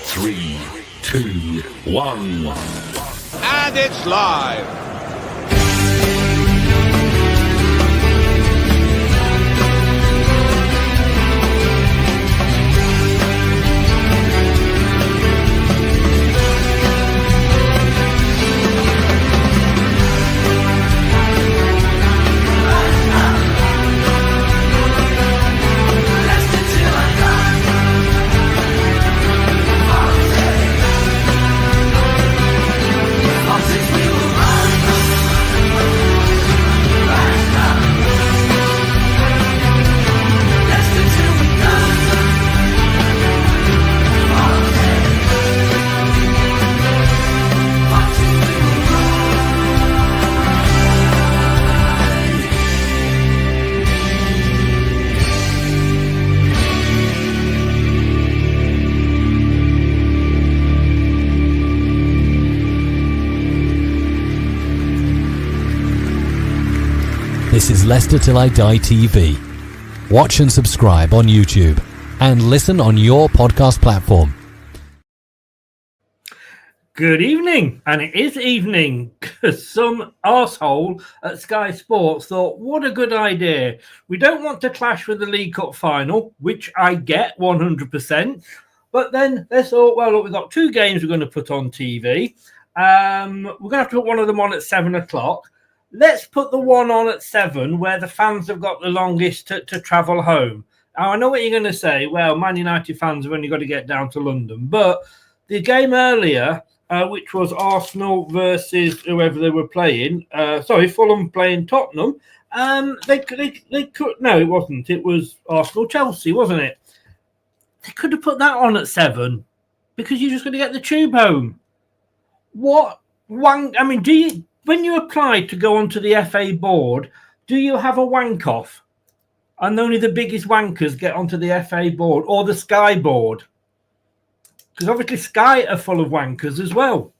3, 2, 1. And it's live. This is Leicester Till I Die TV. Watch and subscribe on YouTube and listen on your podcast platform. Good evening, and it is evening because some arsehole at Sky Sports thought, what a good idea. We don't want to clash with the League Cup final, which I get 100%. But then they thought, well, look, we've got two games we're going to put on TV. We're going to have to put one of them on at 7 o'clock. Let's put the one on at 7 where the fans have got the longest to travel home. Now, I know what you're going to say. Well, Man United fans have only got to get down to London. But the game earlier, which was Arsenal versus whoever they were playing, Fulham playing Tottenham, they could, no, it wasn't. It was Arsenal-Chelsea, wasn't it? They could have put that on at 7 because you're just going to get the tube home. Do you... When you apply to go onto the FA board, do you have a wank off? And only the biggest wankers get onto the FA board or the Sky board? Because obviously Sky are full of wankers as well.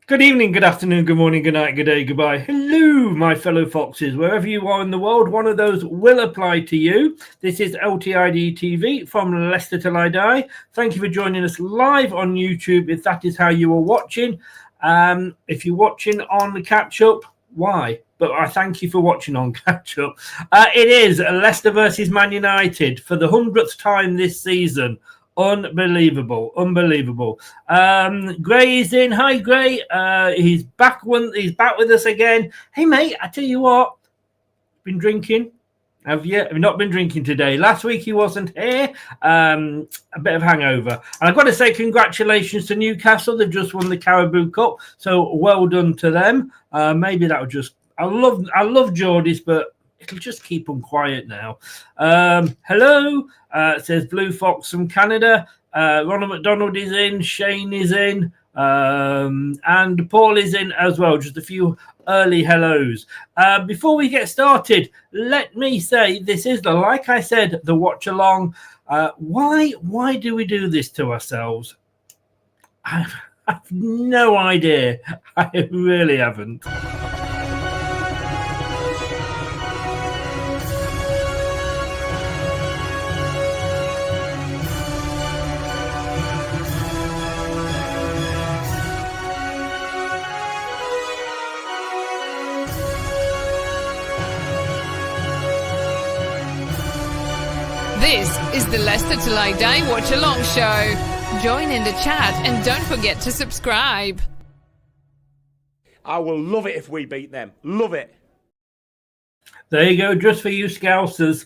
Good evening, good afternoon, good morning, good night, good day, goodbye. Hello, my fellow foxes. Wherever you are in the world, one of those will apply to you. This is LTID TV from Leicester Till I Die. Thank you for joining us live on YouTube if that is how you are watching. If you're watching on the catch-up, why? But I thank you for watching on catch-up. It is Leicester versus Man United for the 100th time this season. Unbelievable. Gray is in. Hi, Gray. He's back with us again. Hey, mate, I tell you what. Been drinking? Have you? Have you not been drinking today? Last week he wasn't here. A bit of hangover. And I've got to say congratulations to Newcastle. They've just won the Carabao Cup. So well done to them. Maybe that would just... I love Geordies, but it'll just keep them quiet now. Hello, says Blue Fox from Canada. Ronald McDonald is in. Shane is in. And Paul is in as well. Just a few early hellos. Before we get started, let me say this is like I said, the watch along. Why do we do this to ourselves? I have no idea. I really haven't. This is the Leicester Till I Die Watch Along show. Join in the chat and don't forget to subscribe. I will love it if we beat them. Love it. There you go, just for you Scousers.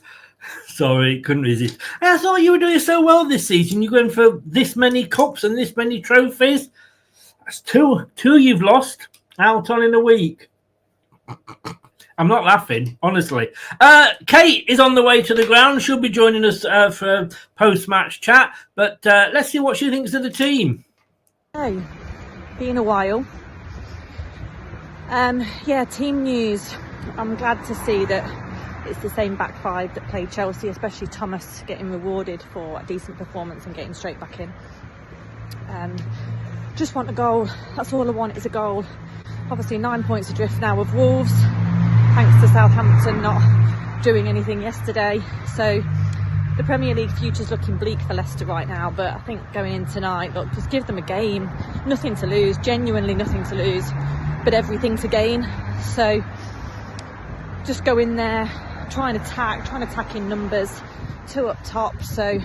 Sorry, couldn't resist. I thought you were doing so well this season. You're going for this many cups and this many trophies. That's two you've lost out on in a week. I'm not laughing, honestly. Kate is on the way to the ground. She'll be joining us for a post-match chat. But let's see what she thinks of the team. Hey, been a while. Team news. I'm glad to see that it's the same back five that played Chelsea, especially Thomas getting rewarded for a decent performance and getting straight back in. Just want a goal. That's all I want is a goal. Obviously 9 points adrift now of Wolves, thanks to Southampton not doing anything yesterday. So the Premier League future's looking bleak for Leicester right now, but I think going in tonight, look, just give them a game. Nothing to lose, genuinely nothing to lose, but everything to gain. So just go in there, try and attack in numbers, 2 up top. So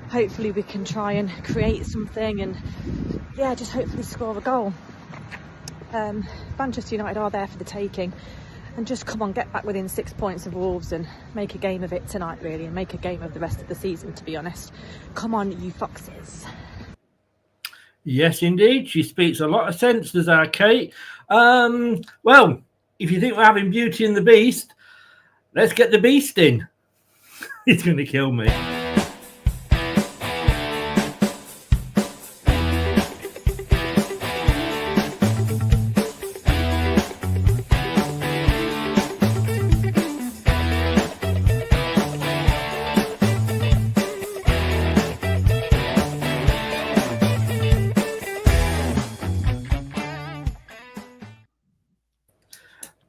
hopefully we can try and create something and, yeah, just hopefully score a goal. Manchester United are there for the taking. And just come on, get back within 6 points of Wolves and make a game of it tonight, really, and make a game of the rest of the season, to be honest. Come on, you foxes. Yes, indeed. She speaks a lot of sense, does our Kate. Well, if you think we're having Beauty and the Beast, let's get the Beast in. He's going to kill me.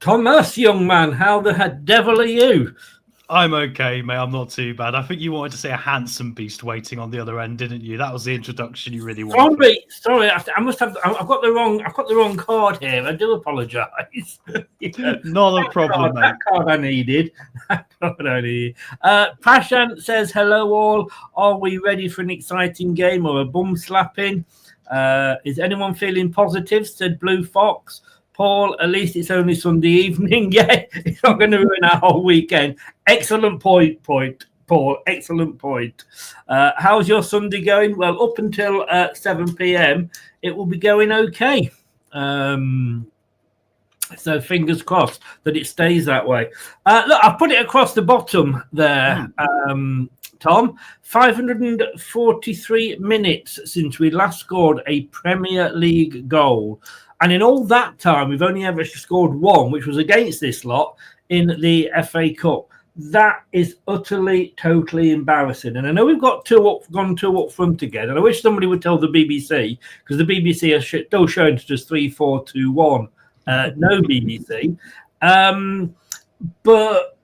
Thomas, young man, how the devil are you? I'm okay, mate. I'm not too bad. I think you wanted to say a handsome beast waiting on the other end, didn't you? That was the introduction you really wanted. Sorry. I must have. I've got the wrong card here. I do apologise. Not a problem, mate. That card I needed. Prashant says, "Hello all. Are we ready for an exciting game or a bum slapping? Is anyone feeling positive?" Said Blue Fox. Paul, at least it's only Sunday evening. Yeah, it's not going to ruin our whole weekend. Excellent point, Paul. Excellent point. How's your Sunday going? Well, up until 7 p.m, it will be going okay. So fingers crossed that it stays that way. Look, I've put it across the bottom there, Tom. 543 minutes since we last scored a Premier League goal. And in all that time, we've only ever scored one, which was against this lot in the FA Cup. That is utterly, totally embarrassing. And I know we've got gone two up front again. And I wish somebody would tell the BBC, because the BBC are still showing to just 3-4-2-1. No BBC. But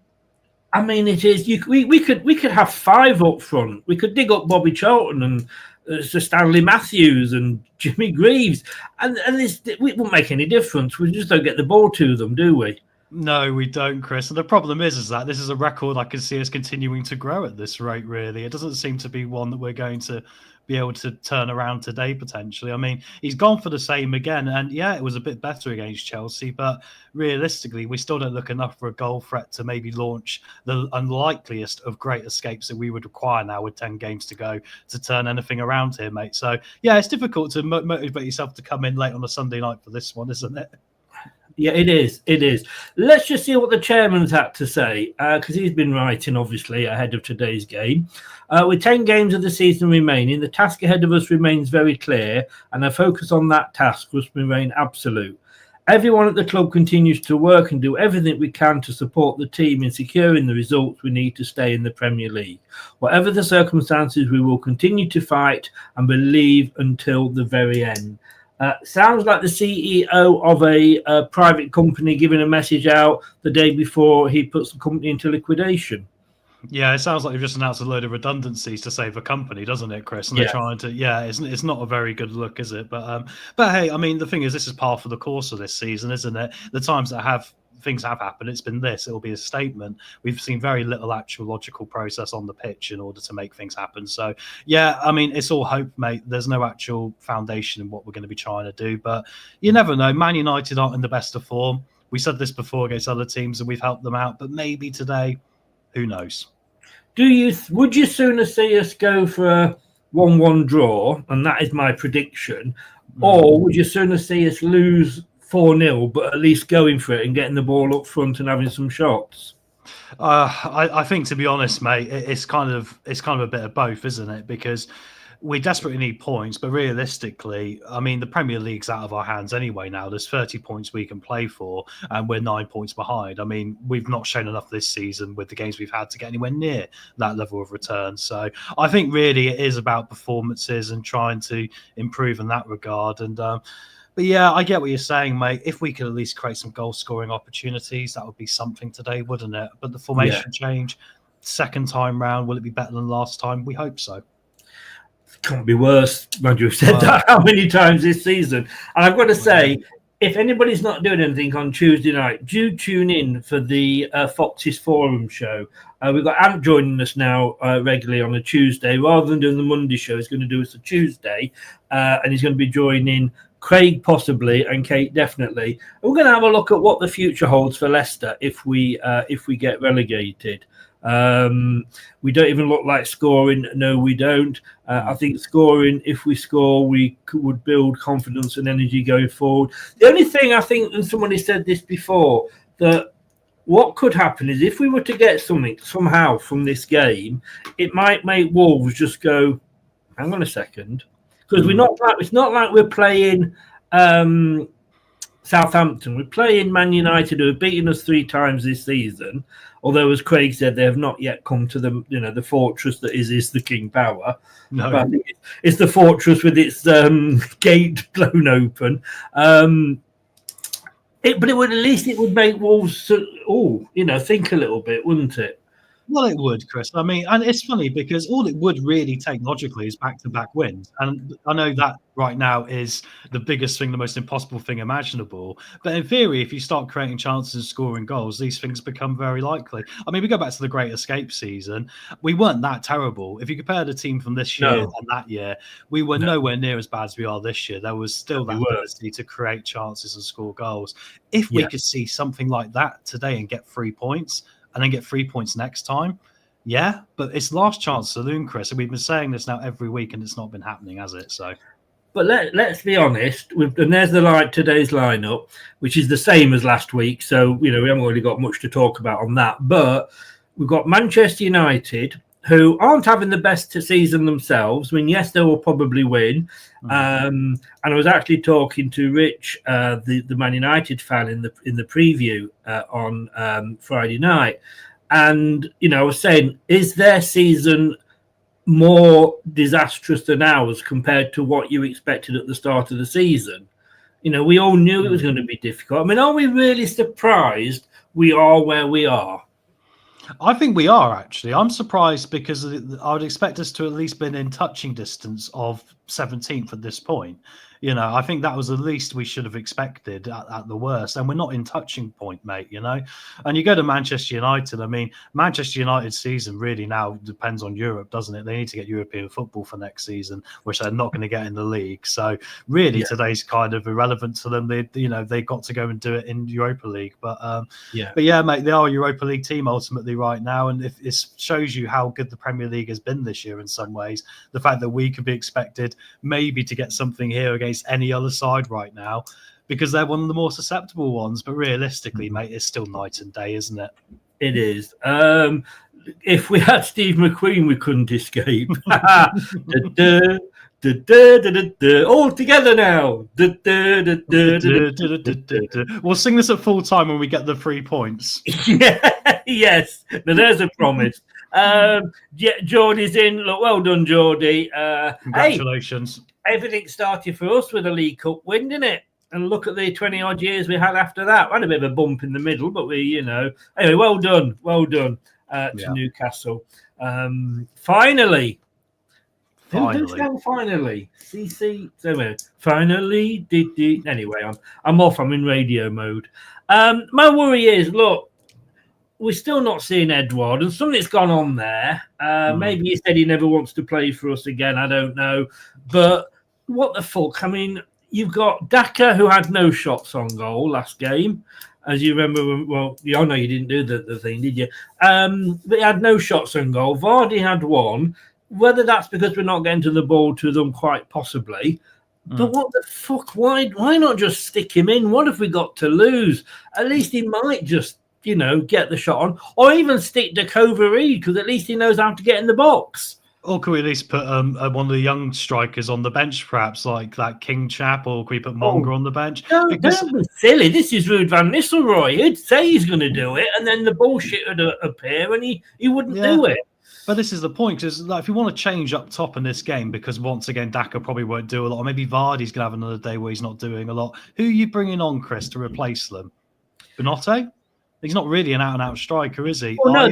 I mean, it is. We could have 5 up front. We could dig up Bobby Charlton and Sir Stanley Matthews and Jimmy Greaves, and this it won't make any difference. We just don't get the ball to them, do we? No, we don't, Chris. And the problem is that this is a record I can see us continuing to grow at this rate, really. It doesn't seem to be one that we're going to be able to turn around today, potentially. I mean, he's gone for the same again. And yeah, it was a bit better against Chelsea, but realistically, we still don't look enough for a goal threat to maybe launch the unlikeliest of great escapes that we would require now with 10 games to go to turn anything around here, mate. So yeah, it's difficult to motivate yourself to come in late on a Sunday night for this one, isn't it? Yeah, it is. It is. Let's just see what the chairman's had to say, because he's been writing, obviously, ahead of today's game. With 10 games of the season remaining, the task ahead of us remains very clear, and our focus on that task must remain absolute. Everyone at the club continues to work and do everything we can to support the team in securing the results we need to stay in the Premier League. Whatever the circumstances, we will continue to fight and believe until the very end. Sounds like the CEO of a private company giving a message out the day before he puts the company into liquidation. Yeah, it sounds like they've just announced a load of redundancies to save a company, doesn't it, Chris? And they're trying to, it's not a very good look, is it? But hey, I mean, the thing is, this is par for the course of this season, isn't it? The times that things have happened, it's been this. It'll be a statement. We've seen very little actual logical process on the pitch in order to make things happen. So, yeah, I mean, it's all hope, mate. There's no actual foundation in what we're going to be trying to do. But you never know. Man United aren't in the best of form. We said this before against other teams and we've helped them out. But maybe today, who knows? Would you sooner see us go for a 1-1 draw, and that is my prediction, or would you sooner see us lose 4-0, but at least going for it and getting the ball up front and having some shots? I think, to be honest, mate, it's kind of a bit of both, isn't it? Because we desperately need points, but realistically, I mean, the Premier League's out of our hands anyway now. There's 30 points we can play for, and we're 9 points behind. I mean, we've not shown enough this season with the games we've had to get anywhere near that level of return. So I think really it is about performances and trying to improve in that regard. And but yeah, I get what you're saying, mate. If we could at least create some goal-scoring opportunities, that would be something today, wouldn't it? But the formation change, second time round, will it be better than last time? We hope so. Can't be worse. Mind you've said that how many times this season. And I've got to say, if anybody's not doing anything on Tuesday night, do tune in for the Fox's Forum show. We've got Ant joining us now regularly on a Tuesday. Rather than doing the Monday show, he's going to do us a Tuesday. And he's going to be joining Craig possibly and Kate definitely. And we're going to have a look at what the future holds for Leicester if we get relegated. We don't even look like scoring. No, we don't. I think scoring, if we score, we would build confidence and energy going forward. The only thing I think, and somebody said this before, that what could happen is if we were to get something somehow from this game, it might make Wolves just go, hang on a second, because it's not like we're playing Southampton. We're playing Man United, who have beaten us 3 times this season. Although, as Craig said, they have not yet come to the fortress that is the King Power. No. But I think it's the fortress with its gate blown open. But it would make Wolves think a little bit, wouldn't it? Well, it would, Chris. I mean, and it's funny because all it would really take logically is back-to-back wins. And I know that right now is the biggest thing, the most impossible thing imaginable. But in theory, if you start creating chances and scoring goals, these things become very likely. I mean, we go back to the Great Escape season. We weren't that terrible. If you compare the team from this year and that year, we were nowhere near as bad as we are this year. There was still that ability to create chances and score goals. If we could see something like that today and get 3 points, and then get 3 points next time. Yeah, but it's last chance saloon, Chris. And we've been saying this now every week, and it's not been happening, has it? So, but let's be honest. And there's today's lineup, which is the same as last week. So we haven't really got much to talk about on that. But we've got Manchester United, who aren't having the best season themselves. I mean, yes, they will probably win. And I was actually talking to Rich, the Man United fan, in the preview on Friday night, and I was saying, is their season more disastrous than ours compared to what you expected at the start of the season? We all knew it was going to be difficult. I mean, are we really surprised we are where we are? I think we are, actually. I'm surprised because I would expect us to at least been in touching distance of 17th at this point. I think that was the least we should have expected at the worst. And we're not in touching point, mate, And you go to Manchester United. I mean, Manchester United's season really now depends on Europe, doesn't it? They need to get European football for next season, which they're not going to get in the league. So really today's kind of irrelevant to them. They got to go and do it in Europa League. But yeah, mate, they are a Europa League team ultimately right now. And if it shows you how good the Premier League has been this year in some ways, the fact that we could be expected maybe to get something here against any other side right now, because they're one of the more susceptible ones. But realistically, mate, it's still night and day, isn't it? It is. If we had Steve McQueen, we couldn't escape. All together now. We'll sing this at full time when we get the 3 points. Yes. Now there's a promise. Geordie's in. Look, well done, Geordie. Congratulations. Hey, everything started for us with a League Cup win, didn't it? And look at the 20-odd years we had after that. We had a bit of a bump in the middle, but anyway, well done to Newcastle. Finally. Finally. CC. Finally. Anyway, I'm off. I'm in radio mode. My worry is, look, we're still not seeing Edouard, and something's gone on there. Maybe he said he never wants to play for us again. I don't know. But what the fuck? I mean, you've got Daka, who had no shots on goal last game. As you remember, I know you didn't do the thing, did you? But he had no shots on goal. Vardy had one. Whether that's because we're not getting to the ball to them, quite possibly. But what the fuck? Why not just stick him in? What have we got to lose? At least he might just, get the shot on. Or even stick Dakova Reed, because at least he knows how to get in the box. Or can we at least put one of the young strikers on the bench, perhaps, like that King chap, or can we put Monger on the bench? Don't be silly. This is Ruud van Nistelrooy. He'd say he's going to do it, and then the bullshit would appear, and he wouldn't do it. But this is the point, because if you want to change up top in this game, because once again, Daka probably won't do a lot, or maybe Vardy's going to have another day where he's not doing a lot, who are you bringing on, Chris, to replace them? Bonotto? He's not really an out-and-out striker, is he? Well, no,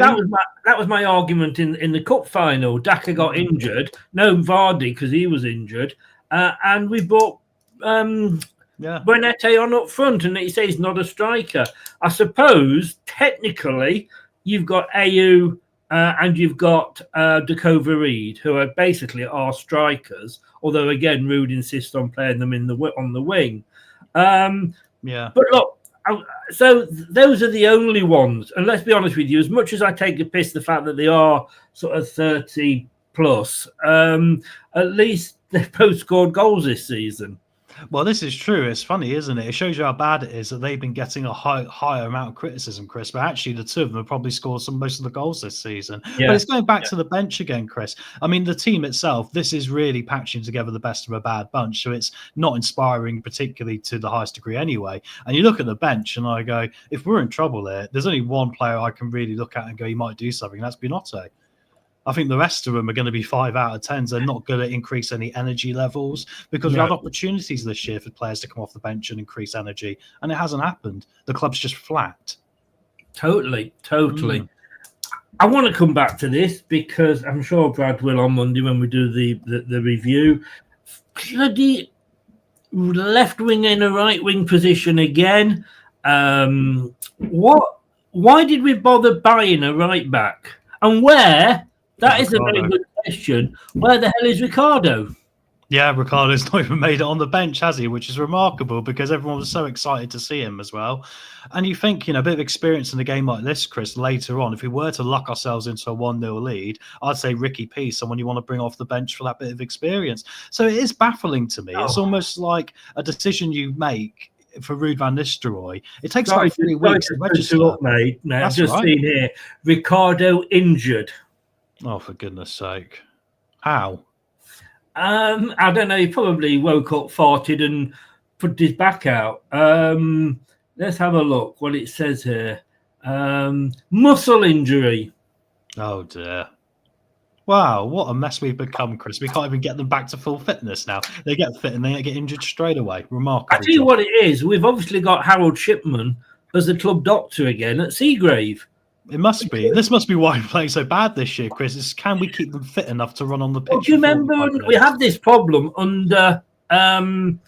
that was my argument in the cup final. Daka got injured. No Vardy because he was injured, and we brought Buenete on up front, and he says he's not a striker. I suppose technically you've got Ayew and you've got Dakova Reed, who are basically our strikers. Although again, Rude insists on playing them on the wing. But look. So those are the only ones, and let's be honest with you. As much as I take a piss the fact that they are sort of 30 plus, at least they've both scored goals this season. Well, this is true. It's funny, isn't it? It shows you how bad it is that they've been getting a higher amount of criticism, Chris. But actually, the two of them have probably scored most of the goals this season. Yeah. But it's going back to the bench again, Chris. I mean, the team itself, this is really patching together the best of a bad bunch. So it's not inspiring, particularly to the highest degree anyway. And you look at the bench and I go, if we're in trouble here, there's only one player I can really look at and go, he might do something. And that's Buenete. I think the rest of them are going to be 5 out of 10s. They're not going to increase any energy levels because we had opportunities this year for players to come off the bench and increase energy, and it hasn't happened. The club's just flat. Totally. I want to come back to this because I'm sure Brad will on Monday when we do the review. Bloody left wing in a right wing position again. Why did we bother buying a right back? And where? That is a very good question. Where the hell is Ricardo? Yeah, Ricardo's not even made it on the bench, has he? Which is remarkable because everyone was so excited to see him as well. And you think, a bit of experience in a game like this, Chris, later on, if we were to luck ourselves into a 1-0 lead, I'd say Ricky P, someone you want to bring off the bench for that bit of experience. So it is baffling to me. It's almost like a decision you make for Ruud van Nistelrooy. It takes about 3 weeks to register. Up, mate. I've just seen here, Ricardo injured. Oh, for goodness sake. How? I don't know. He probably woke up, farted, and put his back out. Let's have a look what it says here. Muscle injury. Oh, dear. Wow, what a mess we've become, Chris. We can't even get them back to full fitness now. They get fit and they get injured straight away. Remarkable. I tell you what it is. We've obviously got Harold Shipman as the club doctor again at Seagrave. It must be. This must be why we're playing so bad this year, Chris. Is can we keep them fit enough to run on the pitch? Well, do you remember we had this problem under oh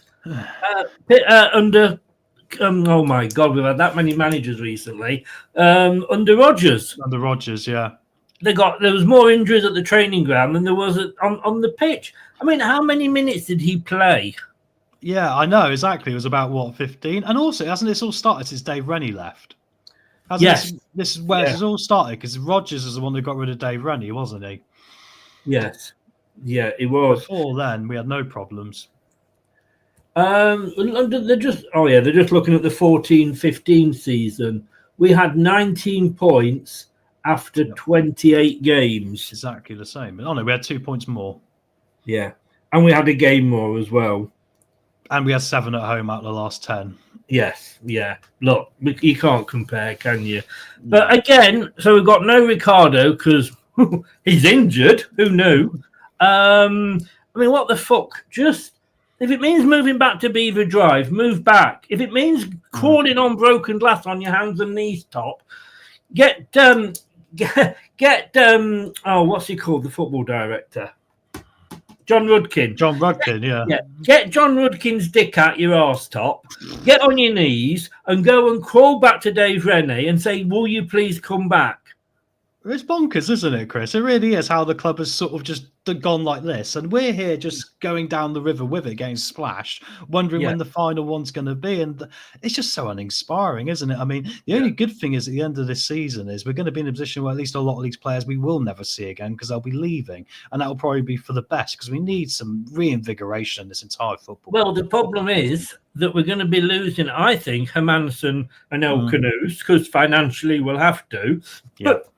my God, we've had that many managers recently. Under Rodgers. Under Rodgers, yeah. There was more injuries at the training ground than there was on the pitch. I mean, how many minutes did he play? Yeah, I know exactly. It was about 15. And also, hasn't this all started since Dave Rennie left? Yes. This is where it's all started because Rodgers is the one who got rid of Dave Rennie, wasn't he? Yes. Yeah, it was. Before then, we had no problems. They're just looking at the 14-15 season. We had 19 points after 28 games. Exactly the same. Oh no, we had 2 points more. Yeah, and we had a game more as well. And we had 7 at home out of the last 10. Yes, yeah. Look, you can't compare, can you? But again, so we've got no Ricardo because he's injured. Who knew? I mean, what the fuck? Just if it means moving back to Beaver Drive, move back. If it means crawling on broken glass on your hands and knees, top, get what's he called? The football director. John Rudkin. Yeah. Get John Rudkin's dick out your arse top, get on your knees and go and crawl back to Dave Rennie and say, will you please come back? It's bonkers, isn't it, Chris? It really is how the club has sort of just gone like this. And we're here just going down the river with it, getting splashed, wondering when the final one's going to be. And it's just so uninspiring, isn't it? I mean, the only good thing is at the end of this season is we're going to be in a position where at least a lot of these players we will never see again because they'll be leaving. And that will probably be for the best because we need some reinvigoration in this entire football. Well, the problem is that we're going to be losing, I think, Hermansen and El Canoes because financially we'll have to. Yeah. But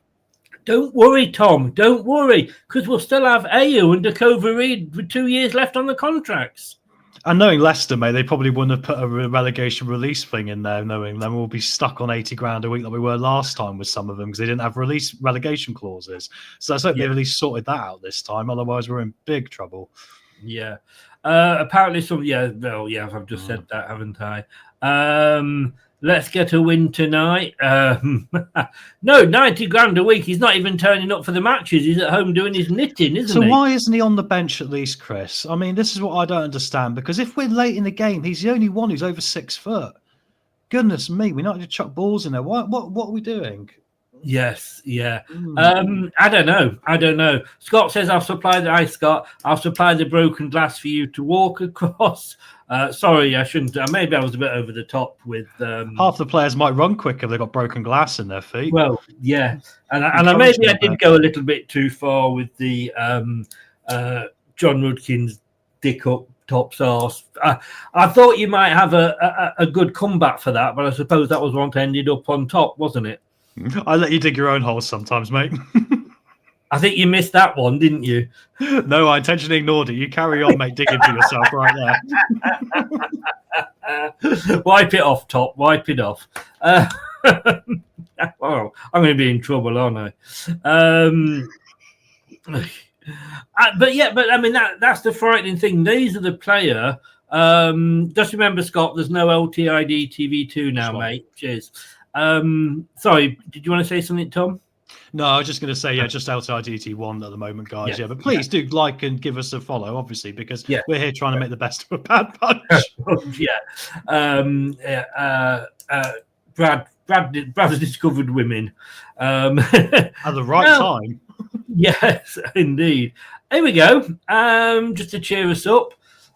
don't worry, Tom. Don't worry, because we'll still have Ayew and Dakova Reed with 2 years left on the contracts. And knowing Leicester, mate, they probably wouldn't have put a relegation release thing in there, knowing them we'll be stuck on 80 grand a week like we were last time with some of them because they didn't have relegation clauses. So I hope they've at least sorted that out this time. Otherwise, we're in big trouble. Yeah. Apparently, I've just said that, haven't I? let's get a win tonight. No, 90 grand a week. He's not even turning up for the matches. He's at home doing his knitting, isn't he? So why isn't he on the bench at least, Chris? I mean, this is what I don't understand, because if we're late in the game, he's the only one who's over 6 foot. Goodness me, we not to chuck balls in there. What are we doing? Yes, yeah. I don't know. Scott says, I'll supply the broken glass for you to walk across. Sorry, I shouldn't. Maybe I was a bit over the top with. Half the players might run quicker. They've got broken glass in their feet. Well, yeah, and I did go a little bit too far with the John Rudkin's dick up top's arse. I thought you might have a good comeback for that, but I suppose that was what ended up on top, wasn't it? I let you dig your own holes sometimes, mate. I think you missed that one, didn't you? No, I intentionally ignored it. You carry on, mate, digging for yourself right there. Wipe it off, Top. Wipe it off. Well, I'm going to be in trouble, aren't I? But I mean, that's the frightening thing. These are the player. Just remember, Scott, there's no LTID TV2 now, mate. Cheers. Sorry, did you want to say something, Tom? No, I was just going to say, just outside ET1 at the moment, guys. Yeah, but please do like and give us a follow, obviously, because we're here trying to make the best of a bad bunch. Brad discovered women at the right time. Yes, indeed. Here we go. Just to cheer us up,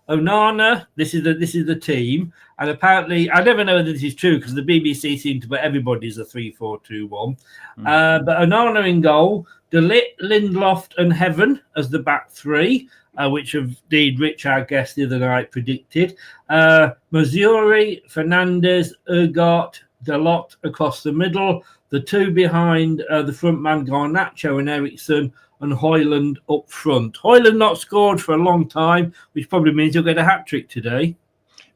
Onana. This is the team, and apparently, I never know whether this is true because the BBC seem to put everybody's a 3-4-2-1. But Onana in goal, De Ligt, Lindelof, and Heaven as the back three, which indeed Rich, our guest the other night, predicted. Mazzuri, Fernandes, Urgot, Dalot across the middle. The two behind the front man, Garnacho and Eriksson, and Højlund up front. Højlund not scored for a long time, which probably means he'll get a hat-trick today.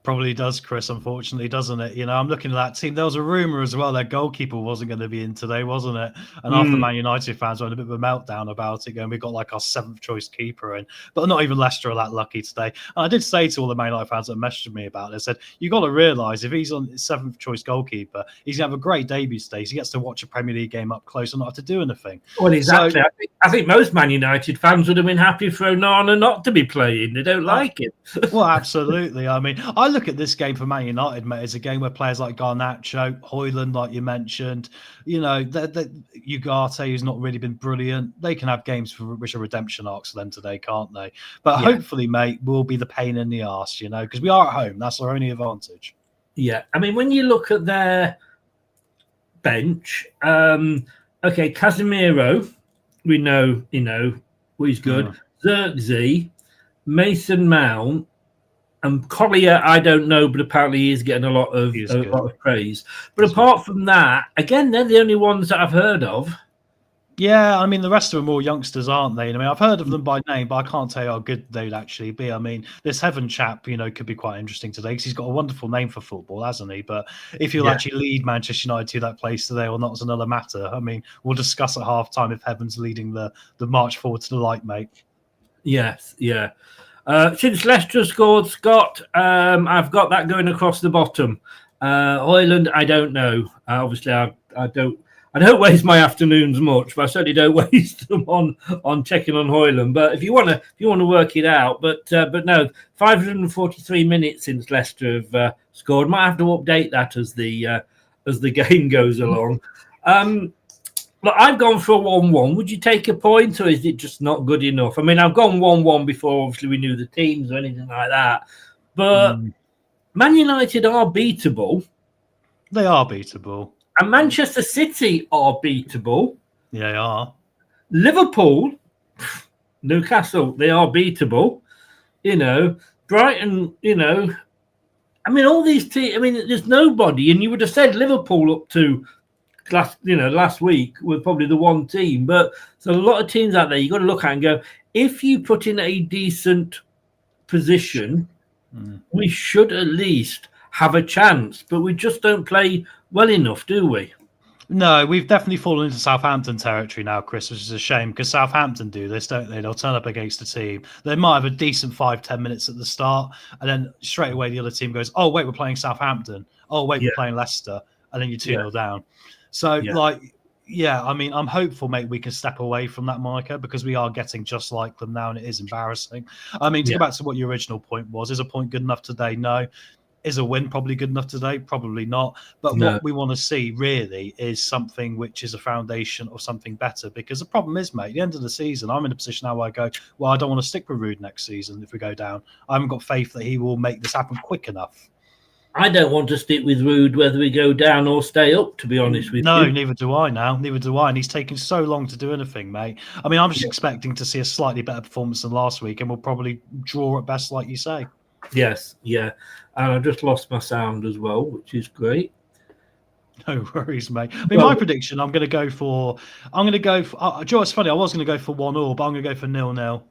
Probably does, Chris, unfortunately, doesn't it? You know, I'm looking at that team. There was a rumour as well their goalkeeper wasn't going to be in today, wasn't it? And half the Man United fans were in a bit of a meltdown about it, going, we've got like our 7th choice keeper in. But not even Leicester are that lucky today. And I did say to all the Man United fans that messaged me about it, I said, you've got to realise if he's on 7th choice goalkeeper, he's going to have a great debut stage. He gets to watch a Premier League game up close and not have to do anything. Well, exactly. So, I think most Man United fans would have been happy for Onana not to be playing. They don't like it. Well, absolutely. I mean, I look at this game for Man United, mate, as a game where players like Garnacho, Højlund, like you mentioned, you know, Ugarte, who's not really been brilliant, they can have games which are redemption arcs for them today, can't they? But hopefully, mate, we'll be the pain in the arse, you know, because we are at home. That's our only advantage. Yeah. I mean, when you look at their bench, okay, Casemiro, we know, he's good. Xerxes, Mason Mount, and Collier, I don't know, but apparently he's getting a lot of praise. But apart from that, again, they're the only ones that I've heard of. Yeah, I mean, the rest of them are all youngsters, aren't they? I mean, I've heard of them by name, but I can't tell you how good they'd actually be. I mean, this Heaven chap, you know, could be quite interesting today because he's got a wonderful name for football, hasn't he? But if he'll actually lead Manchester United to that place today or not is another matter. I mean, we'll discuss at half-time if Heaven's leading the march forward to the light, mate. Yes, yeah. Since Leicester scored, Scott, I've got that going across the bottom. Højlund, I don't know. Obviously, I don't waste my afternoons much, but I certainly don't waste them on checking on Højlund. But if you want to work it out, but no, 543 minutes since Leicester have scored. Might have to update that as the game goes along. Look, I've gone for a 1-1. Would you take a point, or is it just not good enough? I mean, I've gone 1-1 before, obviously, we knew the teams or anything like that. But Man United are beatable. They are beatable. And Manchester City are beatable. Yeah, they are. Liverpool, Newcastle, they are beatable. You know, Brighton, you know. I mean, all these teams, I mean, there's nobody, and you would have said Liverpool up to last week were probably the one team, but there's a lot of teams out there you've got to look at and go, if you put in a decent position, we should at least have a chance, but we just don't play well enough, do we? No, we've definitely fallen into Southampton territory now, Chris, which is a shame because Southampton do this, don't they? They'll turn up against a team. They might have a decent 5-10 minutes at the start, and then straight away the other team goes, "Oh wait, we're playing Southampton. Oh wait, we're playing Leicester," and then you're 2-0 down. So I mean, I'm hopeful, mate, we can step away from that, Micah, because we are getting just like them now, and it is embarrassing. I mean, to go back to what your original point was, is a point good enough today? No. Is a win probably good enough today? Probably not. But what we want to see really is something which is a foundation of something better. Because the problem is, mate, at the end of the season, I'm in a position now where I go, well, I don't want to stick with Rude next season if we go down. I haven't got faith that he will make this happen quick enough. I don't want to stick with Rude whether we go down or stay up, to be honest with you. No, neither do I now. Neither do I. And he's taking so long to do anything, mate. I mean, I'm just expecting to see a slightly better performance than last week, and we'll probably draw at best, like you say. Yes, yeah. And I just lost my sound as well, which is great. No worries, mate. I mean, my prediction, I'm going to go for. Do you know what's funny? I was going to go for 1-1, but I'm going to go for 0-0.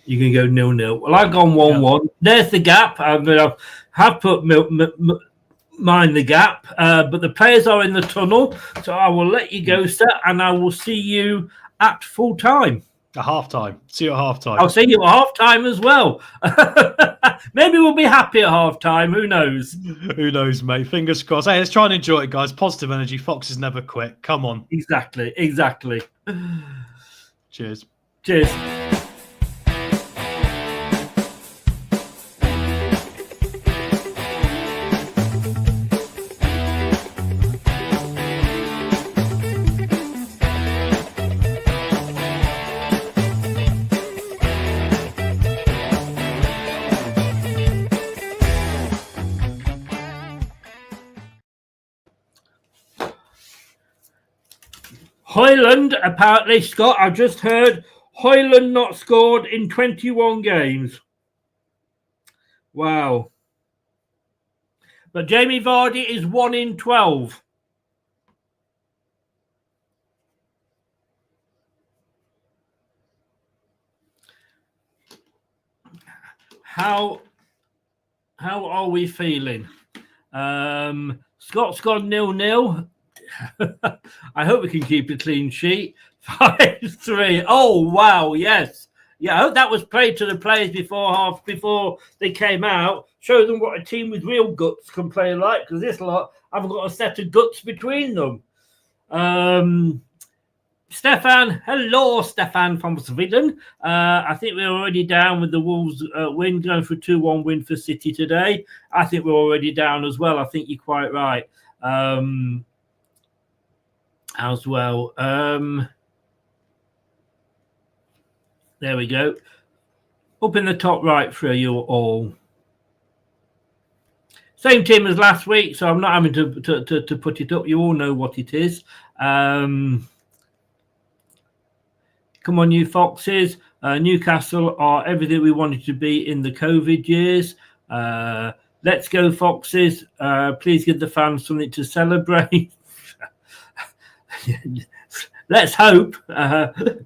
You can go 0-0. Well, I've gone 1-1. Yeah. There's the gap. I mean, I have put mine the gap, but the players are in the tunnel, so I will let you go, sir, and I will see you at full time. At half time. See you at half time. I'll see you at half time as well. Maybe we'll be happy at half time. Who knows? Who knows, mate? Fingers crossed. Hey, let's try and enjoy it, guys. Positive energy. Foxes never quit. Come on. Exactly. Cheers. Hoyland, apparently, Scott, I've just heard Hoyland not scored in 21 games. Wow. But Jamie Vardy is 1 in 12. How are we feeling? Scott's gone 0-0. I hope we can keep a clean sheet. 5-3. Oh wow, yes. Yeah, I hope that was played to the players before they came out. Show them what a team with real guts can play like, because this lot haven't got a set of guts between them. Stefan, hello, Stefan from Sweden. I think we're already down with the Wolves win, going for a 2-1 win for City today. I think we're already down as well. I think you're quite right. As well. There we go. Up in the top right for you all. Same team as last week, so I'm not having to put it up. You all know what it is. Come on, you Foxes. Newcastle are everything we wanted to be in the COVID years. Let's go, Foxes. Please give the fans something to celebrate. Let's hope.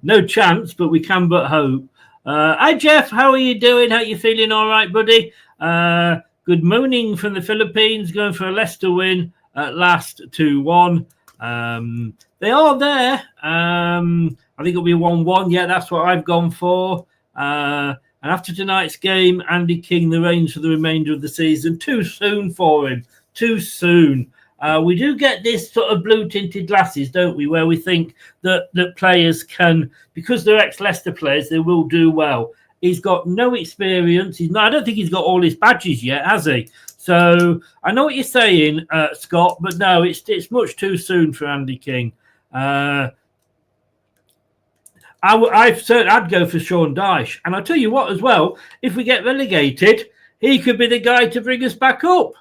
No chance, but we can but hope. Hi, Jeff. How are you doing? How are you feeling? All right, buddy? Good morning from the Philippines. Going for a Leicester win at last, 2-1. They are there. I think it'll be 1-1. Yeah, that's what I've gone for. And after tonight's game, Andy King, the reins for the remainder of the season. Too soon for him. Too soon. We do get this sort of blue-tinted glasses, don't we, where we think that players can, because they're ex-Leicester players, they will do well. He's got no experience. I don't think he's got all his badges yet, has he? So I know what you're saying, Scott, but no, it's much too soon for Andy King. I'd go for Sean Dyche. And I'll tell you what as well, if we get relegated, he could be the guy to bring us back up.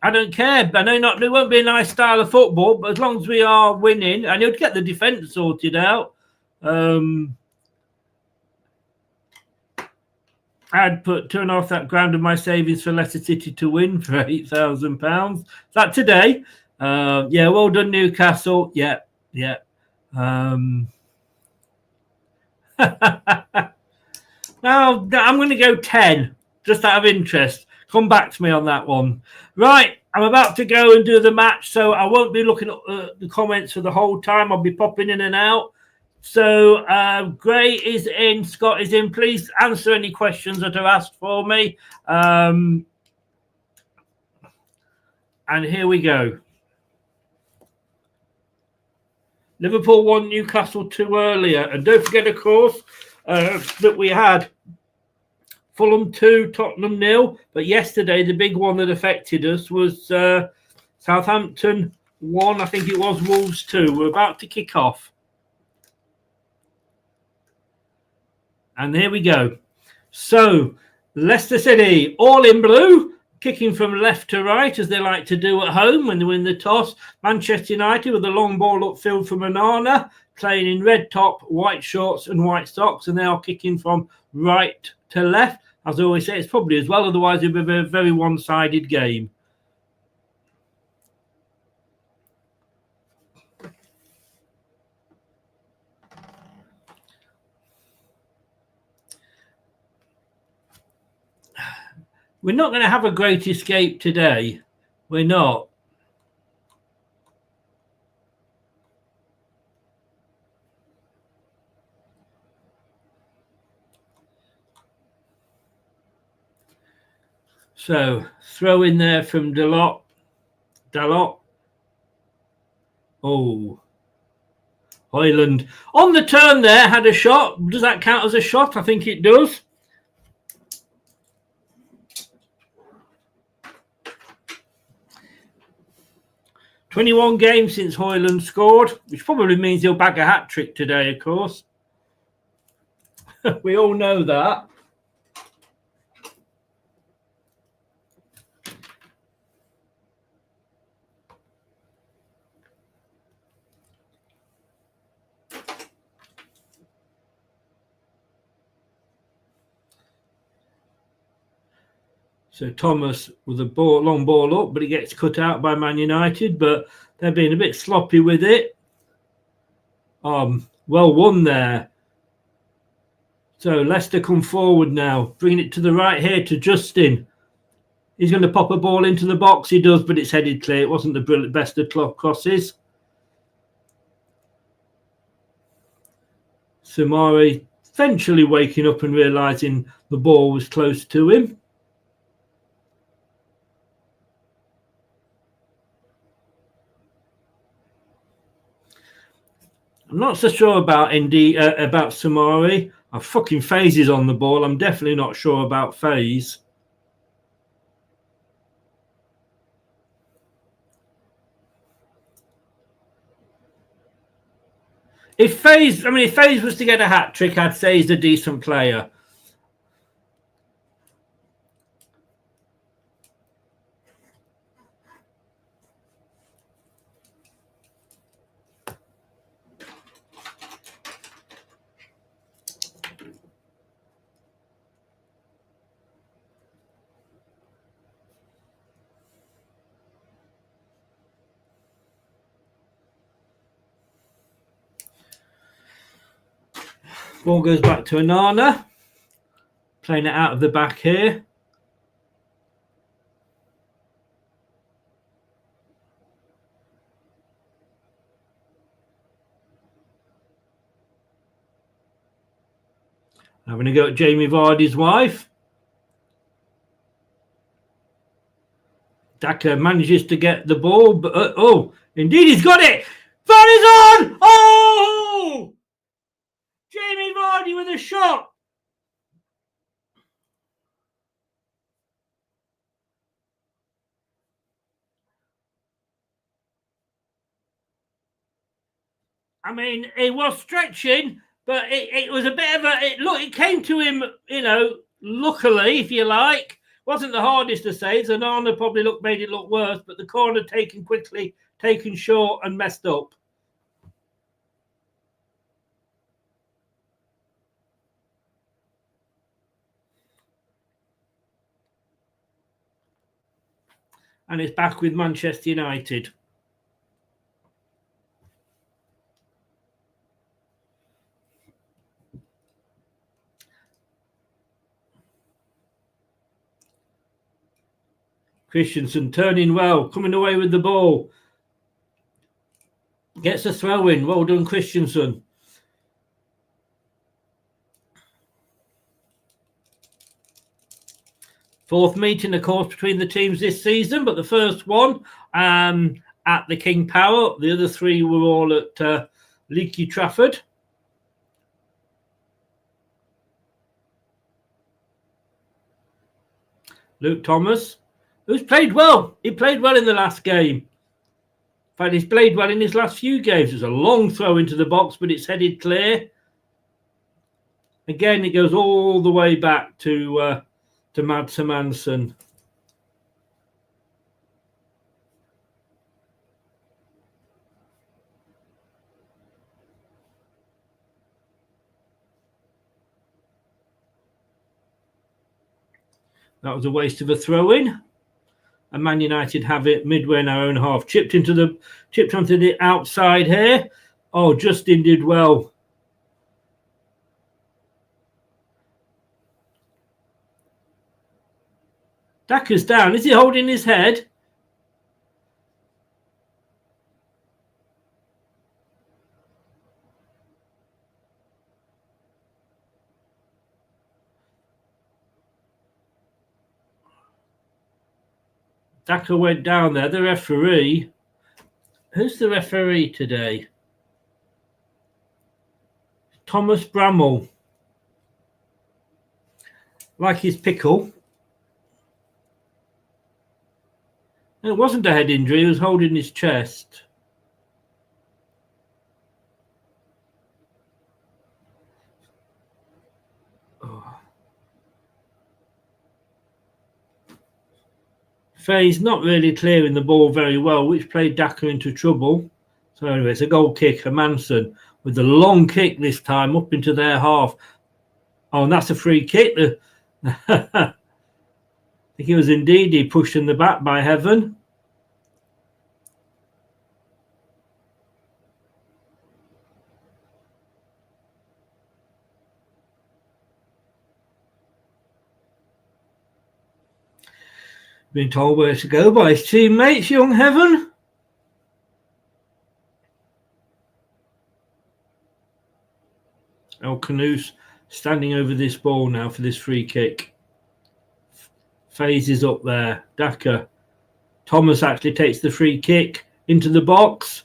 I don't care. I know it won't be a nice style of football, but as long as we are winning, and he'll get the defence sorted out. I'd put turn off that ground of my savings for Leicester City to win for £8,000. Is that today? Yeah, well done, Newcastle. Yeah. Now I'm going to go 10, just out of interest. Come back to me on that one. Right, I'm about to go and do the match, so I won't be looking at the comments for the whole time. I'll be popping in and out. So Gray is in, Scott is in. Please answer any questions that are asked for me. And here we go. Liverpool won Newcastle 2 earlier. And don't forget, of course, that we had Fulham 2, Tottenham 0. But yesterday, the big one that affected us was Southampton 1. I think it was Wolves 2. We're about to kick off. And here we go. So, Leicester City, all in blue, kicking from left to right, as they like to do at home when they win the toss. Manchester United with a long ball upfield from Onana, playing in red top, white shorts and white socks, and they are kicking from right to left. As I always say, it's probably as well, otherwise it would be a very one-sided game. We're not going to have a great escape today. We're not. So, throw in there from Dalot. Oh. Hoyland. On the turn there, had a shot. Does that count as a shot? I think it does. "21 games since Hoyland scored," which probably means he'll bag a hat-trick today, of course. We all know that. So Thomas with a long ball up, but it gets cut out by Man United, but they're being a bit sloppy with it. Well won there. So Leicester come forward now, bringing it to the right here to Justin. He's going to pop a ball into the box. He does, but it's headed clear. It wasn't the best of crosses. Samari eventually waking up and realising the ball was close to him. I'm not so sure about Samari. Fucking FaZe is on the ball. I'm definitely not sure about FaZe. If FaZe was to get a hat trick, I'd say he's a decent player. Ball goes back to Onana. Playing it out of the back here. Having a go at Jamie Vardy's wife. Daka manages to get the ball, but indeed he's got it. Vardy's on! Oh! Jamie Vardy with a shot. I mean, it was stretching, but it was a bit of it came to him, luckily, if you like. Wasn't the hardest to save. Onana probably made it look worse, but the corner taken short and messed up. And it's back with Manchester United. Christensen turning well, coming away with the ball. Gets a throw in. Well done, Christensen. Fourth meeting, of course, between the teams this season, but the first one at the King Power. The other three were all at Leaky Trafford. Luke Thomas, who's played well. He played well in the last game. In fact, he's played well in his last few games. There's a long throw into the box, but it's headed clear. Again, it goes all the way back to Mads Hermansson. That was a waste of a throw-in. And Man United have it midway in our own half. Chipped onto the outside here. Oh, Justin did well. Daka's down. Is he holding his head? Daka went down there. The referee. Who's the referee today? Thomas Bramall. Like his pickle. It wasn't a head injury. He was holding his chest. Faye's not really clearing the ball very well, which played Daka into trouble. So anyway, it's a goal kick. Hermansson with the long kick this time up into their half. Oh, and that's a free kick. I think it was indeed he pushed in the back by Heaven. Been told where to go by his teammates, young Heaven. El Canoes standing over this ball now for this free kick. Faze is up there. Daka. Thomas actually takes the free kick into the box.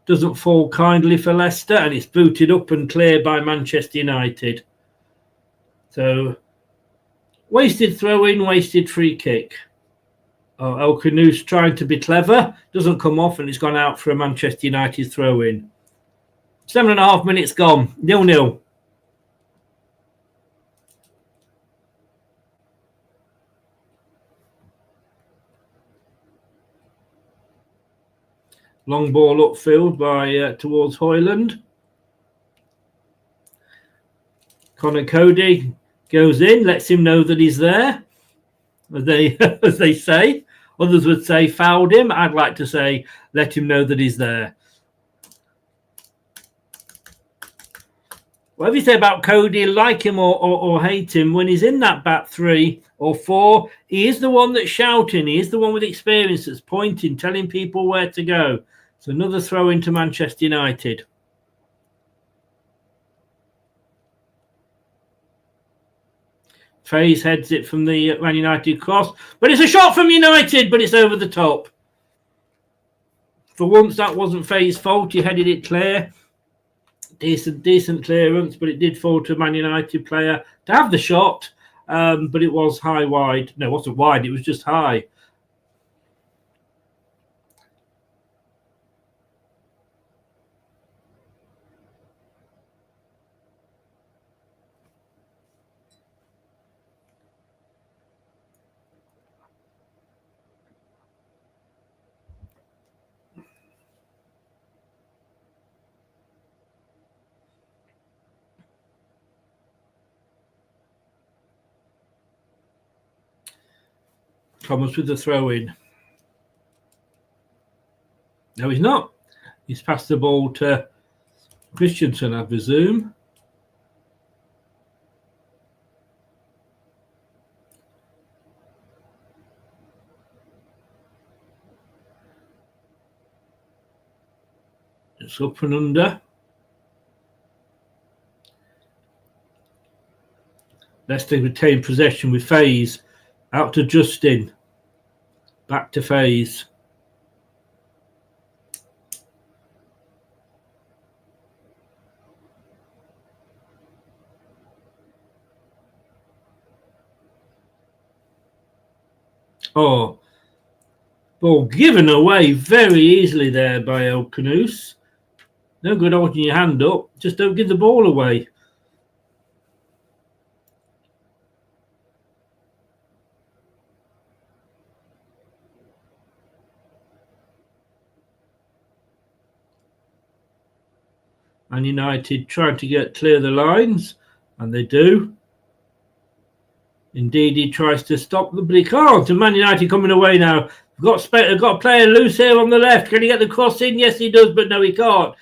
Doesn't fall kindly for Leicester, and it's booted up and cleared by Manchester United. So, wasted throw-in, wasted free kick. Oh, El Canoes trying to be clever. Doesn't come off, and it's gone out for a Manchester United throw-in. 7.5 minutes gone. 0-0. Long ball upfield by towards Hoyland. Connor Cody goes in, lets him know that he's there, as they say. Others would say fouled him. I'd like to say let him know that he's there. Whatever you say about Cody, like him or hate him, when he's in that back 3 or 4, he is the one that's shouting. He is the one with experience that's pointing, telling people where to go. It's another throw into Manchester United. Faze heads it from the Man United cross. But it's a shot from United, but it's over the top. For once, that wasn't Faye's fault. He headed it clear. Decent clearance, but it did fall to a Man United player to have the shot. But it was high wide. No, it wasn't wide. It was just high. Thomas with the throw in. No, he's not. He's passed the ball to Christensen, I presume. It's up and under. Leicester retain possession with Faze. Out to Justin. Back to Faze. Oh, ball given away very easily there by El Canoes. No good holding your hand up. Just don't give the ball away. And United trying to get clear the lines, and they do. Indeed, he tries to stop them, but he can't. And Man United coming away now. Got a player loose here on the left. Can he get the cross in? Yes, he does, but no, he can't.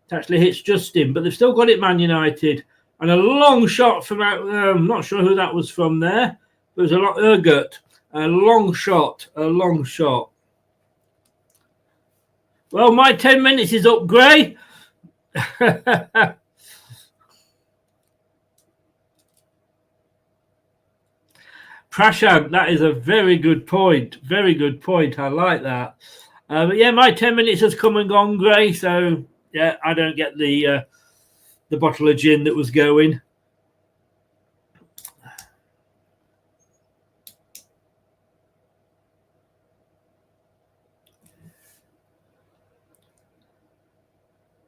It actually hits Justin, but they've still got it, Man United. And a long shot from out. I'm not sure who that was from there. It was Ergut. A long shot. A long shot. Well, my 10 minutes is up, Gray. Prashant, that is a very good point. Very good point. I like that. But yeah, my 10 minutes has come and gone, Gray. So yeah, I don't get the bottle of gin that was going.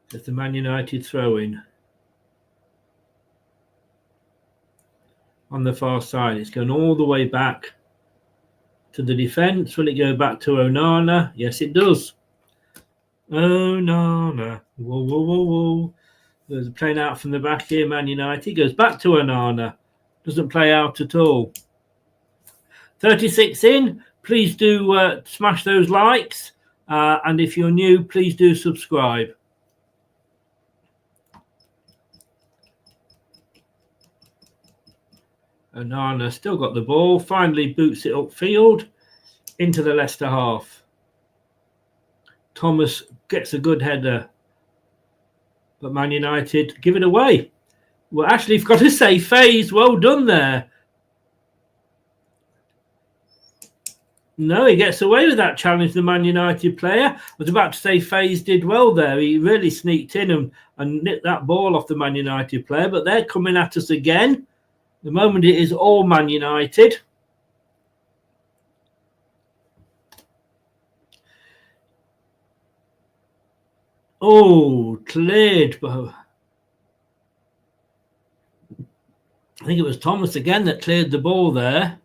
There's the Man United throw-in. On the far side, it's going all the way back to the defence. Will it go back to Onana? Yes, it does. Onana. Whoa, whoa, whoa, whoa. There's a playing out from the back here, Man United. Goes back to Onana. Doesn't play out at all. 36 in. Please do smash those likes. And if you're new, please do subscribe. Onana still got the ball. Finally boots it upfield into the Leicester half. Thomas gets a good header. But Man United give it away. Well, actually, I've got to say, Faze, well done there. No, he gets away with that challenge, the Man United player. I was about to say Faze did well there. He really sneaked in and nipped that ball off the Man United player. But they're coming at us again. The moment it is all Man United. Oh, cleared. I think it was Thomas again that cleared the ball there.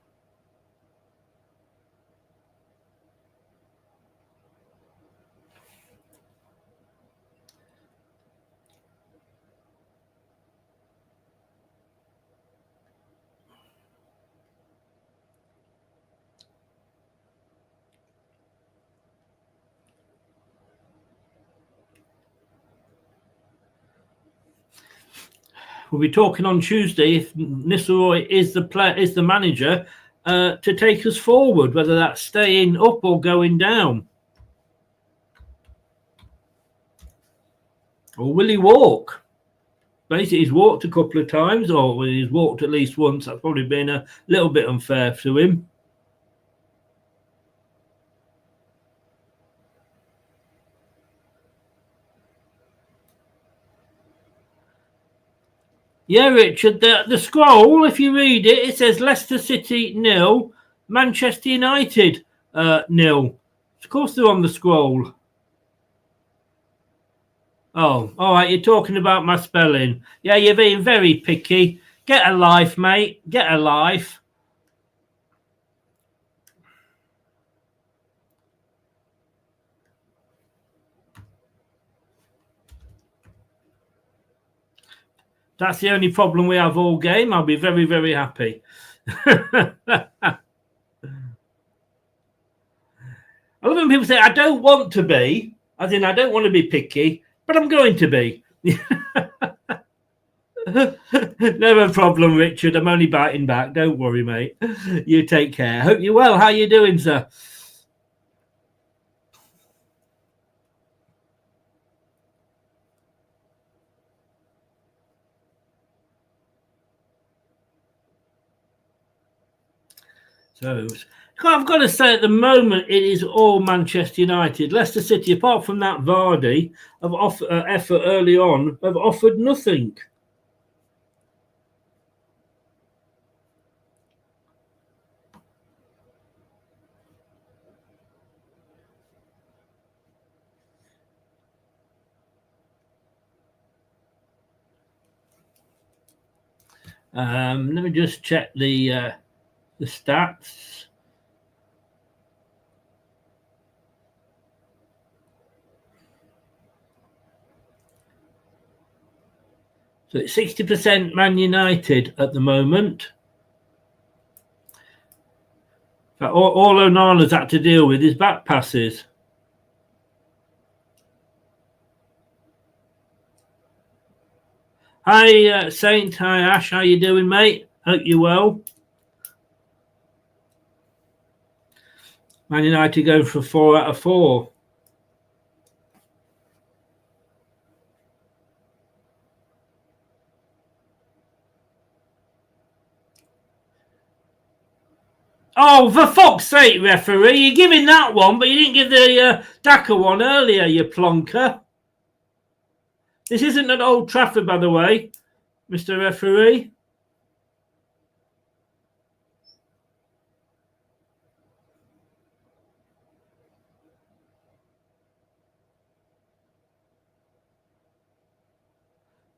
We'll be talking on Tuesday if Nisseroy is the manager to take us forward, whether that's staying up or going down. Or will he walk? Basically, he's walked a couple of times, or he's walked at least once. That's probably been a little bit unfair to him. Yeah, Richard, the scroll, if you read it, it says Leicester City 0, Manchester United 0. Of course they're on the scroll. Oh, all right, you're talking about my spelling. Yeah, you're being very picky. Get a life, mate. Get a life. That's the only problem we have all game. I'll be very, very happy. I love when people say, I don't want to be, as in I don't want to be picky, but I'm going to be. Never a problem, Richard. I'm only biting back. Don't worry, mate. You take care. Hope you're well. How you doing, sir? So I've got to say, at the moment, it is all Manchester United. Leicester City, apart from that Vardy of effort early on, have offered nothing. Let me just check the stats. So it's 60% Man United at the moment. In fact, all Onana's had to deal with is back passes. Hi, Saint. Hi, Ash. How you doing, mate? Hope you're well. Man United go for 4 out of 4. Oh, for fuck's sake, referee. You're giving that one, but you didn't give the Daka one earlier, you plonker. This isn't at Old Trafford, by the way, Mr. Referee.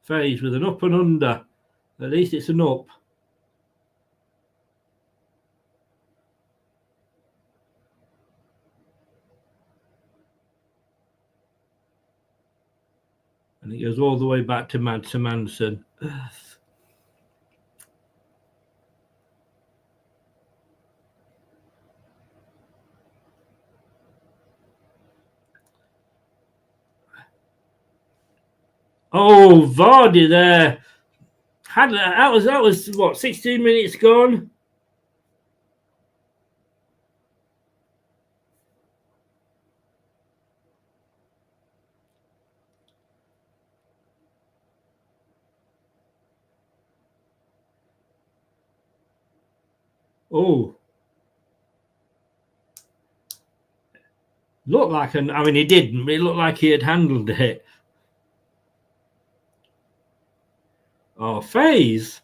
Phase with an up and under. At least it's an up. And it goes all the way back to Manson. Oh, Vardy there. That was what, 16 minutes gone? Oh. Looked like I mean, he didn't, but it looked like he had handled it. Oh, Faze.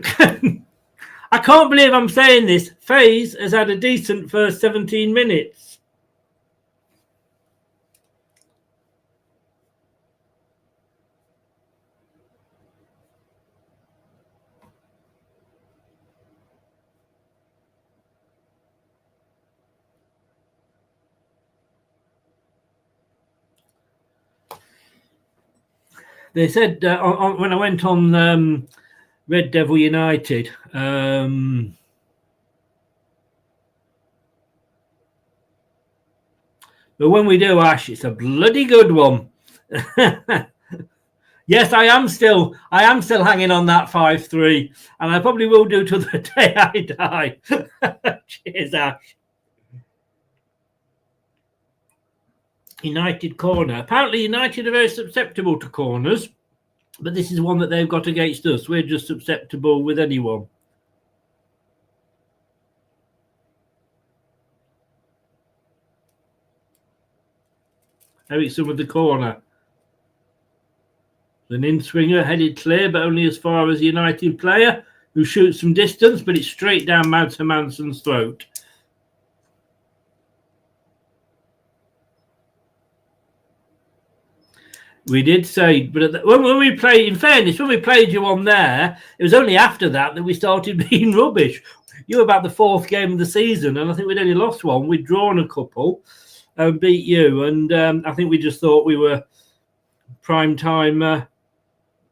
I can't believe I'm saying this. Faze has had a decent first 17 minutes. They said when I went on Red Devil United, but when we do Ash, it's a bloody good one. Yes, I am still hanging on that 5-3, and I probably will do till the day I die. Cheers, Ash. United corner. Apparently United are very susceptible to corners, but this is one that they've got against us. We're just susceptible with anyone. Ericsson with the corner. An in-swinger headed clear, but only as far as a United player who shoots from distance, but it's straight down Mads Hermansson's throat. We did say, but when we played, in fairness, when we played you on there, it was only after that we started being rubbish. You were about the 4th game of the season, and I think we'd only lost one. We'd drawn a couple and beat you, and I think we just thought we were prime time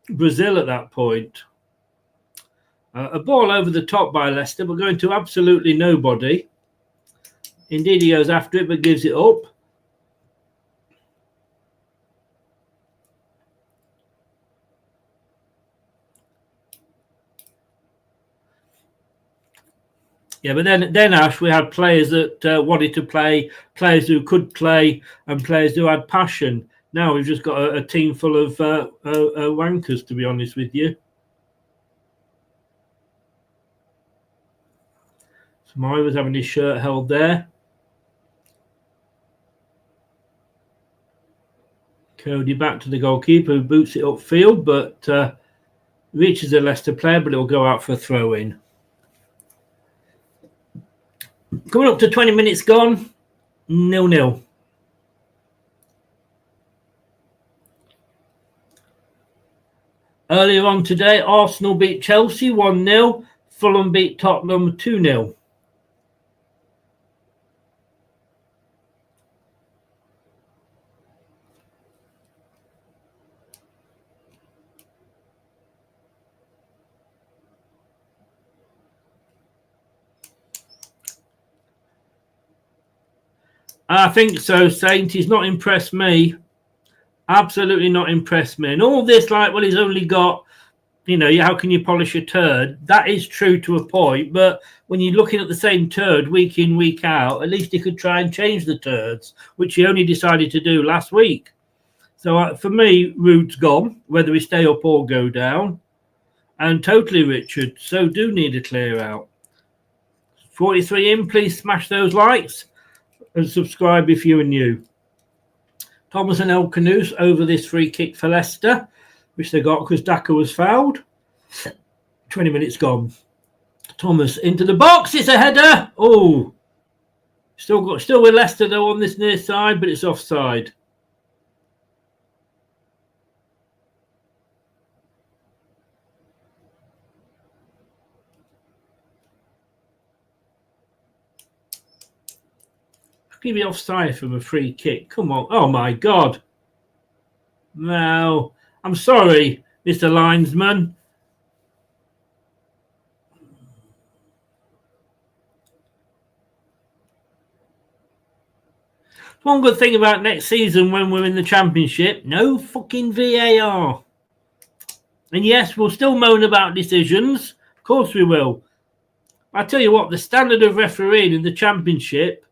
Brazil at that point. A ball over the top by Leicester, but going to absolutely nobody. Indeed, he goes after it, but gives it up. Yeah, but then Ash, we had players that wanted to play, players who could play, and players who had passion. Now we've just got a team full of wankers, to be honest with you. Samari was having his shirt held there. Cody back to the goalkeeper who boots it upfield, but reaches a Leicester player, but it'll go out for a throw-in. Coming up to 20 minutes gone, 0-0. Earlier on today, Arsenal beat Chelsea 1-0. Fulham beat Tottenham 2-0. I think so, Saint. He's not impressed me. Absolutely not impressed me. And all this, like, well, he's only got, you know, how can you polish a turd? That is true to a point. But when you're looking at the same turd week in, week out, at least he could try and change the turds, which he only decided to do last week. So for me, Rude's gone, whether he stay up or go down. And totally, Richard. So do need a clear out. 43 in, please smash those likes. And subscribe if you are new. Thomas and El Canoes over this free kick for Leicester, which they got because Daka was fouled. 20 minutes gone. Thomas into the box. It's a header. Oh, still with Leicester though on this near side, but it's offside. Give me offside from a free kick. Come on. Oh, my God. No. I'm sorry, Mr. Linesman. One good thing about next season when we're in the Championship, no fucking VAR. And yes, we'll still moan about decisions. Of course we will. I tell you what, the standard of refereeing in the Championship.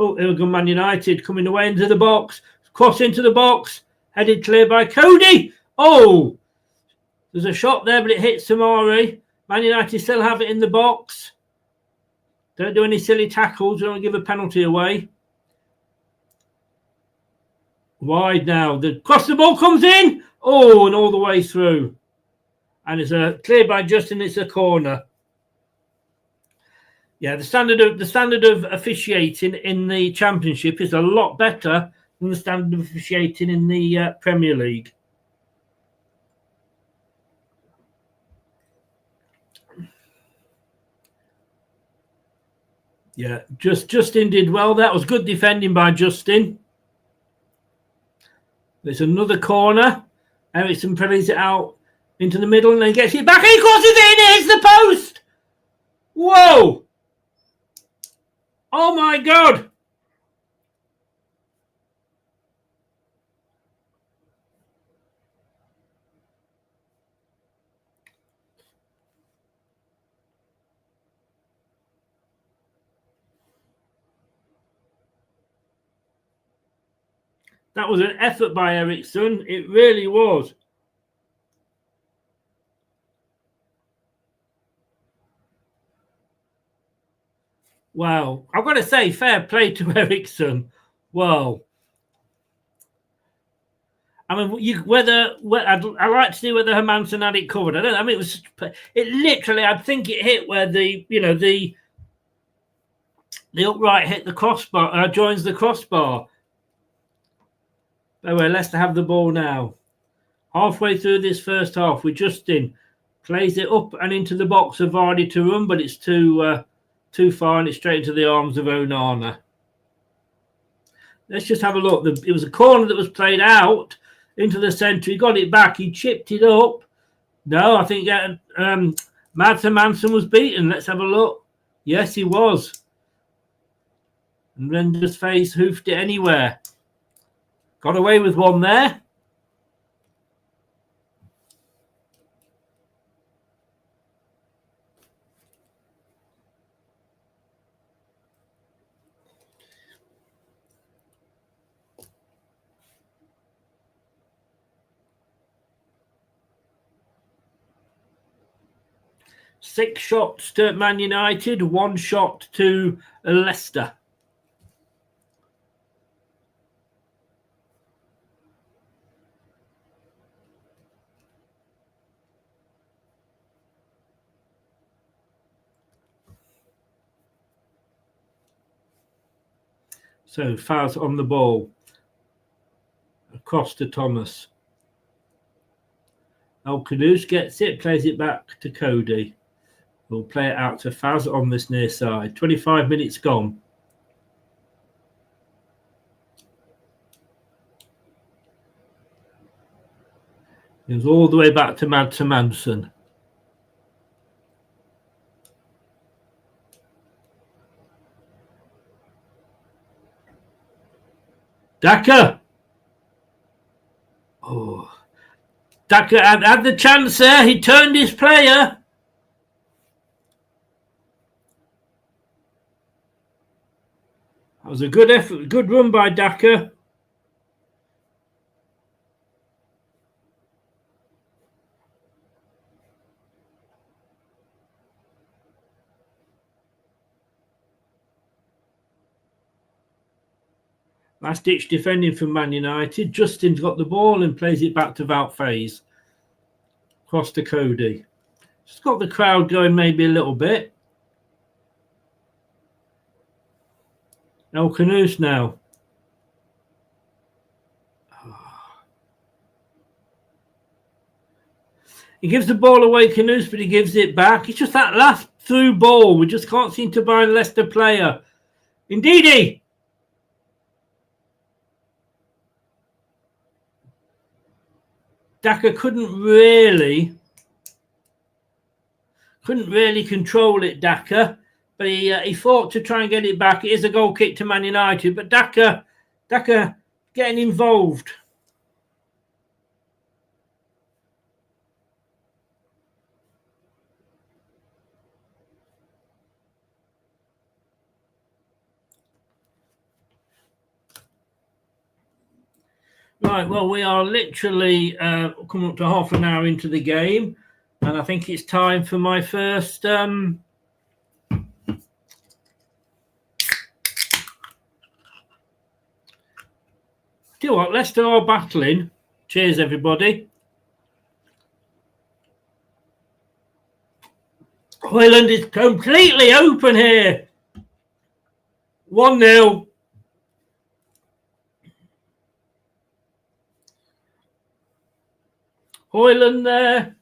Oh, here we go, Man United coming away into the box. Cross into the box. Headed clear by Cody. Oh, there's a shot there, but it hits Samari. Man United still have it in the box. Don't do any silly tackles. Don't give a penalty away. Wide now. The cross the ball comes in. Oh, and all the way through. And it's a clear by Justin. It's a corner. Yeah, the standard of officiating in the Championship is a lot better than the standard of officiating in the Premier League. Yeah, Justin did well. That was good defending by Justin. There's another corner. Ericsson plays it out into the middle and then gets it back. He crosses it in. It hits the post. Whoa. Oh, my God. That was an effort by Ericsson. It really was. Wow. I've got to say, fair play to Ericsson. Wow. I mean, I'd like to see whether Hermansen had it covered. I don't know. I mean, it literally, I think it hit where the upright hit the crossbar, joins the crossbar. Anyway, Leicester have the ball now. Halfway through this first half, with Justin plays it up and into the box of Vardy to run, but it's too far and it's straight into the arms of Onana. Let's just have a look. It was a corner that was played out into the centre. He got it back. He chipped it up. No, I think Mads Hermansen was beaten. Let's have a look. Yes, he was. And Render's face hoofed it anywhere. Got away with one there. 6 shots to Man United, 1 shot to Leicester. So Faz on the ball. Across to Thomas. Al-Kudus gets it, plays it back to Cody. We'll play it out to Faz on this near side. 25 minutes gone. It was all the way back to Manson. Daka. Oh, Daka had the chance there. He turned his player. That was a good effort, good run by Daka. Last ditch defending from Man United. Justin's got the ball and plays it back to Wout Faes. Across to Cody. Just got the crowd going maybe a little bit. El Canoes now. He gives the ball away, Canoes, but he gives it back. It's just that last through ball. We just can't seem to find a Leicester player. Indeedy. Daka couldn't really control it, Daka, but he fought to try and get it back. It is a goal kick to Man United, but Daka getting involved. Right, well, we are literally coming up to half an hour into the game, and I think it's time for my first... Do you know what? Leicester are battling. Cheers, everybody. Hoyland is completely open here. 1-0. Hoyland there.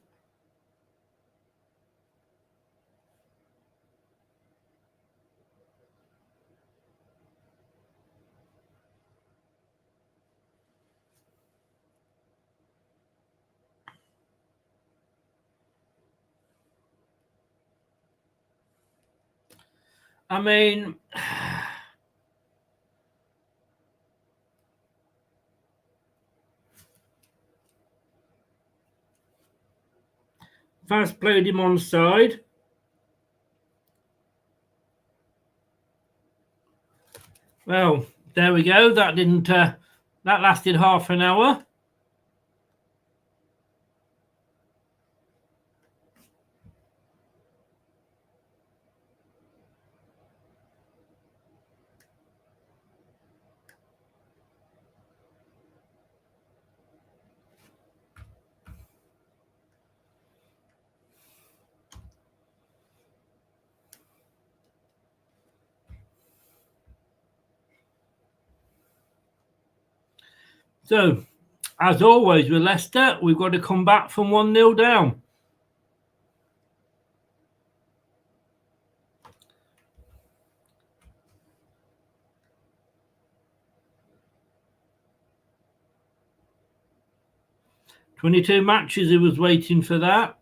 I mean, Fast played him on side. Well, there we go. That didn't. That lasted half an hour. So, as always with Leicester, we've got to come back from 1-0 down. "22 matches, he was waiting for that.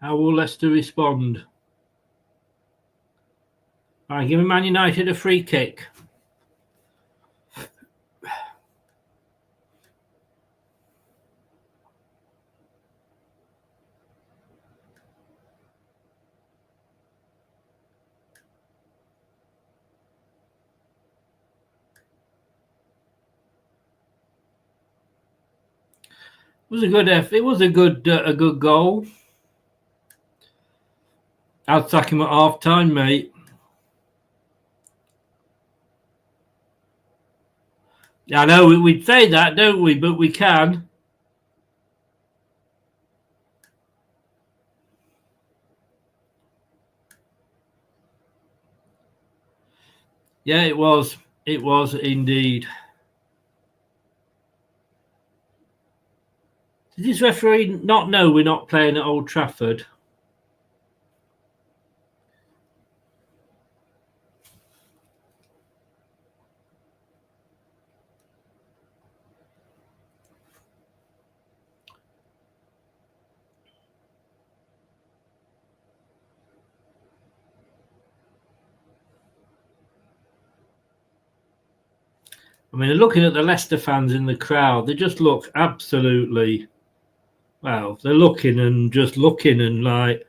How will Leicester respond? All right, giving Man United a free kick. was a good effort. It was a good goal. I'll sack him at half time, mate. I know we'd say that, don't we? But we can. Yeah, it was. It was indeed. Did this referee not know we're not playing at Old Trafford? I mean, looking at the Leicester fans in the crowd, they just look absolutely, well, they're looking and like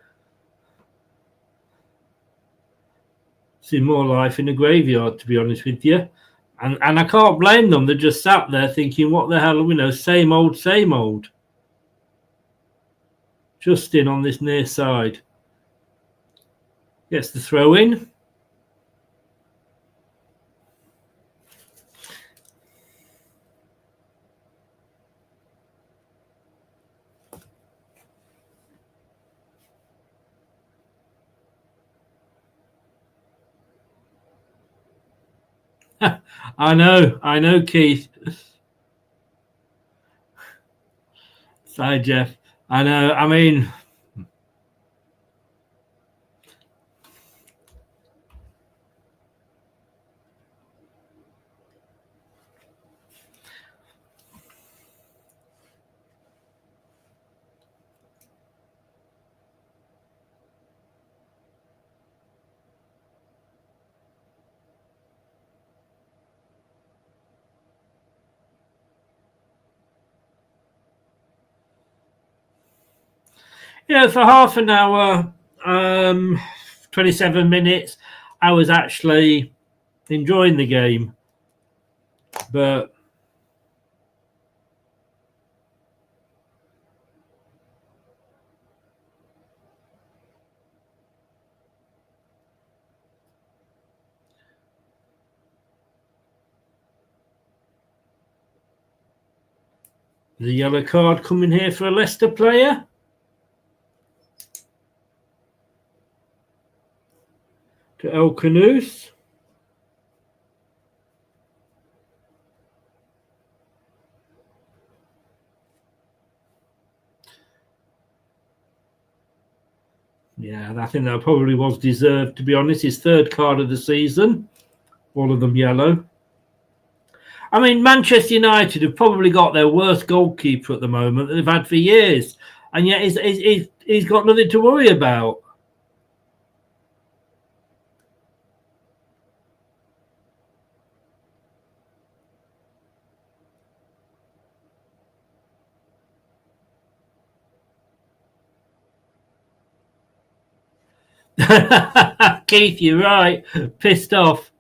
see more life in a graveyard, to be honest with you. And I can't blame them. They're just sat there thinking, what the hell, same old, same old. Justin on this near side. Gets the throw in. I know, Keith. Side Jeff. I know. I mean, for half an hour, 27 minutes, I was actually enjoying the game. But the yellow card coming here for a Leicester player. To El Canoes. Yeah, I think that probably was deserved, to be honest. His third card of the season. All of them yellow. I mean, Manchester United have probably got their worst goalkeeper at the moment that they've had for years. And yet he's got nothing to worry about. Keith, you're right. Pissed off.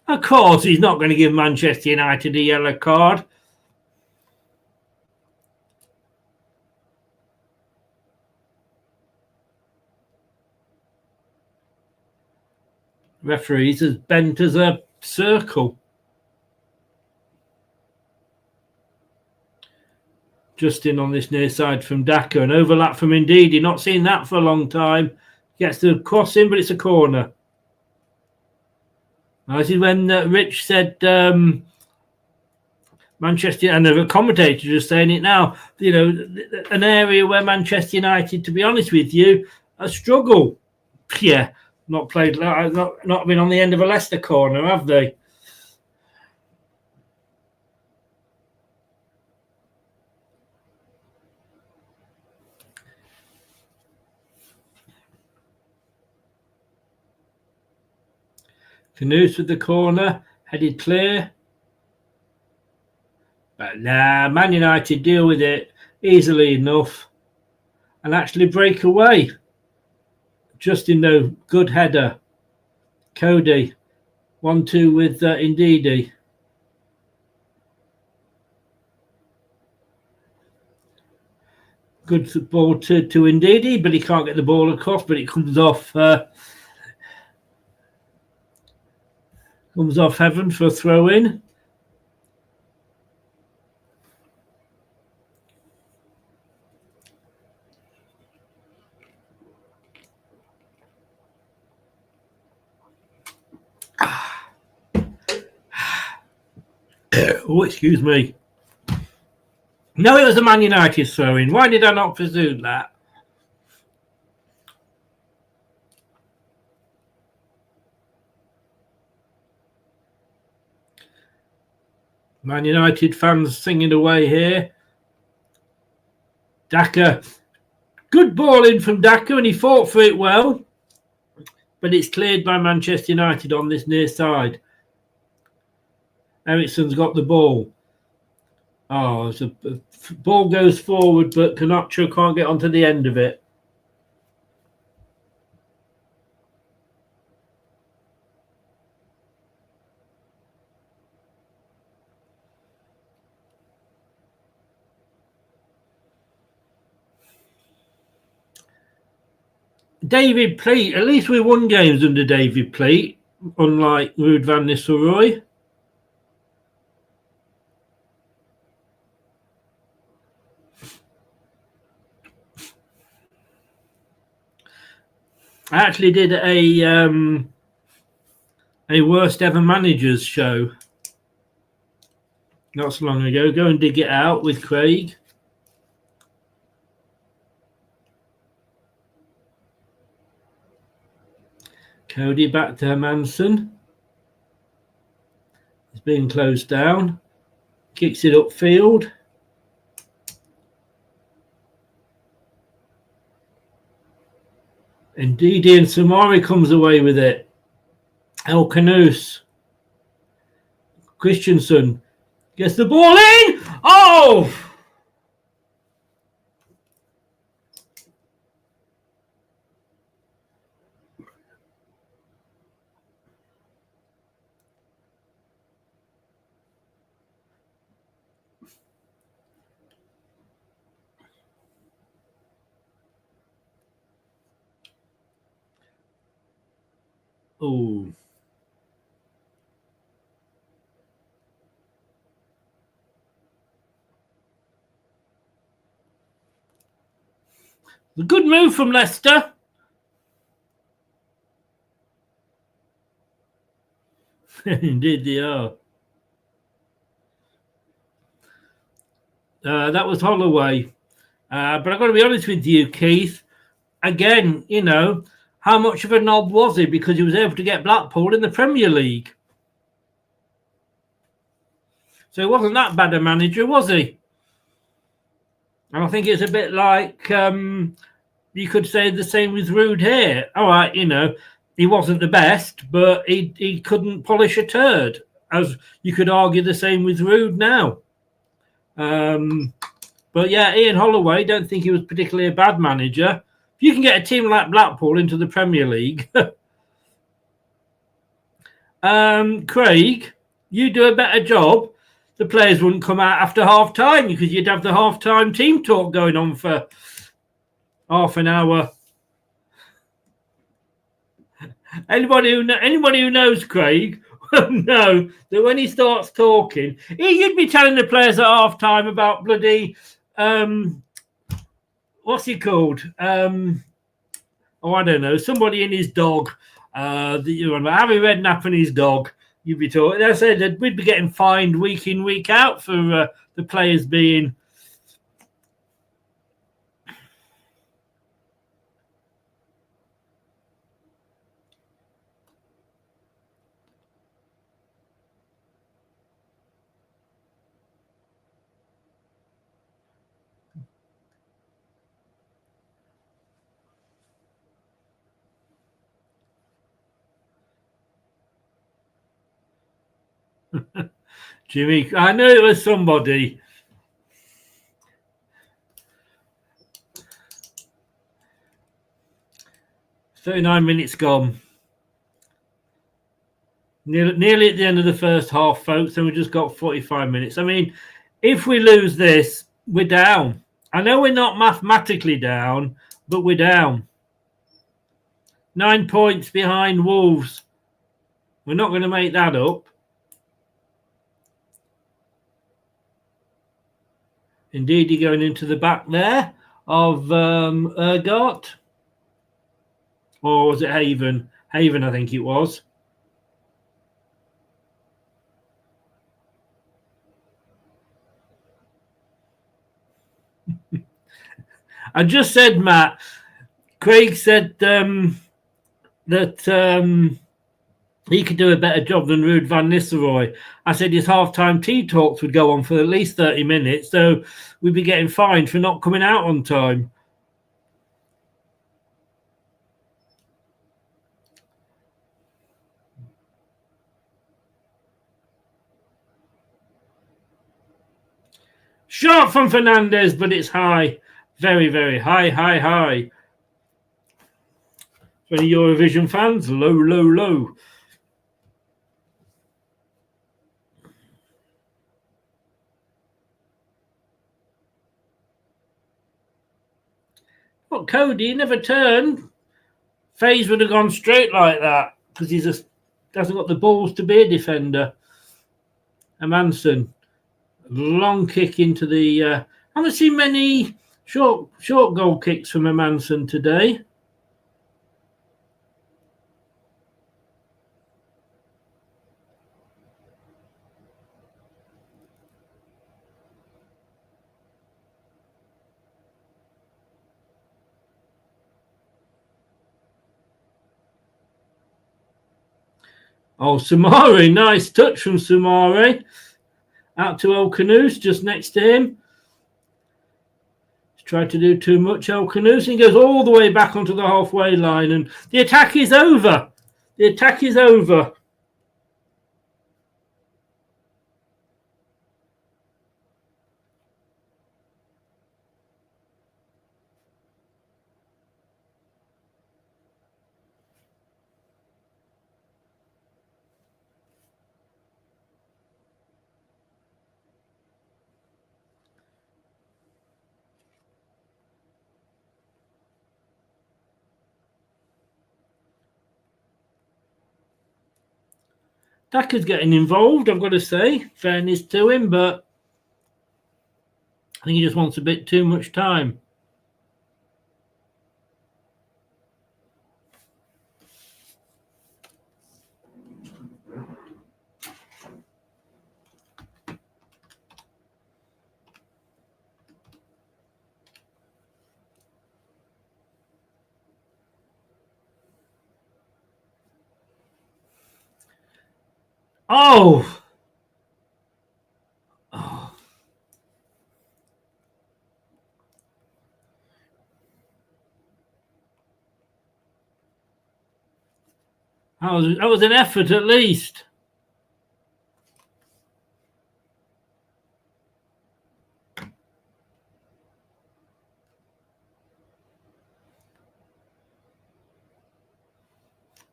Of course, he's not going to give Manchester United a yellow card. Referees as bent as a circle. Justin on this near side from Daka. An overlap from Indeed. You've not seen that for a long time. Gets the cross in, but it's a corner. Now, this is when Rich said Manchester, and the commentator just saying it now, an area where Manchester United, to be honest with you, a struggle. Yeah, not been on the end of a Leicester corner, have they? Canoes with the corner, headed clear. But nah, Man United deal with it easily enough and actually break away. Justin, though, good header. Cody 1-2 with Ndidi. Good ball to Ndidi, but he can't get the ball across, but it comes off Heaven for a throw-in. Oh, excuse me. No, it was a Man United throw-in. Why did I not presume that? Man United fans singing away here. Daka. Good ball in from Daka, and he fought for it well. But it's cleared by Manchester United on this near side. Ericsson's got the ball. Oh, the ball goes forward, but Camacho can't get onto the end of it. David Pleat, at least we won games under David Pleat, unlike Ruud van Nistelrooy. I actually did a worst ever managers show not so long ago. Go and dig it out with Craig. Cody back to Hermanson. It's being closed down. Kicks it upfield. Ndidi and Samari comes away with it. El Canus. Christensen gets the ball in. Oh! Oh. A good move from Leicester. Indeed they are. That was Holloway. But I've got to be honest with you, Keith. Again, you know, how much of a knob was he? Because he was able to get Blackpool in the Premier League. So he wasn't that bad a manager, was he? And I think it's a bit like you could say the same with Ruud here. All right, you know, he wasn't the best, but he couldn't polish a turd. As you could argue the same with Ruud now. But yeah, Ian Holloway, don't think he was particularly a bad manager. If you can get a team like Blackpool into the Premier League, Craig, you do a better job. The players wouldn't come out after half time because you'd have the half time team talk going on for half an hour. Anybody who knows Craig will know that when he starts talking, you'd be telling the players at half time about bloody what's he called? Oh, I don't know. Somebody and his dog. Harry Redknapp and his dog. You'd be talking. They said that we'd be getting fined week in, week out for the players being. Jimmy, I knew it was somebody. "39 minutes gone. Nearly at the end of the first half, folks, and we just got 45 minutes. I mean, if we lose this, we're down. I know we're not mathematically down, but we're down. 9 points behind Wolves. We're not going to make that up. Indeed, you're going into the back there of Ergot. Or was it Haven? Haven, I think it was. I just said, Matt, Craig said that he could do a better job than Ruud van Nistelrooy. I said his half-time tea talks would go on for at least 30 minutes, so we'd be getting fined for not coming out on time. Shot from Fernandez, but it's high. Very, very high, high, high. For any Eurovision fans, low, low, low. But Cody never turned. FaZe would have gone straight like that because he just hasn't got the balls to be a defender. Manson, long kick into the. I haven't seen many short goal kicks from Manson today. Oh, Sumari, nice touch from Sumari. Out to El Canoes, just next to him. He's tried to do too much, El Canoes. He goes all the way back onto the halfway line, and the attack is over. The attack is over. Daka's getting involved, I've got to say. Fairness to him, but I think he just wants a bit too much time. Oh! Oh. That was an effort at least.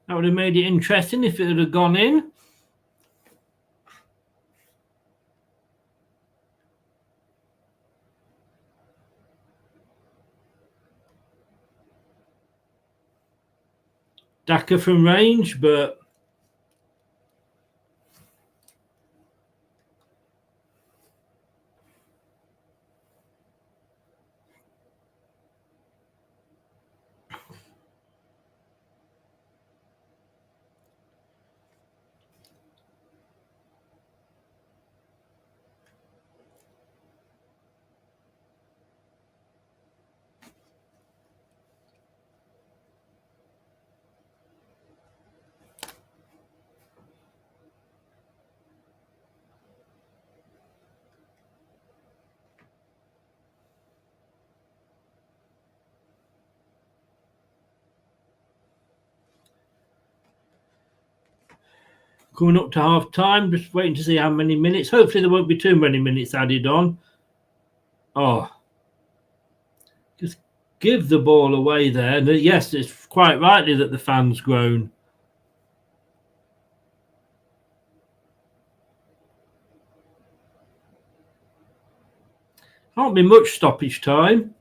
That would have made it interesting if it had gone in. Daka from range, but coming up to half time, just waiting to see how many minutes. Hopefully there won't be too many minutes added on. Oh, just give the ball away there. And yes, it's quite rightly that the fans groan. Can't be much stoppage time.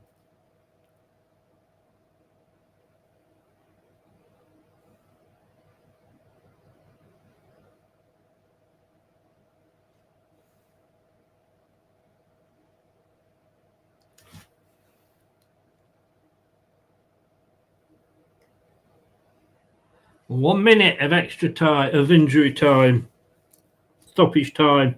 One minute of extra time, of injury time, stoppage time.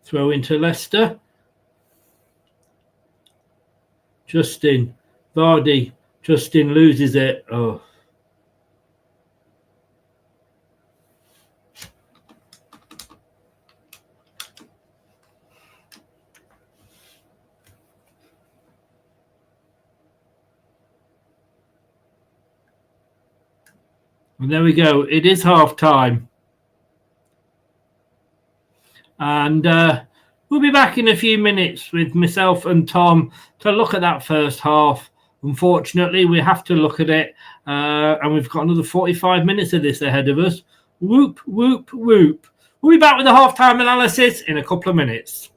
Throw into Leicester. Justin, Vardy. Justin loses it. Oh. And there we go. It is half time. And we'll be back in a few minutes with myself and Tom to look at that first half. Unfortunately, we have to look at it. And we've got another 45 minutes of this ahead of us. Whoop, whoop, whoop. We'll be back with the half-time analysis in a couple of minutes.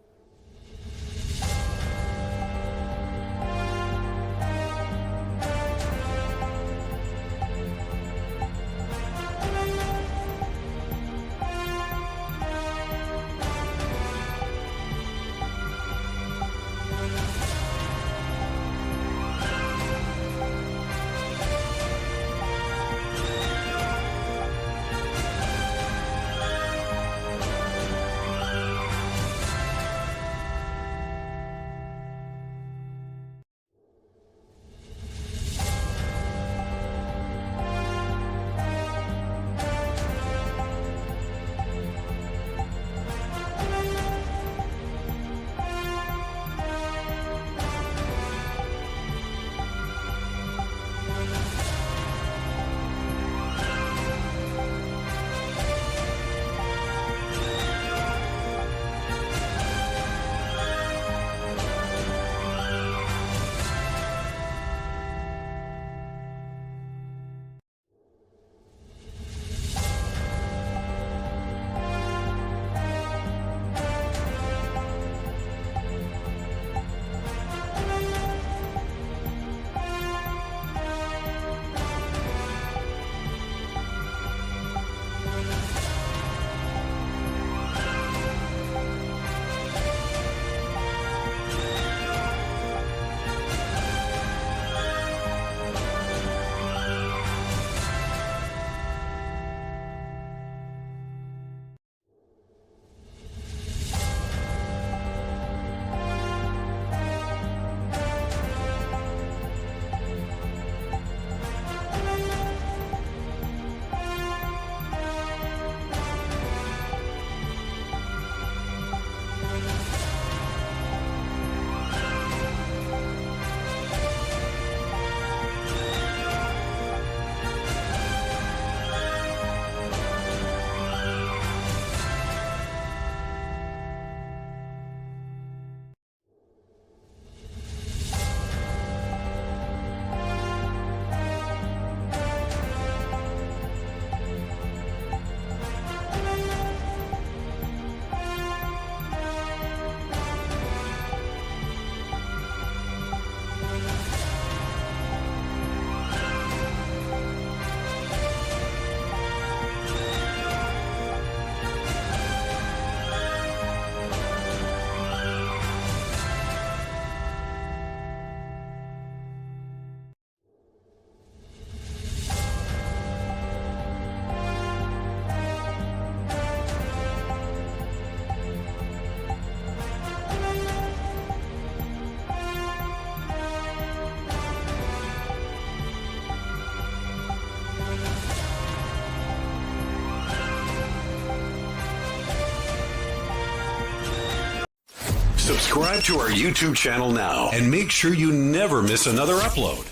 Subscribe to our YouTube channel now and make sure you never miss another upload.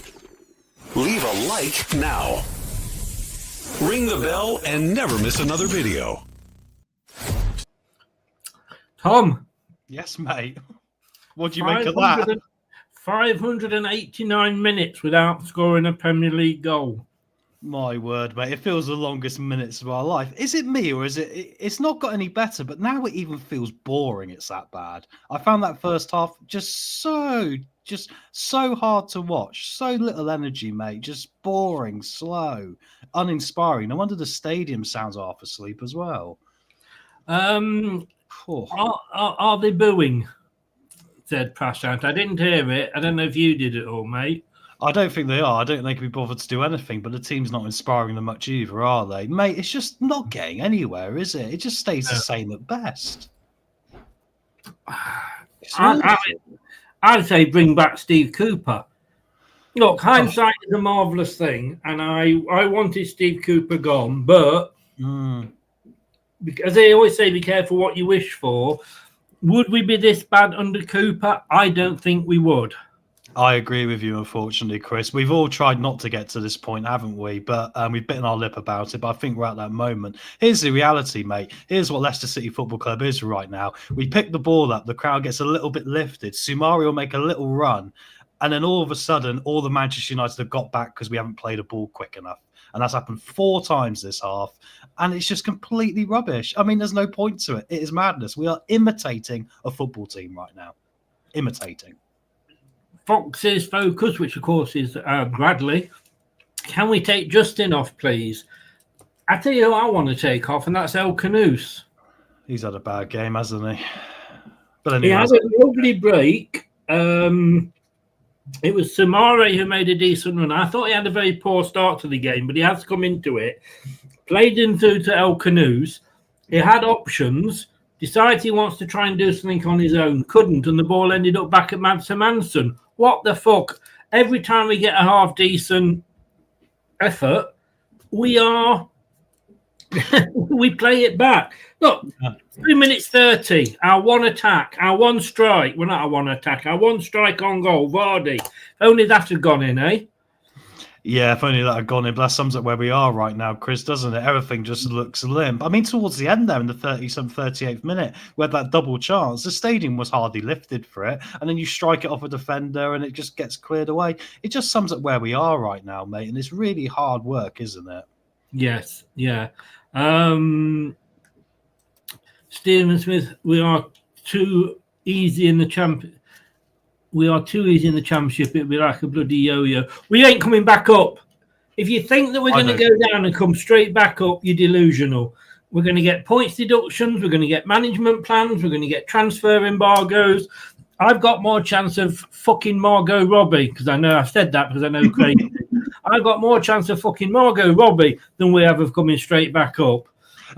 Leave a like now. ring the bell, and never miss another video. Tom. Yes, mate. What do you make of that? 589 minutes without scoring a Premier League goal. My word, mate. It feels the longest minutes of our life. Is it me or is it... It's not got any better, but now it even feels boring. It's that bad. I found that first half just so hard to watch. So little energy, mate. Just boring, slow, uninspiring. No wonder the stadium sounds half asleep as well. Are they booing? Said Prashant. I didn't hear it. I don't know if you did it all, mate. I don't think they are. I don't think they can be bothered to do anything, but the team's not inspiring them much either, are they? Mate, it's just not getting anywhere, is it? It just stays the same at best. I'd say bring back Steve Cooper. Look, hindsight is a marvellous thing, and I wanted Steve Cooper gone, but as they always say, be careful what you wish for. Would we be this bad under Cooper? I don't think we would. I agree with you, unfortunately, Chris. We've all tried not to get to this point, haven't we? But we've bitten our lip about it. But I think we're at that moment. Here's the reality, mate. Here's what Leicester City Football Club is right now. We pick the ball up. The crowd gets a little bit lifted. Soumare will make a little run. And then all of a sudden, all the Manchester United have got back because we haven't played a ball quick enough. And that's happened 4 times this half. And it's just completely rubbish. I mean, there's no point to it. It is madness. We are imitating a football team right now. Imitating. Fox's focus, which of course is Bradley. Can we take Justin off, please? I tell you who I want to take off, and that's El Canouse. He's had a bad game, hasn't he? But anyway, he had a lovely break. It was Soumare who made a decent run. I thought he had a very poor start to the game, but he has come into it. Played in through to El Canouse. He had options. Decided he wants to try and do something on his own. Couldn't, and the ball ended up back at Madsen Manson. What the fuck? Every time we get a half-decent effort, we play it back. Look, 3 minutes 30, our one attack, our one strike. Well, not our one attack, our one strike on goal, Vardy. Only that had gone in, eh? Yeah, if only that had gone in. But that sums up where we are right now, Chris, doesn't it? Everything just looks limp. I mean, towards the end there in the 38th minute, we had that double chance. The stadium was hardly lifted for it. And then you strike it off a defender and it just gets cleared away. It just sums up where we are right now, mate. And it's really hard work, isn't it? Yes, yeah. Stephen Smith, we are too easy in the championship. We are too easy in the championship. It'll be like a bloody yo-yo. We ain't coming back up. If you think that we're going to go down and come straight back up, you're delusional. We're going to get points deductions. We're going to get management plans. We're going to get transfer embargoes. I've got more chance of fucking Margot Robbie, because I know I've said that because I know Craig. I've got more chance of fucking Margot Robbie than we have of coming straight back up.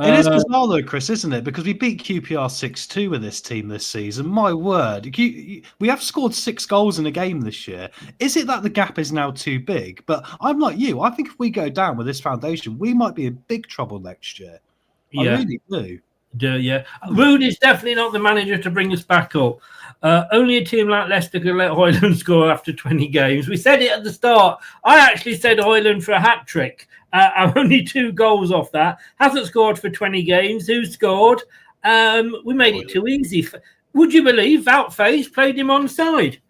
It is bizarre though, Chris, isn't it? Because we beat QPR 6-2 with this team this season. My word. We have scored 6 goals in a game this year. Is it that the gap is now too big? But I'm like you. I think if we go down with this foundation, we might be in big trouble next year. I really do. Yeah. Rude is definitely not the manager to bring us back up. Only a team like Leicester can let Hoyland score after 20 games. We said it at the start. I actually said Hoyland for a hat-trick. I'm only 2 goals off that. Hasn't scored for 20 games. Who scored? We made it too easy. Would you believe Voutface played him on side?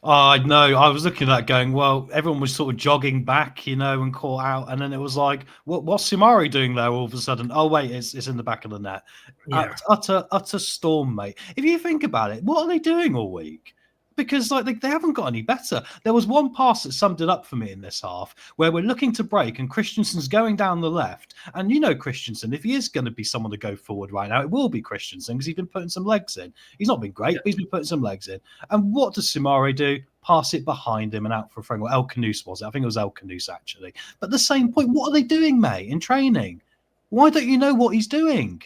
I know. I was looking at that going, well, everyone was sort of jogging back, and caught out. And then it was like, what's Soumare doing there all of a sudden? Oh, wait, it's in the back of the net. Yeah. Utter storm, mate. If you think about it, what are they doing all week? Because they haven't got any better. There was one pass that summed it up for me in this half where we're looking to break and Christensen's going down the left. And Christensen, if he is going to be someone to go forward right now, it will be Christensen because he's been putting some legs in. He's not been great, but he's been putting some legs in. And what does Soumare do? Pass it behind him and out for a frame. Well, El Canouse was it? I think it was El Canouse actually. But the same point, what are they doing, mate, in training? Why don't you know what he's doing?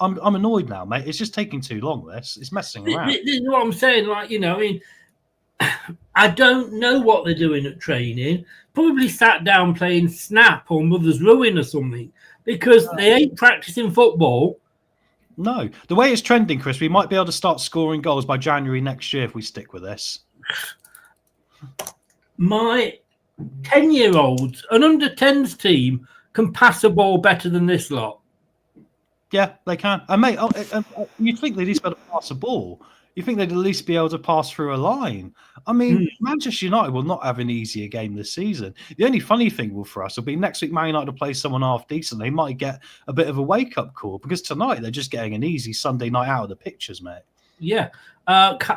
I'm annoyed now, mate. It's just taking too long, it's messing around. This is what I'm saying. I don't know what they're doing at training. Probably sat down playing Snap or Mother's Ruin or something because they ain't practicing football. No. The way it's trending, Chris, we might be able to start scoring goals by January next year if we stick with this. My 10-year-olds, an under-10s team, can pass a ball better than this lot. Yeah, they can. And mate, you'd think they'd at least be able to pass a ball. You think they'd at least be able to pass through a line. I mean, Manchester United will not have an easier game this season. The only funny thing for us will be next week Man United will play someone half decent. They might get a bit of a wake-up call because tonight they're just getting an easy Sunday night out of the pictures, mate. Yeah.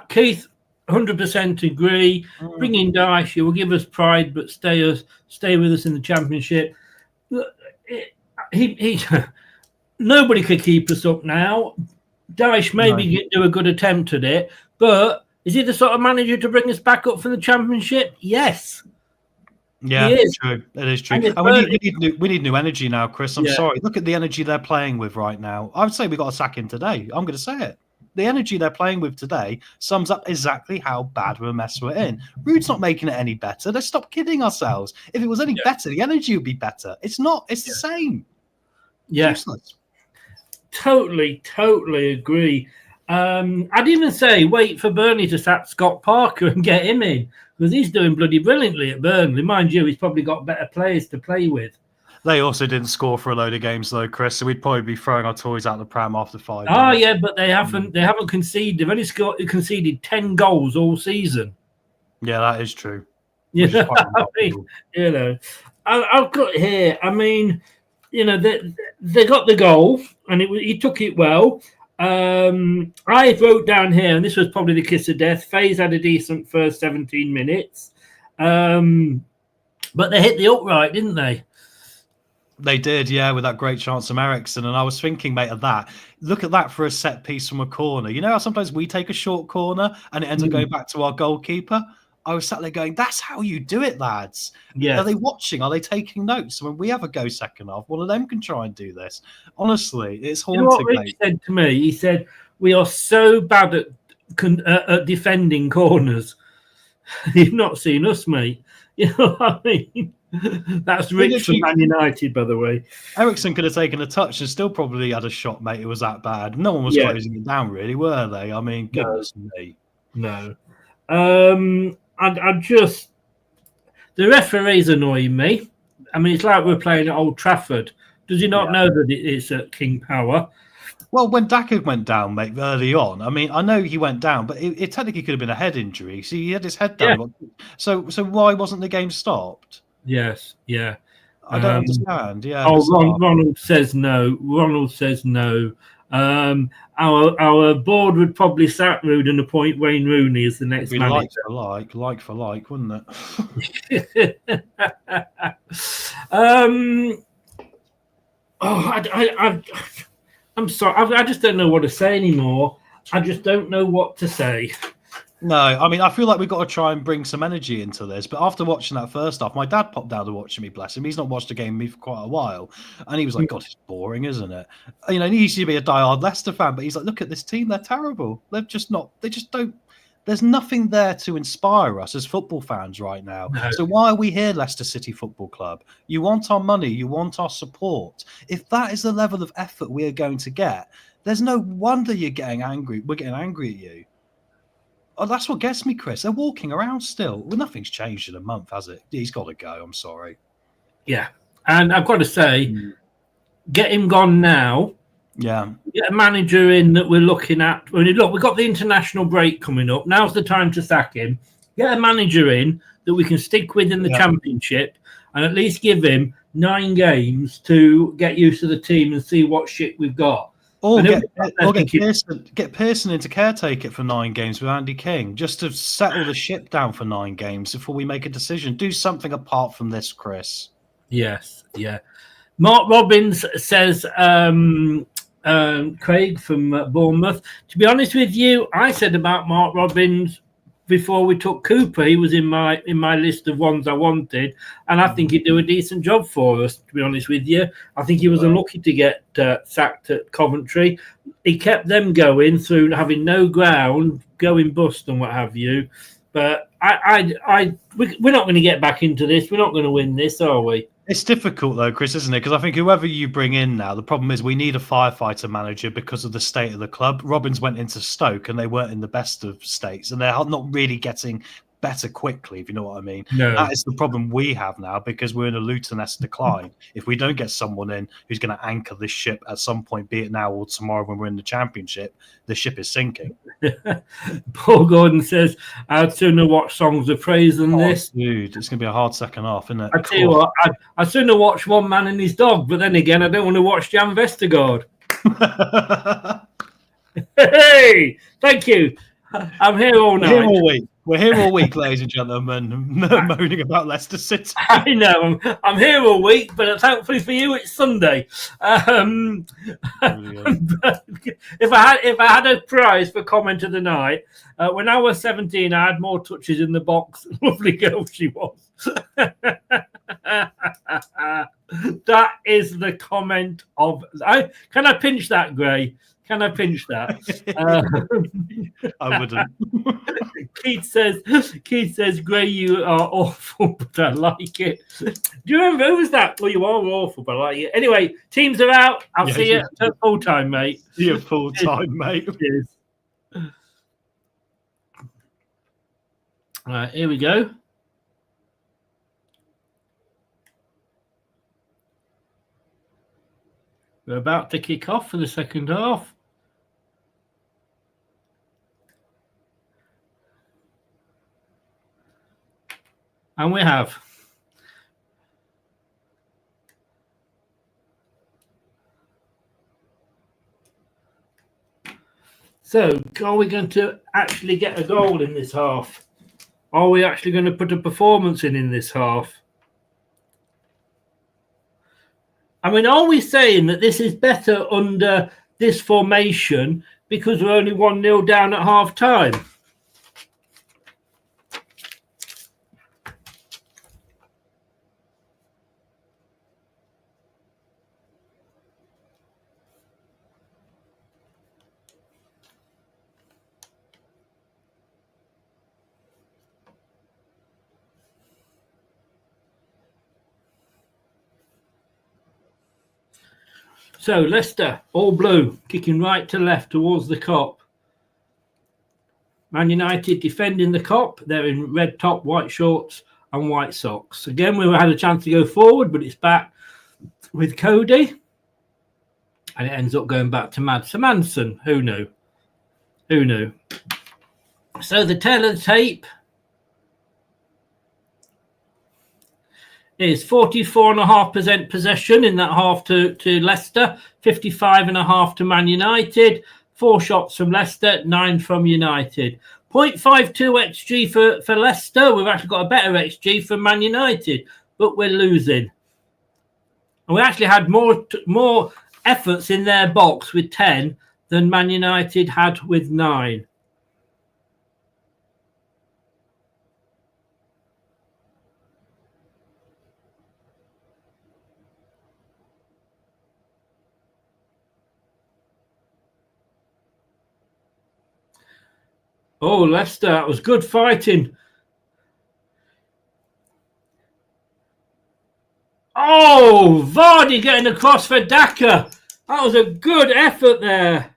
Keith, 100% agree. Bring in Dyche. He will give us pride, but stay with us in the Championship. Nobody could keep us up now. Dyche maybe do a good attempt at it, but is he the sort of manager to bring us back up from the Championship? Yes. Yeah, it's true. It is true. And we need new energy now, Chris. I'm sorry. Look at the energy they're playing with right now. I would say we got to sack him today. I'm going to say it. The energy they're playing with today sums up exactly how bad of a mess we're in. Rude's not making it any better. Let's stop kidding ourselves. If it was any better, the energy would be better. It's not. It's the same. Yes. Totally agree. I'd even say wait for Burnley to sack Scott Parker and get him in because he's doing bloody brilliantly at Burnley. Mind you, he's probably got better players to play with. They also didn't score for a load of games though, Chris. So we'd probably be throwing our toys out the pram after 5 minutes. Oh yeah, but they haven't conceded. They've only conceded 10 goals all season. Yeah, that is true. I've got here. I mean, they got the goal and he took it well. I wrote down here, and this was probably the kiss of death. Faze had a decent first 17 minutes, but they hit the upright, didn't they? They did, yeah, with that great chance from Eriksen. And I was thinking, mate, of that. Look at that for a set piece from a corner. You know how sometimes we take a short corner and it ends up going back to our goalkeeper? I was sat there going, that's how you do it, lads. Yeah. Are they watching? Are they taking notes? When we have a go second half, one of them can try and do this. Honestly, it's haunting. You know what Rich said to me? He said, we are so bad at defending corners. You've not seen us, mate. You know what I mean? That's Rich from Man United, by the way. Eriksen could have taken a touch and still probably had a shot, mate. It was that bad. No one was closing it down, really, were they? I mean, goodness me. No. I just... The referees annoy me. I mean, it's like we're playing at Old Trafford. Does he not know that it's at King Power? Well, when Daka went down, mate, early on, I mean, I know he went down, but it technically could have been a head injury. So he had his head down. Yeah. So why wasn't the game stopped? Yes, yeah. I don't understand. Yeah. Ronald says no. Our board would probably sack Rude and appoint Wayne Rooney as the next manager. Like for like, wouldn't it? I'm sorry. I just don't know what to say anymore. I just don't know what to say. No, I mean, I feel like we've got to try and bring some energy into this. But after watching that first half, my dad popped down to watch me, bless him. He's not watched a game with me for quite a while. And he was like, God, it's boring, isn't it? You know, he used to be a diehard Leicester fan, but he's like, look at this team. They're terrible. They just don't. There's nothing there to inspire us as football fans right now. No. So why are we here, Leicester City Football Club? You want our money. You want our support. If that is the level of effort we are going to get, there's no wonder you're getting angry. We're getting angry at you. Oh, that's what gets me, Chris. They're walking around still. Well, nothing's changed in a month, has it? He's got to go. I'm sorry. Yeah. And I've got to say, get him gone now. Yeah. Get a manager in that we're looking at. Look, we've got the international break coming up. Now's the time to sack him. Get a manager in that we can stick with in the Championship and at least give him 9 games to get used to the team and see what shit we've got. Or get Pearson into caretaker for 9 games with Andy King, just to settle the ship down for 9 games before we make a decision. Do something apart from this, Chris. Yes, yeah. Mark Robbins says, Craig from Bournemouth. To be honest with you, I said about Mark Robbins before we took Cooper. He was in my list of ones I wanted, and I think he'd do a decent job for us, to be honest with you. I think he was unlucky to get sacked at Coventry. He kept them going through having no ground, going bust and what have you. But we're not going to get back into this. We're not going to win this, are we? It's difficult, though, Chris, isn't it? Because I think whoever you bring in now, the problem is we need a firefighter manager because of the state of the club. Robbins went into Stoke and they weren't in the best of states, and they're not really getting better quickly, if you know what I mean. No. That is the problem we have now, because we're in a Luton-esque decline. If we don't get someone in who's going to anchor this ship at some point, be it now or tomorrow when we're in the Championship, the ship is sinking. Paul Gordon says, I'd sooner watch Songs of Praise than this. Dude, it's going to be a hard second half, isn't it? I tell you what, I'd sooner watch One Man and His Dog, but then again, I don't want to watch Jan Vestergaard. Hey, thank you. I'm here all night. We're here all week, ladies and gentlemen, moaning about Leicester City. I know. I'm here all week, but thankfully for you, it's Sunday. If I had a prize for comment of the night, when I was 17, I had more touches in the box. Lovely girl she was. That is the comment of. Can I pinch that, Gray? Can I pinch that? I wouldn't. Keith says, Gray, you are awful, but I like it. Do you remember who was that? Well, you are awful, but I like it. Anyway, teams are out. I'll see you at full time, mate. See you full time, mate. Cheers. All right, here we go. We're about to kick off for the second half. And we have. So, are we going to actually get a goal in this half? Are we actually going to put a performance in this half? I mean, are we saying that this is better under this formation because we're only 1-0 down at half time? So, Leicester, all blue, kicking right to left towards the Kop. Man United defending the Kop. They're in red top, white shorts and white socks. Again, we had a chance to go forward, but it's back with Cody. And it ends up going back to Mads Manson. Who knew? Who knew? So, the tail of the tape is 44.5% possession in that half to Leicester, 55.5% to Man United, 4 shots from Leicester, 9 from United. 0.52 XG for Leicester. We've actually got a better XG for Man United, but we're losing. And we actually had more efforts in their box with 10 than Man United had with 9. Oh, Leicester, that was good fighting. Oh, Vardy getting across for Daka. That was a good effort there.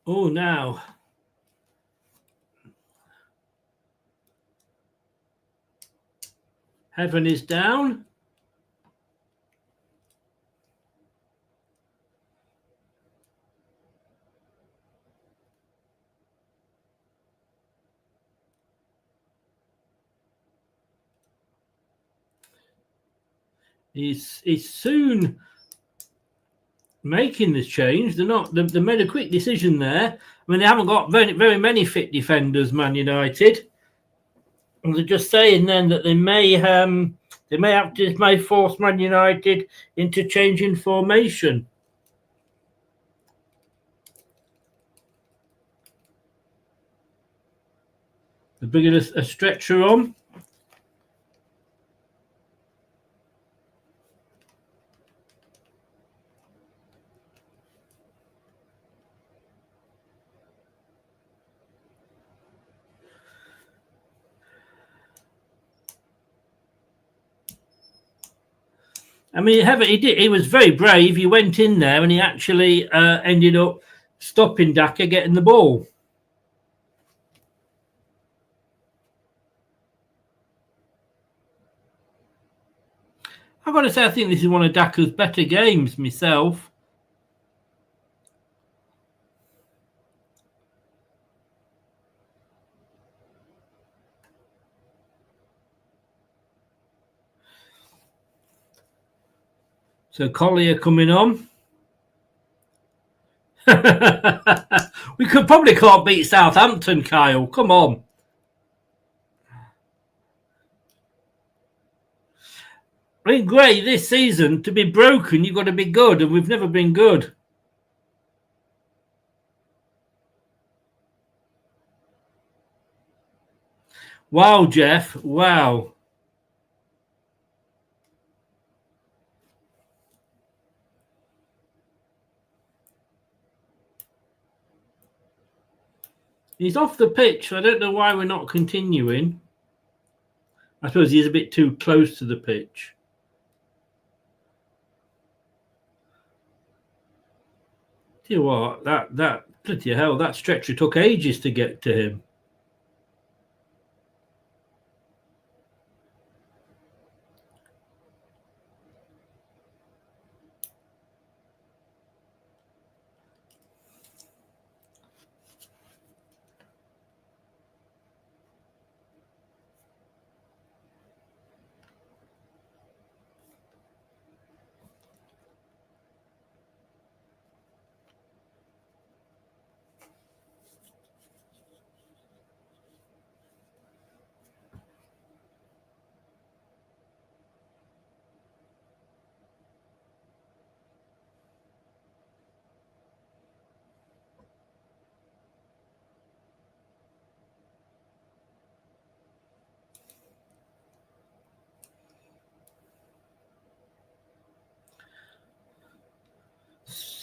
Oh, now. Heaven is down. He's soon making this change. They made a quick decision there. I mean, they haven't got very many fit defenders, Man United. And they're just saying then that they may force Man United into changing formation. They're bringing a stretcher on. I mean, he did. He was very brave. He went in there and he actually ended up stopping Daka getting the ball. I've got to say, I think this is one of Daka's better games myself. So Collier coming on. We could probably can't beat Southampton, Kyle. Come on. I mean, Gray, this season, to be broken, you've got to be good, and we've never been good. Wow, Jeff. Wow. He's off the pitch. I don't know why we're not continuing. I suppose he's a bit too close to the pitch. Tell you what, that bloody hell, that stretcher took ages to get to him.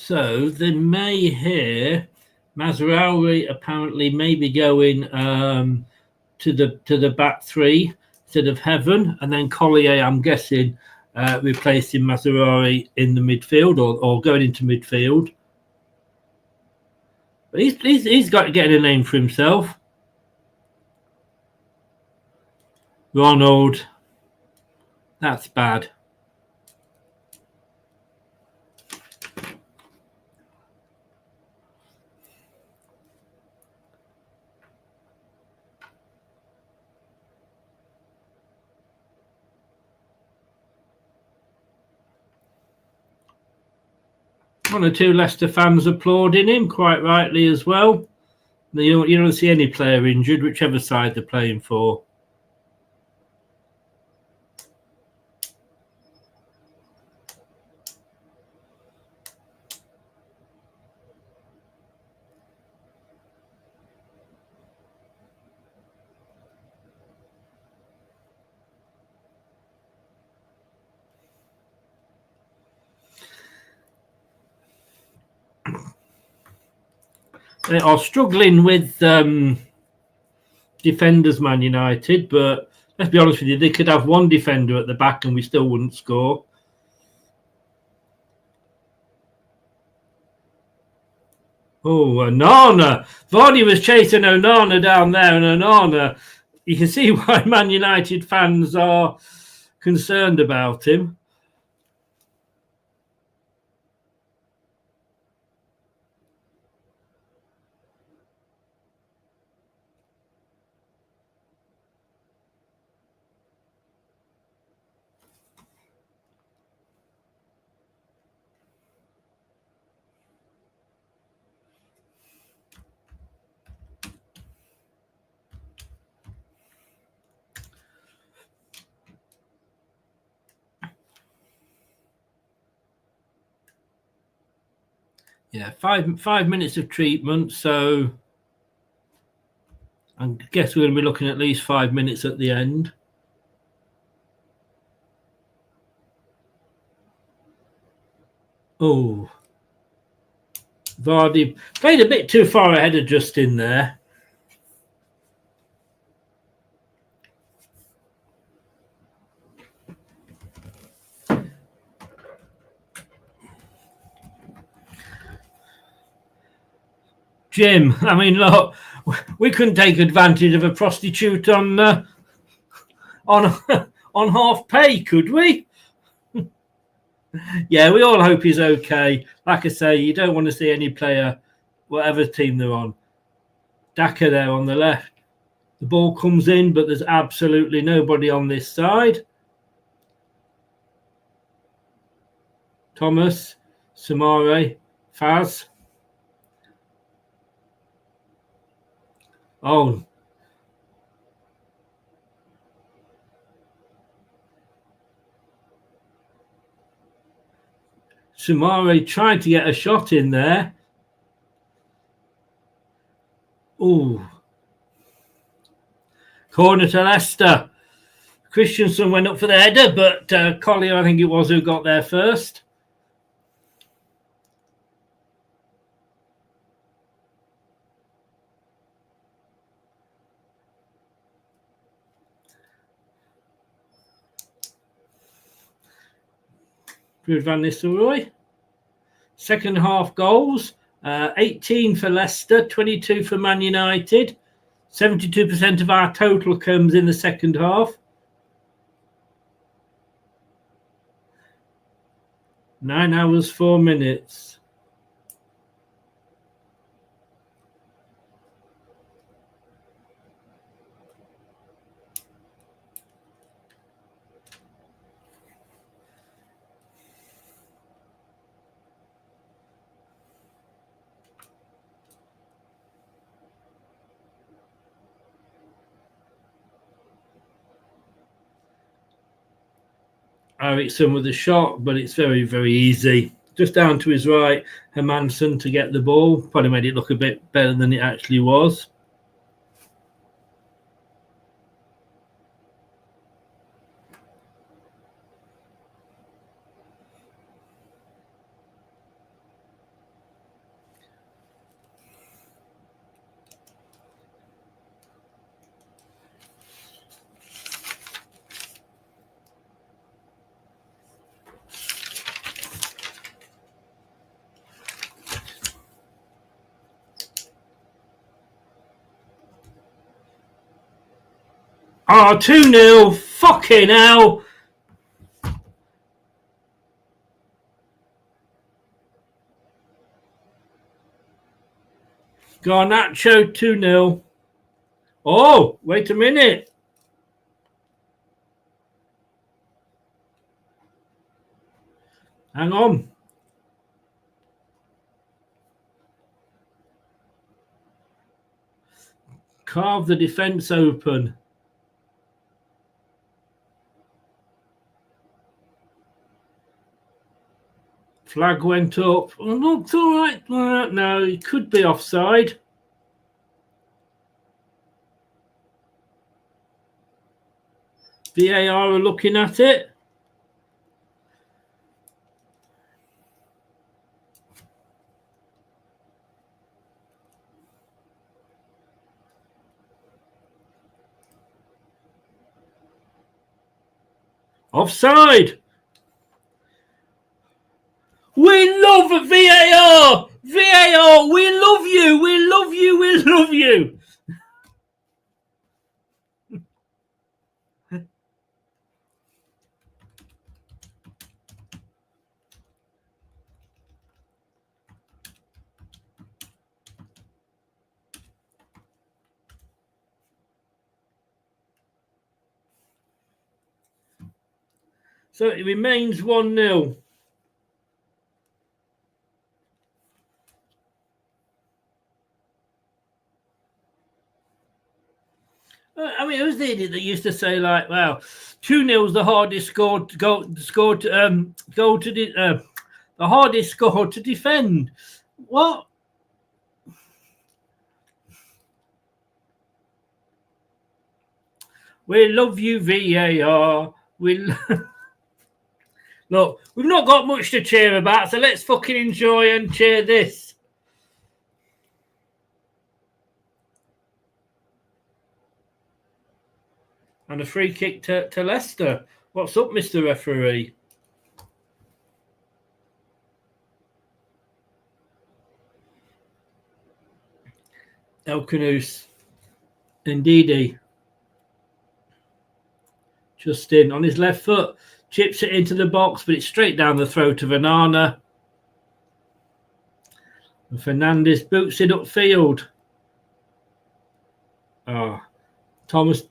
So they may hear Mazraoui apparently may be going to the back three instead of Heaven, and then Collier, I'm guessing, replacing Mazraoui in the midfield or going into midfield. But he's got to get a name for himself. Ronald, that's bad. One or two Leicester fans applauding him, quite rightly as well. You don't see any player injured, whichever side they're playing for. They are struggling with defenders, Man United, but let's be honest with you, they could have one defender at the back and we still wouldn't score. Oh, Onana. Vardy was chasing Onana down there, and Onana, you can see why Man United fans are concerned about him. Yeah, 5 minutes of treatment, so I guess we're going to be looking at least 5 minutes at the end. Oh, Vardy played a bit too far ahead of Justin there. Jim, I mean, look, we couldn't take advantage of a prostitute on on half pay, could we? Yeah, we all hope he's okay. Like I say, you don't want to see any player, whatever team they're on. Daka there on the left. The ball comes in, but there's absolutely nobody on this side. Thomas, Samare, Faz. Oh. Samare tried to get a shot in there. Ooh. Corner to Leicester. Christensen went up for the header, but Collier, I think it was, who got there first. Van Nistelrooy. Second half goals, 18 for Leicester, 22 for Man United. 72% of our total comes in the second half. 9 hours, 4 minutes. Ericsson with a shot, but it's very, very easy. Just down to his right, Hermansen to get the ball. Probably made it look a bit better than it actually was. Oh, 2-0. Fucking hell. Garnacho 2-0. Oh, wait a minute. Hang on. Carve the defence open. Flag went up. Oh, looks all right. No, it could be offside. VAR are looking at it. Offside. We love VAR. VAR, we love you. We love you. We love you. So it remains 1-0. I mean, who's the idiot that used to say, like, well, 2-0's the hardest the hardest score to defend? What? We love you, VAR. Look, we've not got much to cheer about, so let's fucking enjoy and cheer this. And a free kick to Leicester. What's up, Mr. Referee? Elkanous. Ndidi. Just in on his left foot. Chips it into the box, but it's straight down the throat of Anana. And Fernandez boots it upfield. Thomas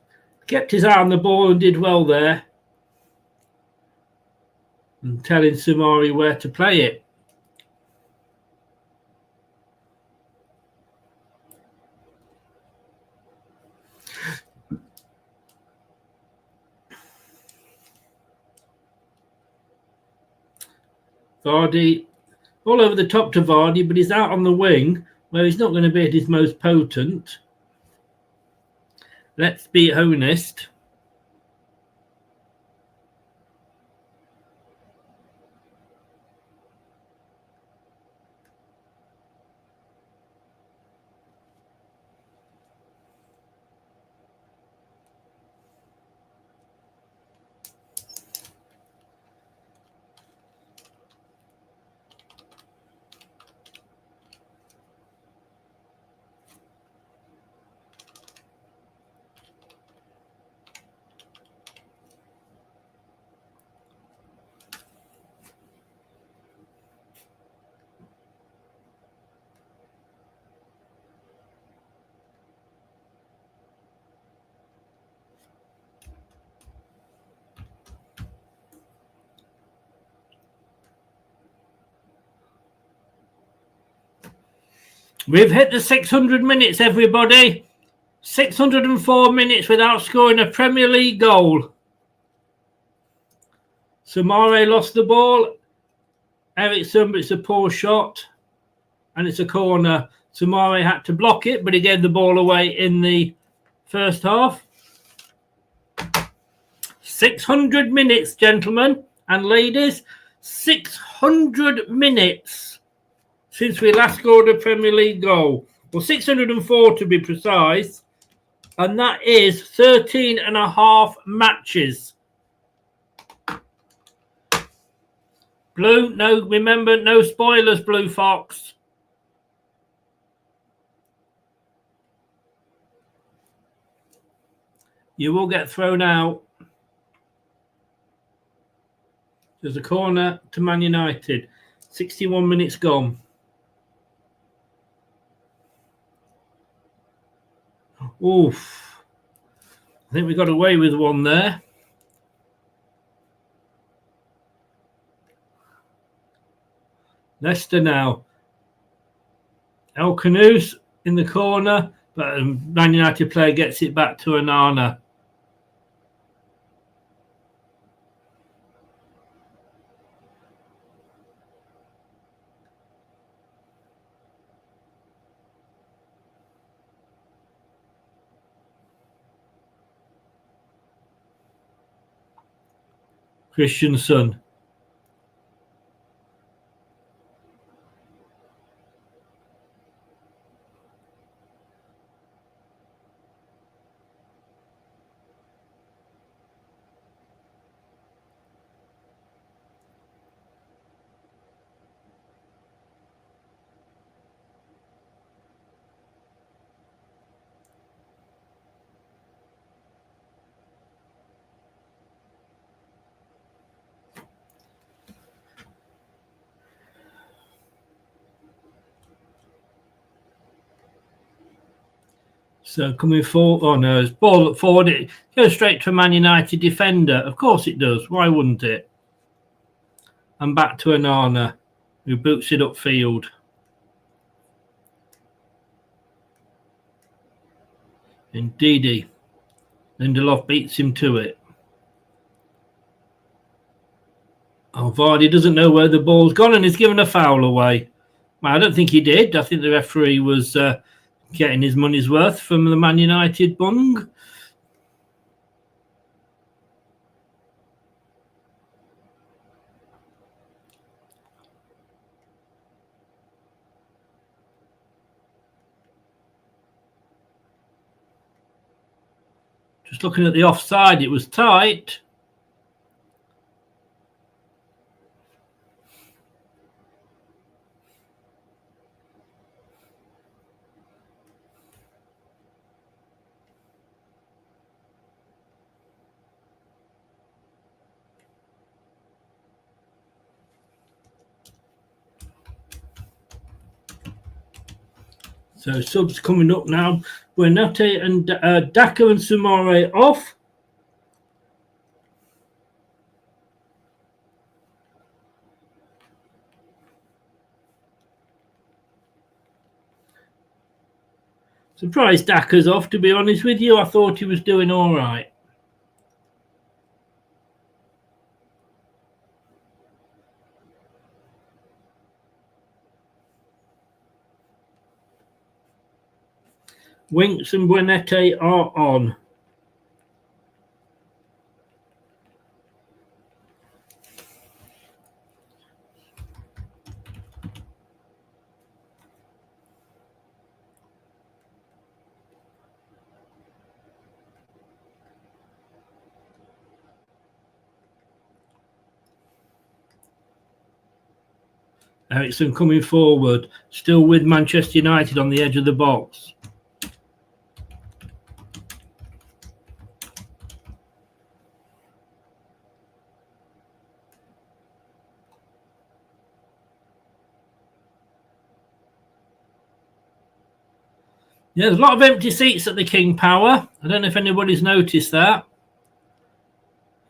kept his eye on the ball and did well there. And telling Sumari where to play it. Vardy, all over the top to Vardy, but he's out on the wing where he's not going to be at his most potent. Let's be honest. We've hit the 600 minutes, everybody. 604 minutes without scoring a Premier League goal. Sumare lost the ball. Ericsson, but it's a poor shot. And it's a corner. Sumare had to block it, but he gave the ball away in the first half. 600 minutes, gentlemen and ladies. 600 minutes since we last scored a Premier League goal. Well, 604 to be precise. And that is 13 and a half matches. Blue, no, remember, no spoilers, Blue Fox. You will get thrown out. There's a corner to Man United. 61 minutes gone. Oof. I think we got away with one there. Leicester now. Elkanous in the corner, but a Man United player gets it back to Anana. Christensen. So coming forward, oh no, it's ball forward. It goes straight to a Man United defender. Of course it does. Why wouldn't it? And back to Anana, who boots it upfield. Indeedy. Lindelof beats him to it. Oh, Vardy doesn't know where the ball's gone and he's given a foul away. Well, I don't think he did. I think the referee was getting his money's worth from the Man United bung. Just looking at the offside, it was tight. So subs coming up now. Buenate and Daka and Sumare off. Surprised Daka's off, to be honest with you. I thought he was doing all right. Winks and Buenate are on. Ericsson coming forward, still with Manchester United on the edge of the box. Yeah, there's a lot of empty seats at the King Power. I don't know if anybody's noticed that.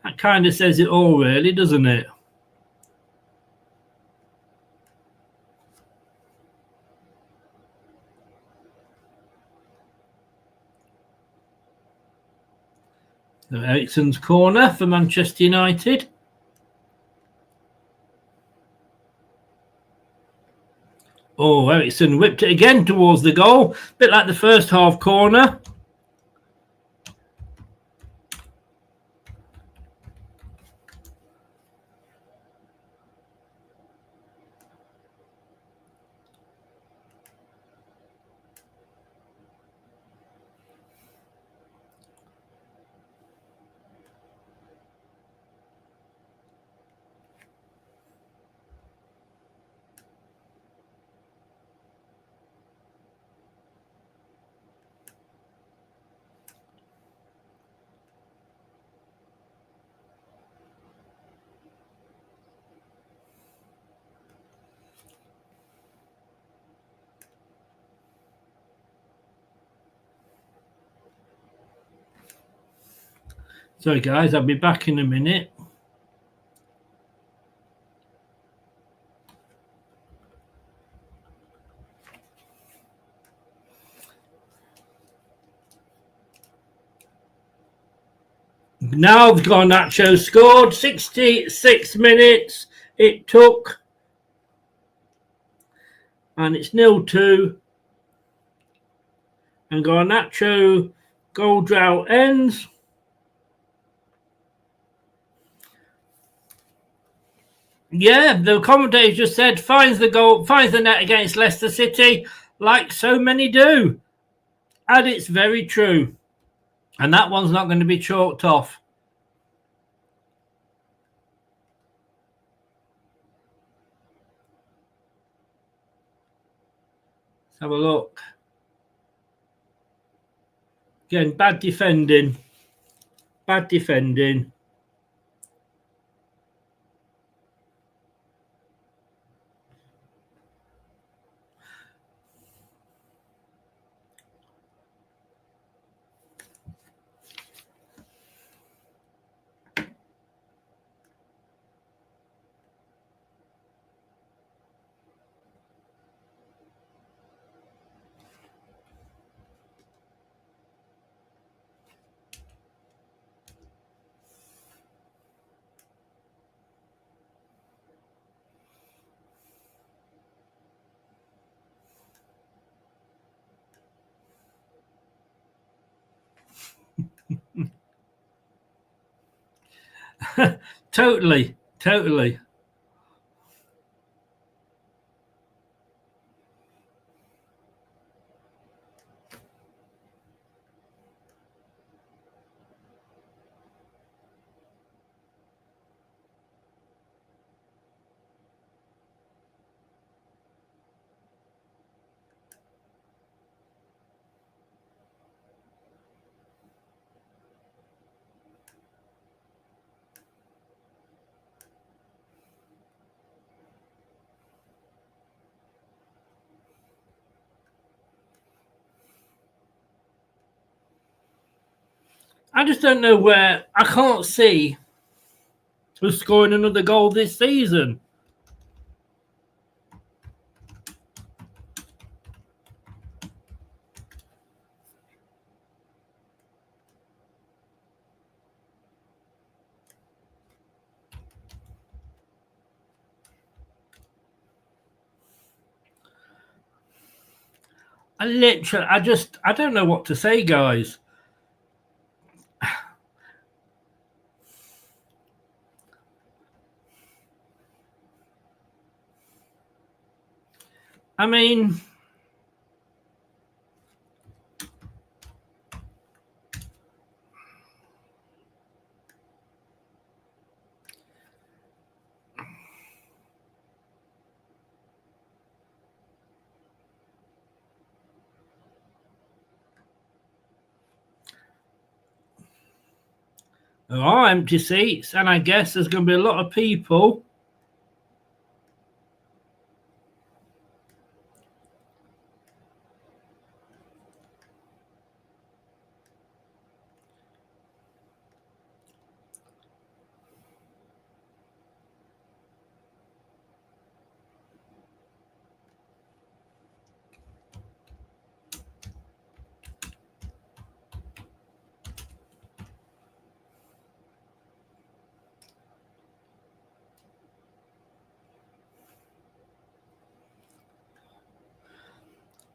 That kind of says it all, really, doesn't it? So Ericsson's corner for Manchester United. Oh, Ericsson whipped it again towards the goal. A bit like the first half corner. Sorry, guys, I'll be back in a minute. Now the Garnacho scored. 66 minutes it took. And it's 0-2. And Garnacho goal drought ends. Yeah, the commentator just said finds the goal, finds the net against Leicester City, like so many do. And it's very true. And that one's not going to be chalked off. Let's have a look. Again, bad defending. Bad defending. Totally. I just don't know where. I can't see who's scoring another goal this season. I don't know what to say, guys. I mean, there are empty seats, and I guess there's going to be a lot of people.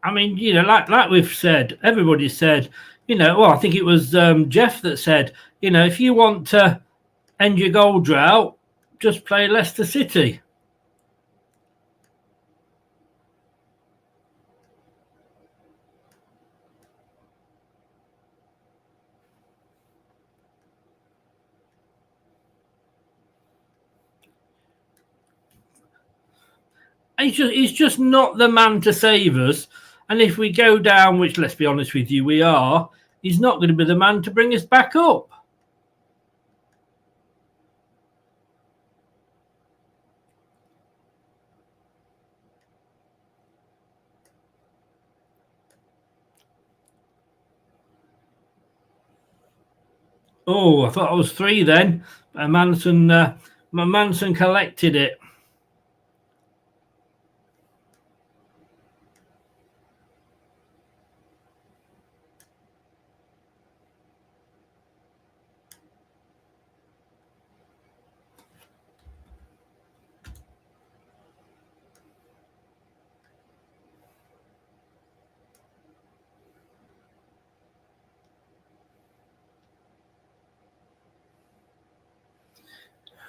I mean, you know, like we've said, everybody said, you know, well, I think it was Jeff that said, you know, if you want to end your goal drought, just play Leicester City. He's just not the man to save us. And if we go down, which, let's be honest with you, we are, he's not going to be the man to bring us back up. Oh, I thought I was 3 then. Manson collected it.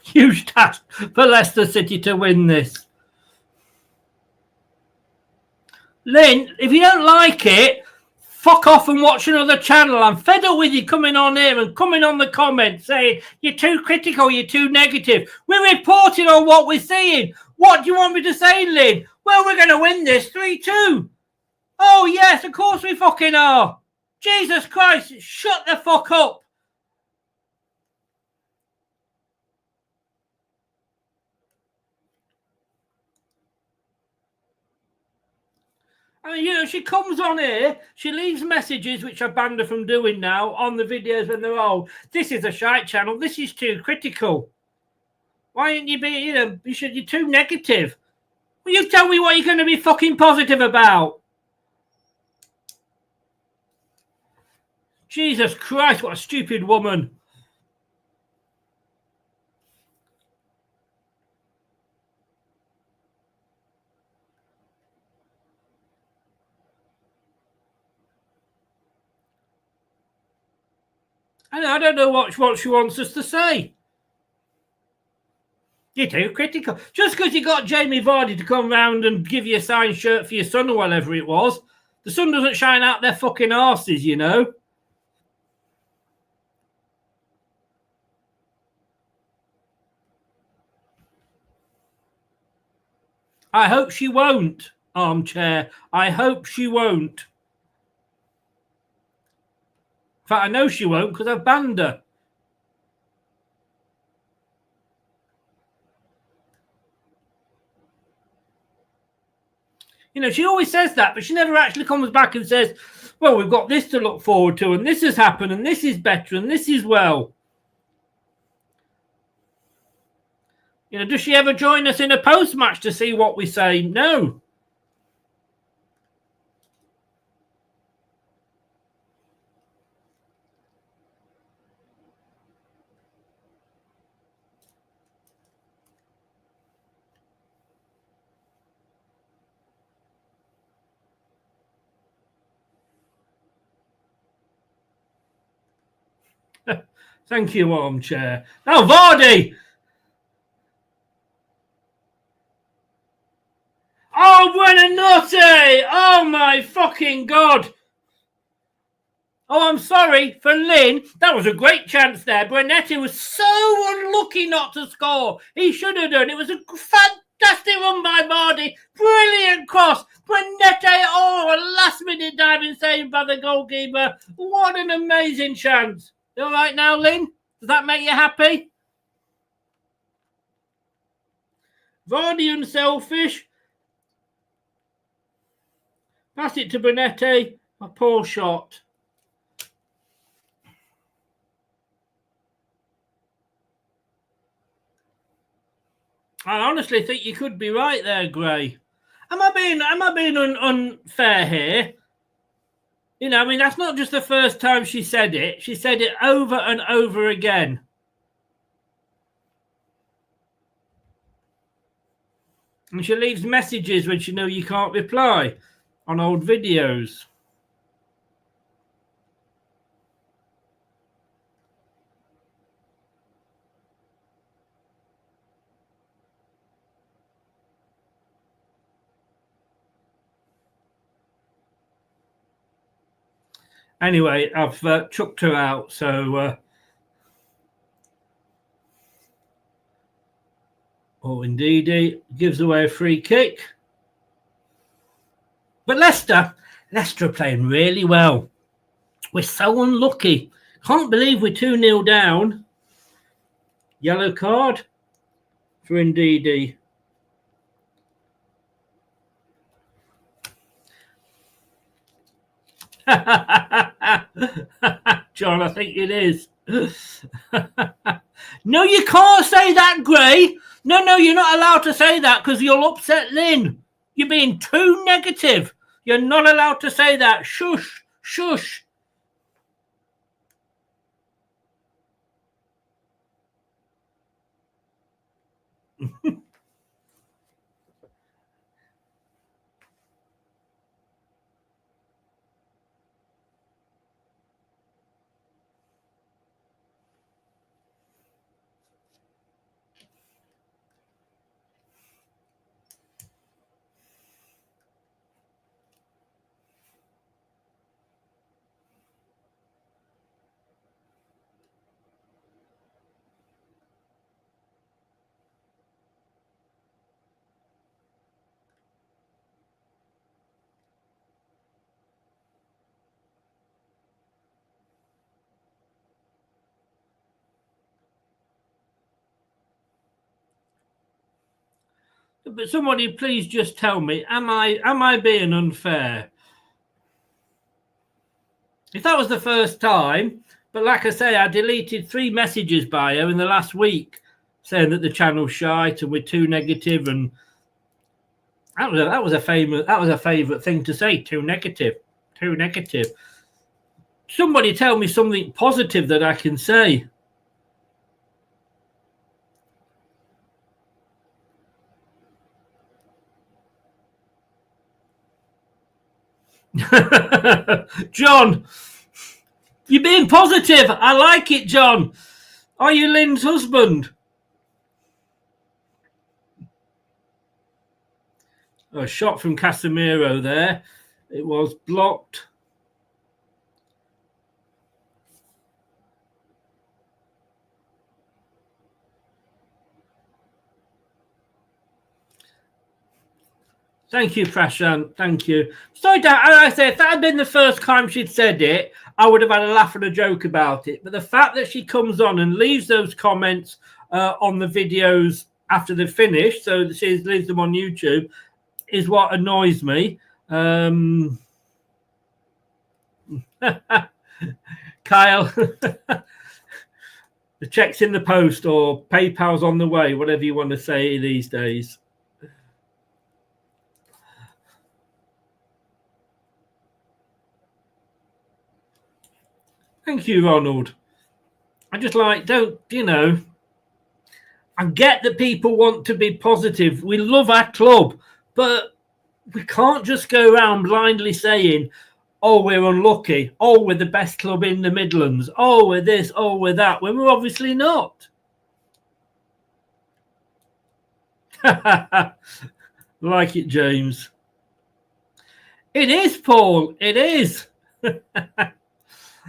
Huge task for Leicester City to win this. Lynn, if you don't like it, fuck off and watch another channel. I'm fed up with you coming on here and coming on the comments saying you're too critical, you're too negative. We're reporting on what we're seeing. What do you want me to say, Lynn? Well, we're going to win this 3-2. Oh, yes, of course we fucking are. Jesus Christ, shut the fuck up. I mean, you know, she comes on here, she leaves messages, which I banned her from doing now, on the videos when they're old. This is a shite channel. This is too critical. Why aren't you being, you know, you're too negative. Well, you tell me what you're going to be fucking positive about. Jesus Christ, what a stupid woman. I don't know what she wants us to say. You're too critical. Just because you got Jamie Vardy to come round and give you a signed shirt for your son or whatever it was, the sun doesn't shine out their fucking arses, you know. I hope she won't, Armchair. I hope she won't. In fact, I know she won't because I've banned her. You know, she always says that, but she never actually comes back and says, well, we've got this to look forward to, and this has happened, and this is better, and this is well. You know, does she ever join us in a post-match to see what we say? No. Thank you, armchair. Now, Vardy! Oh, Buonanotte! Oh, my fucking God! Oh, I'm sorry for Lynn. That was a great chance there. Brunetti was so unlucky not to score. He should have done. It was a fantastic run by Vardy. Brilliant cross. Brunetti, oh, a last-minute diving save by the goalkeeper. What an amazing chance. You all right now, Lynn? Does that make you happy? Vardy unselfish. Pass it to Brunetti. A poor shot. I honestly think you could be right there, Gray. Am I being unfair here? You know, I mean, that's not just the first time she said it. She said it over and over again. And she leaves messages when she knows you can't reply on old videos. Anyway, I've chucked her out, so... oh, indeed, he gives away a free kick. But Leicester are playing really well. We're so unlucky. Can't believe we're 2-0 down. Yellow card for Ndidi. John, I think it is. No, you can't say that, Gray. No, you're not allowed to say that because you'll upset Lynn. You're being too negative. You're not allowed to say that. Shush, shush. But somebody please just tell me, am I being unfair? If that was the first time, but like I say, I deleted 3 messages by her in the last week saying that the channel's shite and we're too negative, and that was a favourite thing to say. Too negative. Somebody tell me something positive that I can say. John, you're being positive. I like it, John. Are you Lynn's husband? A shot from Casemiro there. It was blocked. Thank you, Prashant. Thank you. Sorry, Dad. I say, if that had been the first time she'd said it, I would have had a laugh and a joke about it. But the fact that she comes on and leaves those comments on the videos after they've finished, so she leaves them on YouTube, is what annoys me. Kyle, the check's in the post or PayPal's on the way, whatever you want to say these days. Thank you, Ronald. I just I get that people want to be positive. We love our club, but we can't just go around blindly saying, oh, we're unlucky. Oh, we're the best club in the Midlands. Oh, we're this. Oh, we're that. When we're obviously not. Like it, James. It is, Paul. It is.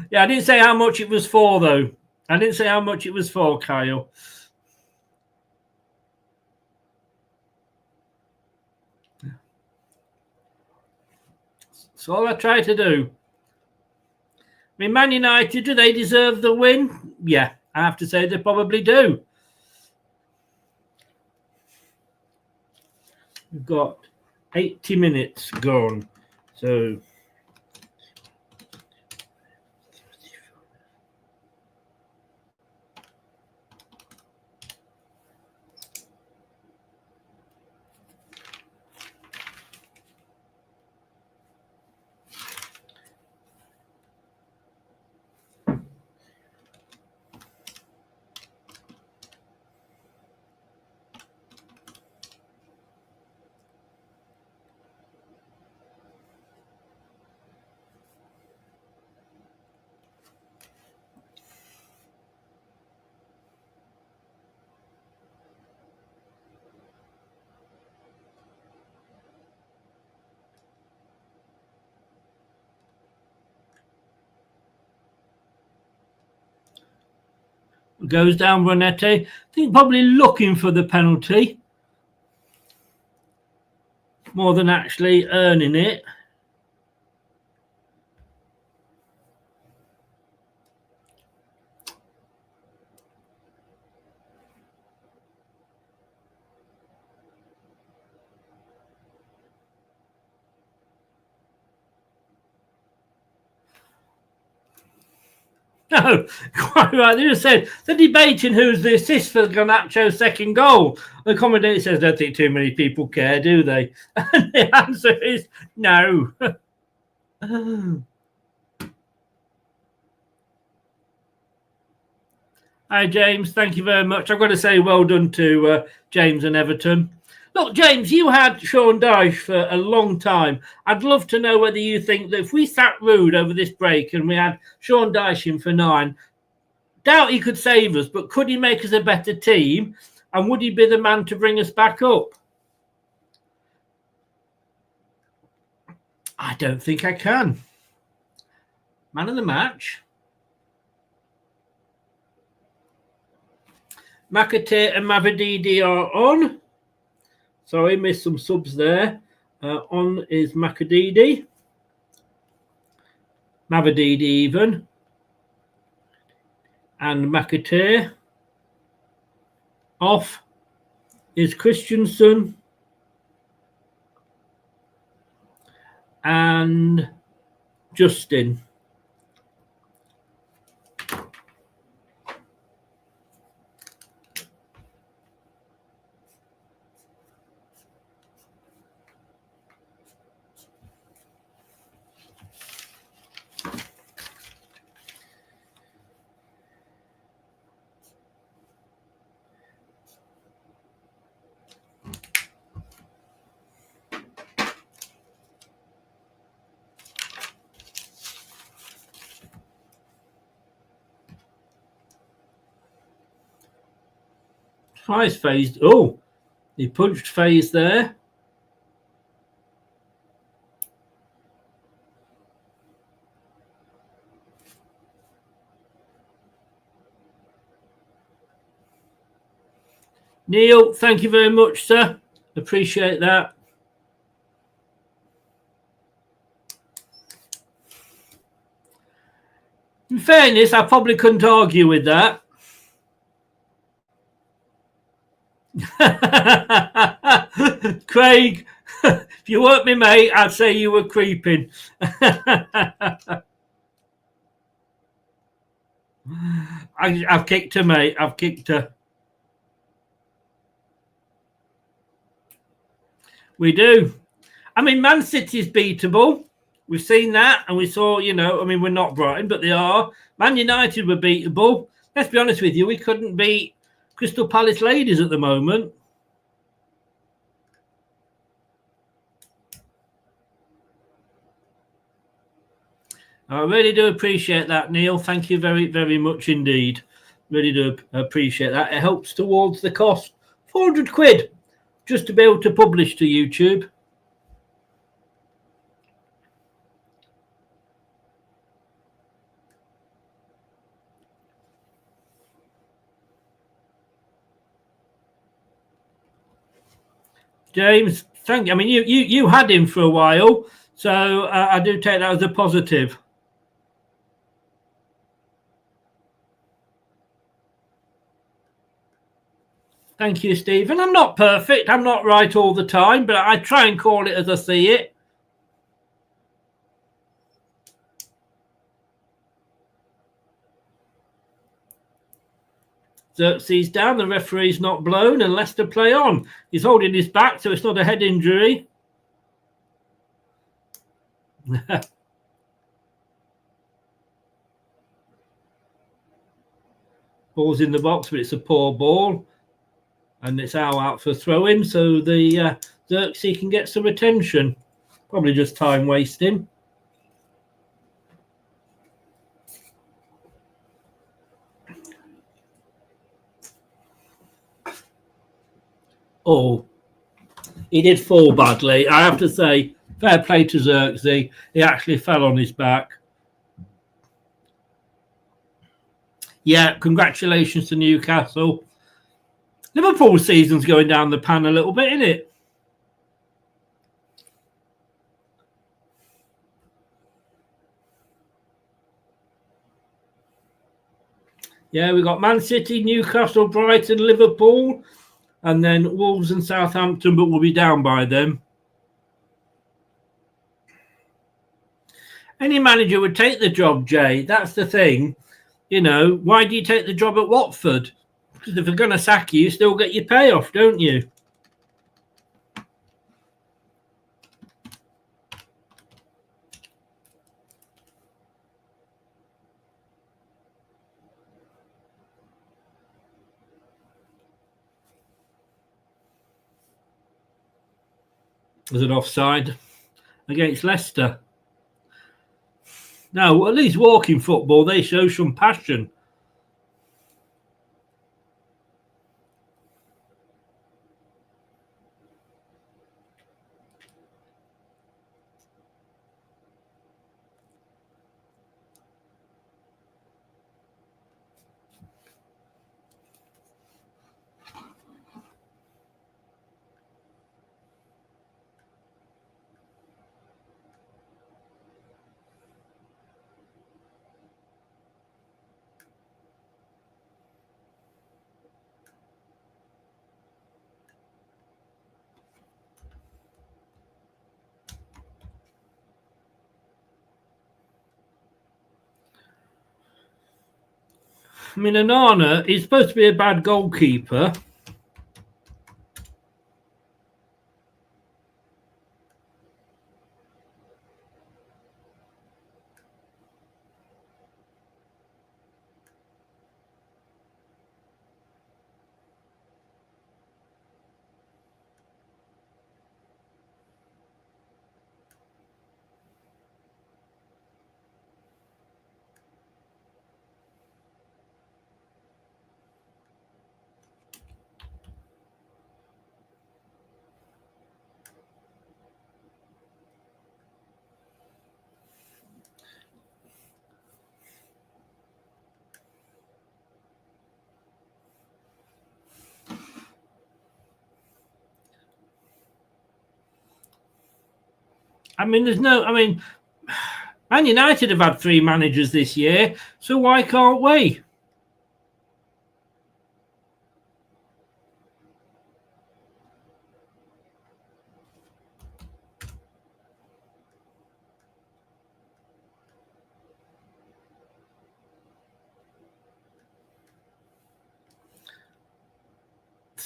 Yeah, I didn't say how much it was for, though. I didn't say how much it was for, Kyle. That's all I try to do. I mean, Man United, do they deserve the win? Yeah, I have to say they probably do. We've got 80 minutes gone. So... goes down Bonetti. I think probably looking for the penalty more than actually earning it. No, quite right. They just said they're debating who's the assist for Garnacho's second goal. The commentator says, "Don't think too many people care, do they?" And the answer is no. Hi, James. Thank you very much. I've got to say well done to James and Everton. Look, James, you had Sean Dyche for a long time. I'd love to know whether you think that if we sat Rude over this break and we had Sean Dyche in for 9, doubt he could save us, but could he make us a better team? And would he be the man to bring us back up? I don't think I can. Man of the match. McAteer and Mavididi are on. Sorry, missed some subs there. On is Makadidi. Mavididi even. And McAteer. Off is Christensen. And Justin. Tries phased. Oh, he punched phase there. Neil, thank you very much, sir. Appreciate that. In fairness, I probably couldn't argue with that. Craig, if you weren't me, mate, I'd say you were creeping. I've kicked her, mate. I've kicked her. We do. I mean, Man City's beatable. We've seen that, and we saw, we're not Brighton, but they are. Man United were beatable. Let's be honest with you, we couldn't beat Crystal Palace ladies at the moment. I really do appreciate that, Neil. Thank you very, very much indeed. Really do appreciate that. It helps towards the cost. 400 quid just to be able to publish to YouTube. James, thank you. I mean, you had him for a while, so I do take that as a positive. Thank you, Stephen. I'm not perfect. I'm not right all the time, but I try and call it as I see it. Xerxes down. The referee's not blown, and Leicester play on. He's holding his back, so it's not a head injury. Ball's in the box, but it's a poor ball. And it's out for throwing, so the Xerxes can get some attention. Probably just time wasting. Oh, he did fall badly. I have to say, fair play to Xerxes. He actually fell on his back. Yeah, congratulations to Newcastle. Liverpool's season's going down the pan a little bit, isn't it? Yeah, we've got Man City, Newcastle, Brighton, Liverpool, and then Wolves and Southampton, but we'll be down by them. Any manager would take the job, Jay. That's the thing. Why do you take the job at Watford? Because if they're going to sack you, you still get your payoff, don't you? There's an offside against Leicester. Now, at least walking football, they show some passion. I mean, Onana is supposed to be a bad goalkeeper. I mean, Man United have had 3 managers this year, so why can't we?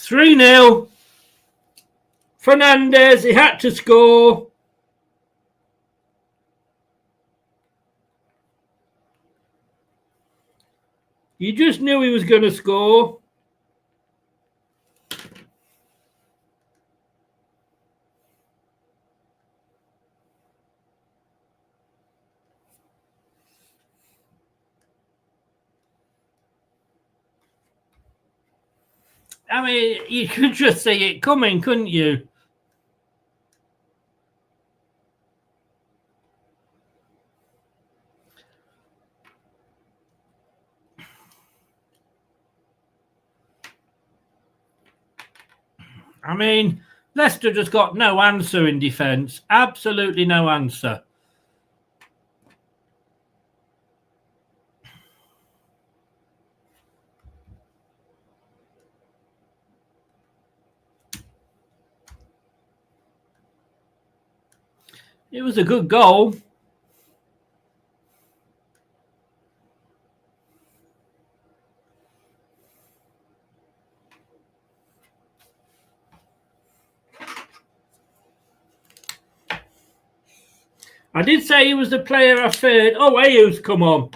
3-0. Fernandez, he had to score. You just knew he was going to score. I mean, you could just see it coming, couldn't you? I mean, Leicester just got no answer in defence. Absolutely no answer. It was a good goal. I did say he was the player I feared. Oh, Ayu's come on.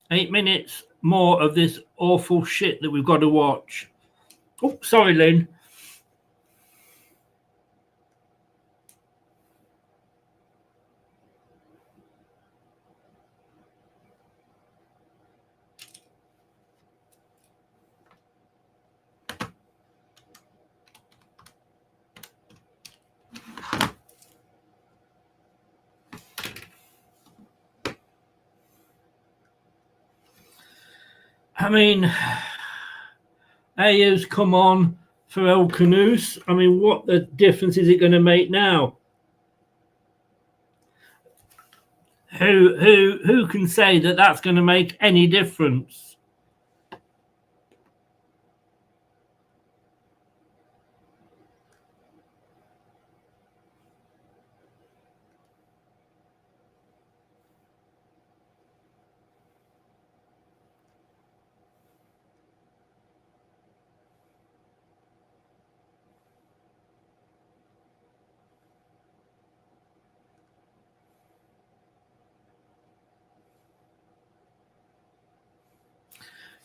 Eight minutes more of this awful shit that we've got to watch. Oh, sorry, Lynn. I mean, Ayers come on for El Canoes. I mean, what the difference is it going to make now? Who can say that that's going to make any difference?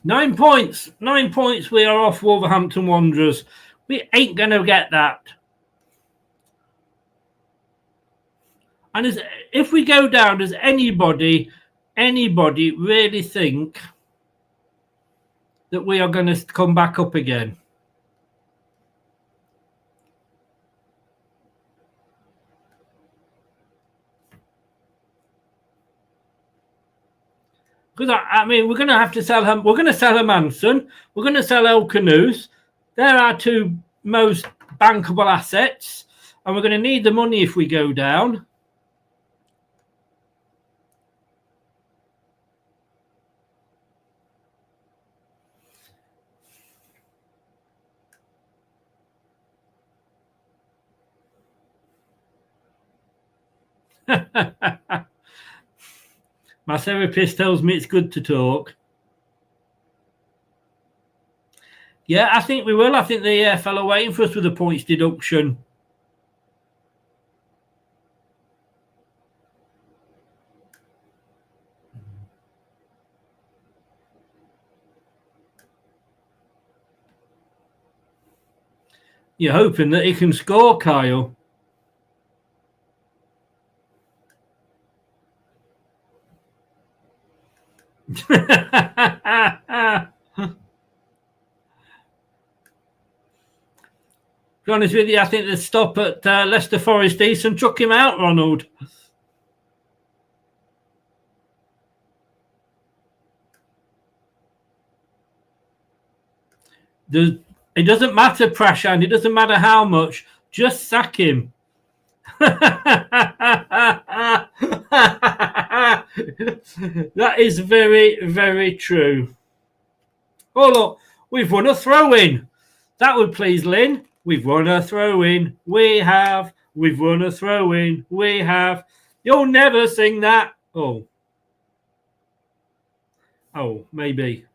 Nine points. 9 points. We are off Wolverhampton Wanderers. We ain't going to get that. And if we go down, does anybody really think that we are going to come back up again? Because I mean, we're going to have to sell him. We're going to sell Manson. We're going to sell El Canoes. They're our two most bankable assets, and we're going to need the money if we go down. My therapist tells me it's good to talk. Yeah, I think we will. I think the EFL are waiting for us with the points deduction. You're hoping that he can score, Kyle. To be honest with you, I think the stop at Leicester Forest East and chuck him out, Ronald. It doesn't matter, Prashant. It doesn't matter how much. Just sack him. That is very, very true. Oh, look, we've won a throw-in. That would please Lynn. We've won a throw-in. We have. We've won a throw-in. We have. You'll never sing that. Oh. Oh, maybe.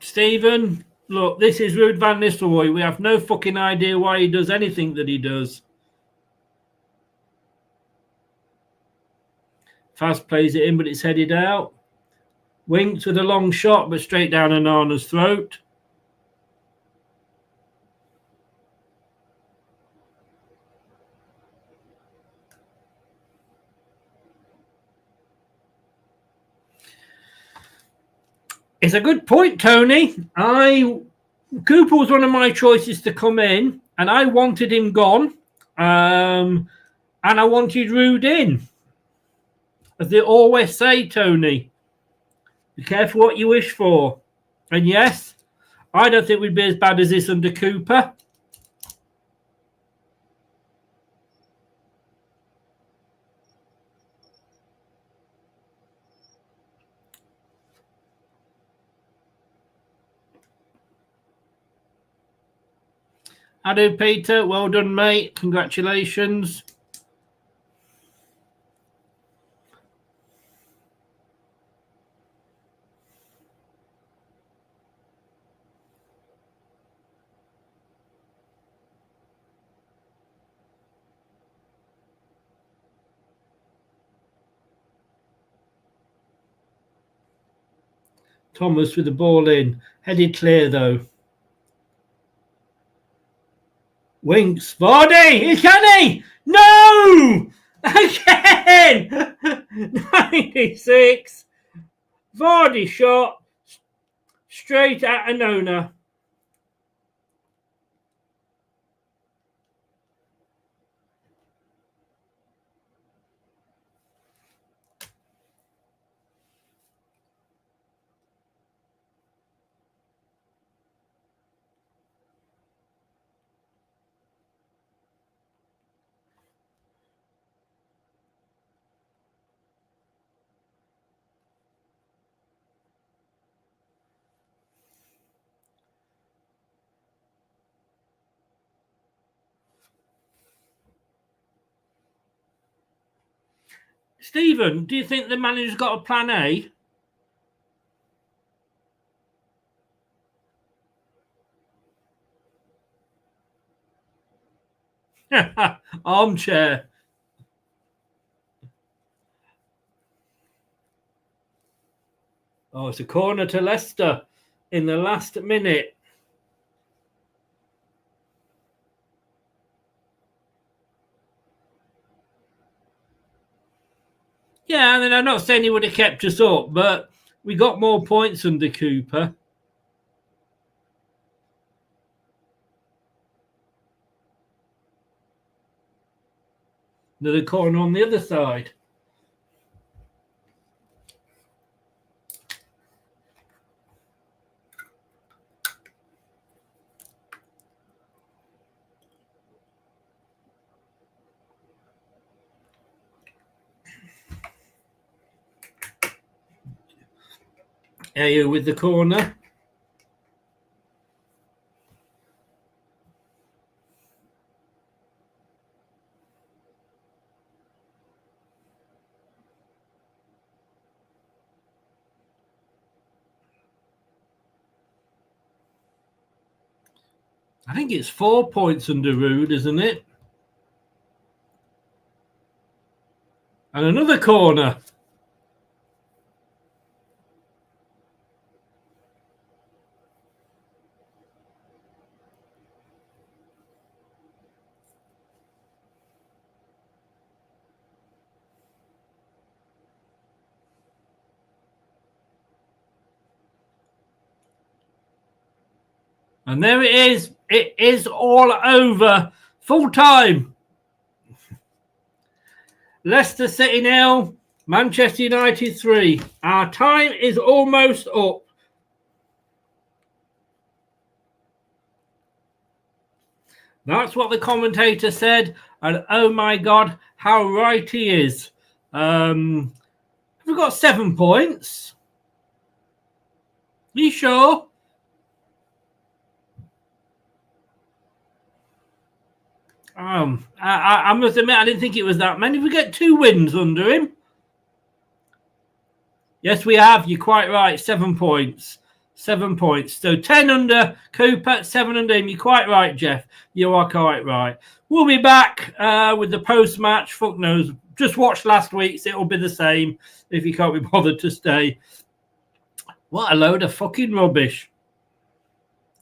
Stephen, look, this is Ruud van Nistelrooy. We have no fucking idea why he does anything that he does. Fast plays it in, but it's headed out. Winks with a long shot, but straight down Anana's throat. It's a good point, Tony. Cooper was one of my choices to come in, and I wanted him gone, and I wanted Ruud in. As they always say, Tony, be careful what you wish for. And yes, I don't think we'd be as bad as this under Cooper. I do, Peter. Well done, mate. Congratulations. Thomas with the ball in. Headed clear, though. Winks. Vardy! Can he? No! Again! 96. Vardy shot straight at Anona. Stephen, do you think the manager's got a plan A? Armchair. Oh, it's a corner to Leicester in the last minute. Yeah, I mean, I'm not saying he would have kept us up, but we got more points under Cooper. Another corner on the other side. Ayo with the corner. I think it's 4 points under Ruud, isn't it? And another corner. And there it is. It is all over. Full time. Leicester City nil, Manchester United 3. Our time is almost up. That's what the commentator said, and oh my God, how right he is. We've got 7 points. Are you sure? I must admit, I didn't think it was that many. We get 2 wins under him. Yes, we have. You're quite right. 7 points. 7 points. So 10 under Cooper, 7 under him. You're quite right, Jeff. You are quite right. We'll be back with the post-match. Fuck knows. Just watch last week's. It'll be the same if you can't be bothered to stay. What a load of fucking rubbish.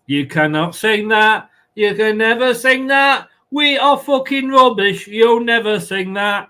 You cannot sing that. You can never sing that. We are fucking rubbish. You'll never sing that.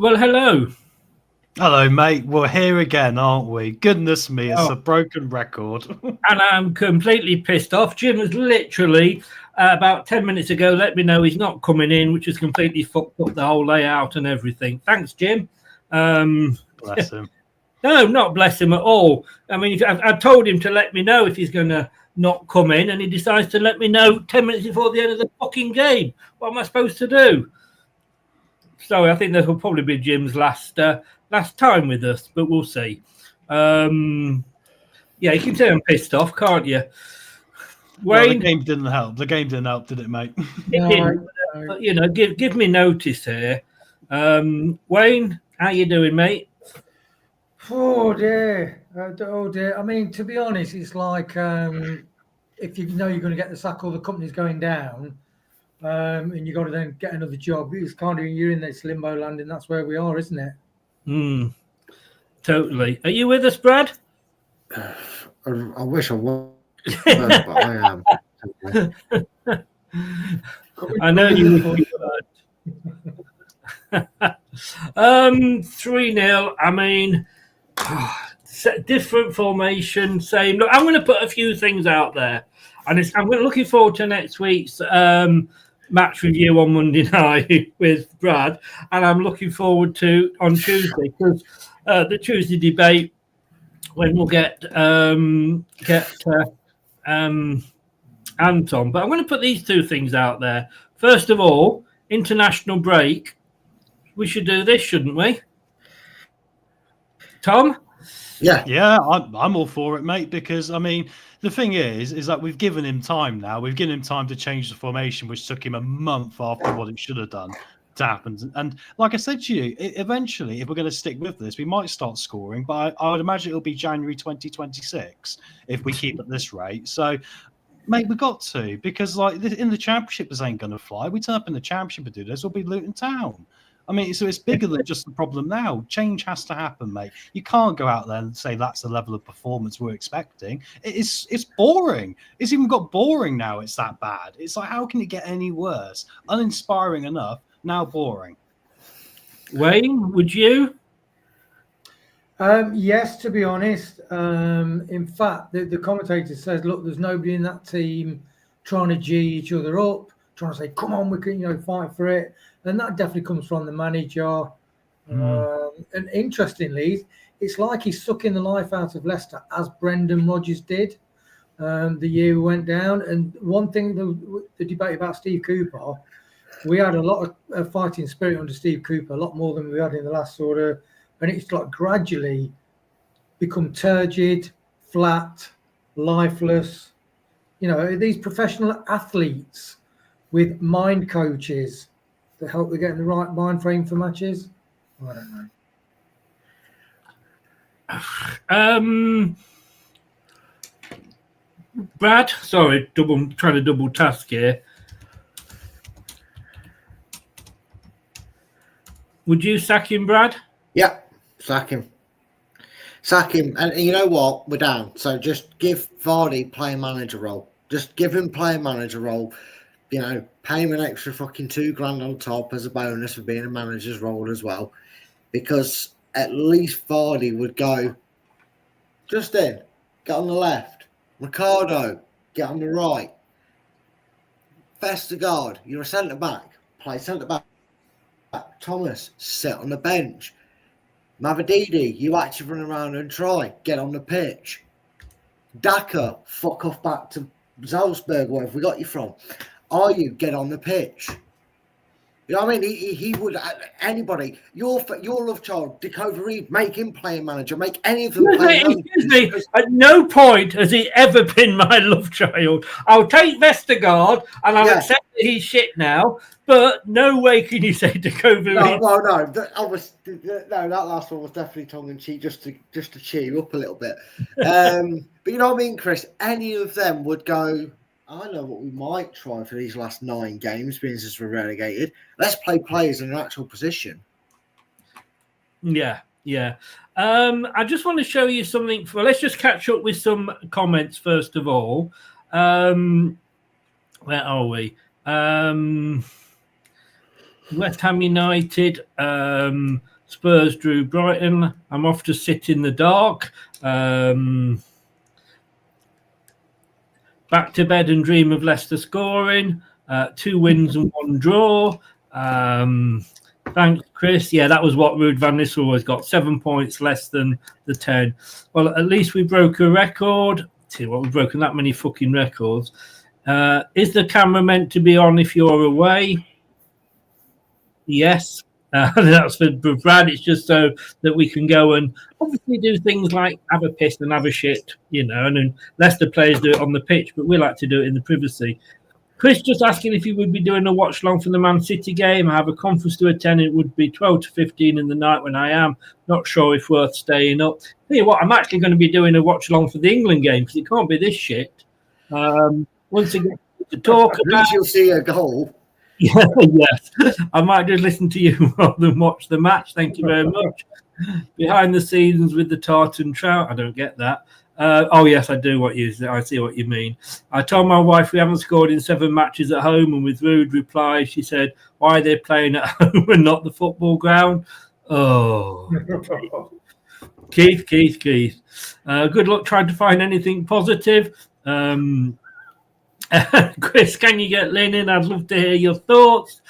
Well, hello. Hello, mate. We're here again, aren't we? Goodness me, it's a broken record. And I'm completely pissed off. Jim has literally, about 10 minutes ago, let me know he's not coming in, which has completely fucked up the whole layout and everything. Thanks, Jim. Bless him. No, not bless him at all. I mean, I told him to let me know if he's going to not come in, and he decides to let me know 10 minutes before the end of the fucking game. What am I supposed to do? So I think this will probably be Jim's last time with us, but we'll see. Yeah, you can say I'm pissed off, can't you? Well, the Wayne, game didn't help. The game didn't help, did it, mate? it didn't, but, you know, give me notice here. Wayne, how you doing, mate? Oh dear. Oh dear. I mean, to be honest, it's like if you know you're going to get the sack or the company's going down, and you got to then get another job. It's kind of you're in this limbo land, and that's where we are, isn't it? Totally. Are you with us, Brad? I wish I was, but I am. I know you. 3-0. I mean, different formation, same. Look, I'm going to put a few things out there, and I'm looking forward to next week's match review on Monday night with Brad, and I'm looking forward to on Tuesday because the Tuesday debate when we'll get Anton. But I'm going to put these two things out there. First of all, international break. We should do this, shouldn't we? Tom? Yeah, I'm all for it, mate, because, I mean, the thing is that we've given him time now. We've given him time to change the formation, which took him a month after what it should have done to happen. And like I said to you, eventually, if we're going to stick with this, we might start scoring, but I would imagine it'll be January 2026 if we keep at this rate. So, mate, we got to, because like in the championship, this ain't going to fly. We turn up in the championship and do this, we'll be Luton Town. I mean, so it's bigger than just the problem now. Change has to happen, mate. You can't go out there and say that's the level of performance we're expecting. It's boring. It's even got boring now. It's that bad. It's like, how can it get any worse? Uninspiring enough, now boring. Wayne, would you? Yes, to be honest. In fact, the commentator says, look, there's nobody in that team trying to G each other up, trying to say, come on, we can, fight for it. And that definitely comes from the manager. And interestingly, it's like he's sucking the life out of Leicester, as Brendan Rodgers did the year we went down. And one thing, the debate about Steve Cooper, we had a lot of fighting spirit under Steve Cooper, a lot more than we had in the last and it's like gradually become turgid, flat, lifeless. These professional athletes with mind coaches that help them get in the right mind frame for matches. I don't know. Brad, sorry, trying to double task here. Would you sack him, Brad? Yeah, sack him. Sack him. And you know what? We're down. So just give Vardy player manager role. Just give him player manager role. Pay him an extra fucking $2,000 on top as a bonus for being a manager's role as well. Because at least Vardy would go, Justin, get on the left. Ricardo, get on the right. Vestergaard, you're a centre-back. Play centre-back. Thomas, sit on the bench. Mavididi, you actually run around and try. Get on the pitch. Daka, fuck off back to Salzburg, wherever we got you from. Get on the pitch. You know what I mean? He would, anybody, your love child, Dick Overeem, make him player manager, make any of them play manager. Excuse me, at no point has he ever been my love child. I'll take Vestergaard and I'll accept that he's shit now, but no way can you say Dick Overeem. No, that last one was definitely tongue in cheek, just to cheer you up a little bit. But you know what I mean, Chris? Any of them would go, I know what we might try for these last 9 games, being as we're relegated. Let's play players in an actual position. Yeah. I just want to show you something. Let's just catch up with some comments first of all. Where are we? West Ham United, Spurs drew Brighton. I'm off to sit in the dark. Back to bed and dream of Leicester scoring. 2 wins and 1 draw. Thanks, Chris. Yeah, that was what Ruud van Nistelrooy got. 7 points less than the 10. Well, at least we broke a record. See what, we've broken that many fucking records. Is the camera meant to be on if you're away? Yes. That's for Brad. It's just so that we can go and obviously do things like have a piss and have a shit, and then Leicester players do it on the pitch, but we like to do it in the privacy. Chris just asking if he would be doing a watch along for the Man City game. I have a conference to attend. It would be 12 to 15 in the night when I am not sure if worth staying up. Tell you what, I'm actually going to be doing a watch along for the England game because it can't be this shit. Once again, to talk at least you'll see a goal. Yeah, yes. I might just listen to you rather than watch the match. Thank you very much. Behind the scenes with the tartan trout. I don't get that. Oh, yes, I do. I see what you mean. I told my wife we haven't scored in 7 matches at home, and with rude reply, she said, why are they playing at home and not the football ground? Oh. Keith. Good luck trying to find anything positive. Chris, can you get Lynn in? I'd love to hear your thoughts.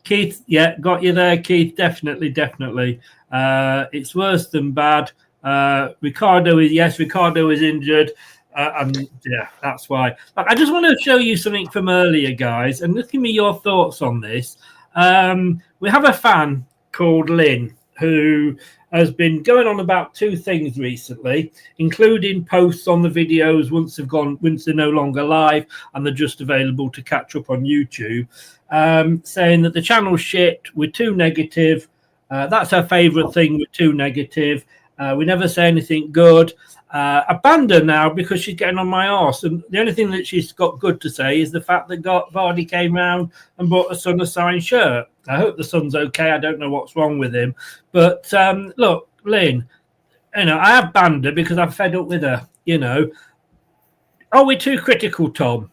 Keith, yeah, got you there, Keith. Definitely. It's worse than bad. Ricardo is injured. And yeah, that's why. I just want to show you something from earlier, guys, and just give me your thoughts on this. We have a fan called Lynn who has been going on about 2 things recently, including posts on the videos once they're no longer live and they're just available to catch up on YouTube, saying that the channel's shit, we're too negative. That's her favourite thing, we're too negative. We never say anything good. I banned her now because she's getting on my arse. And the only thing that she's got good to say is the fact that Vardy came round and bought her son a signed shirt. I hope the son's okay. I don't know what's wrong with him. But look, Lynn, I have banned her because I'm fed up with her, Are we too critical, Tom?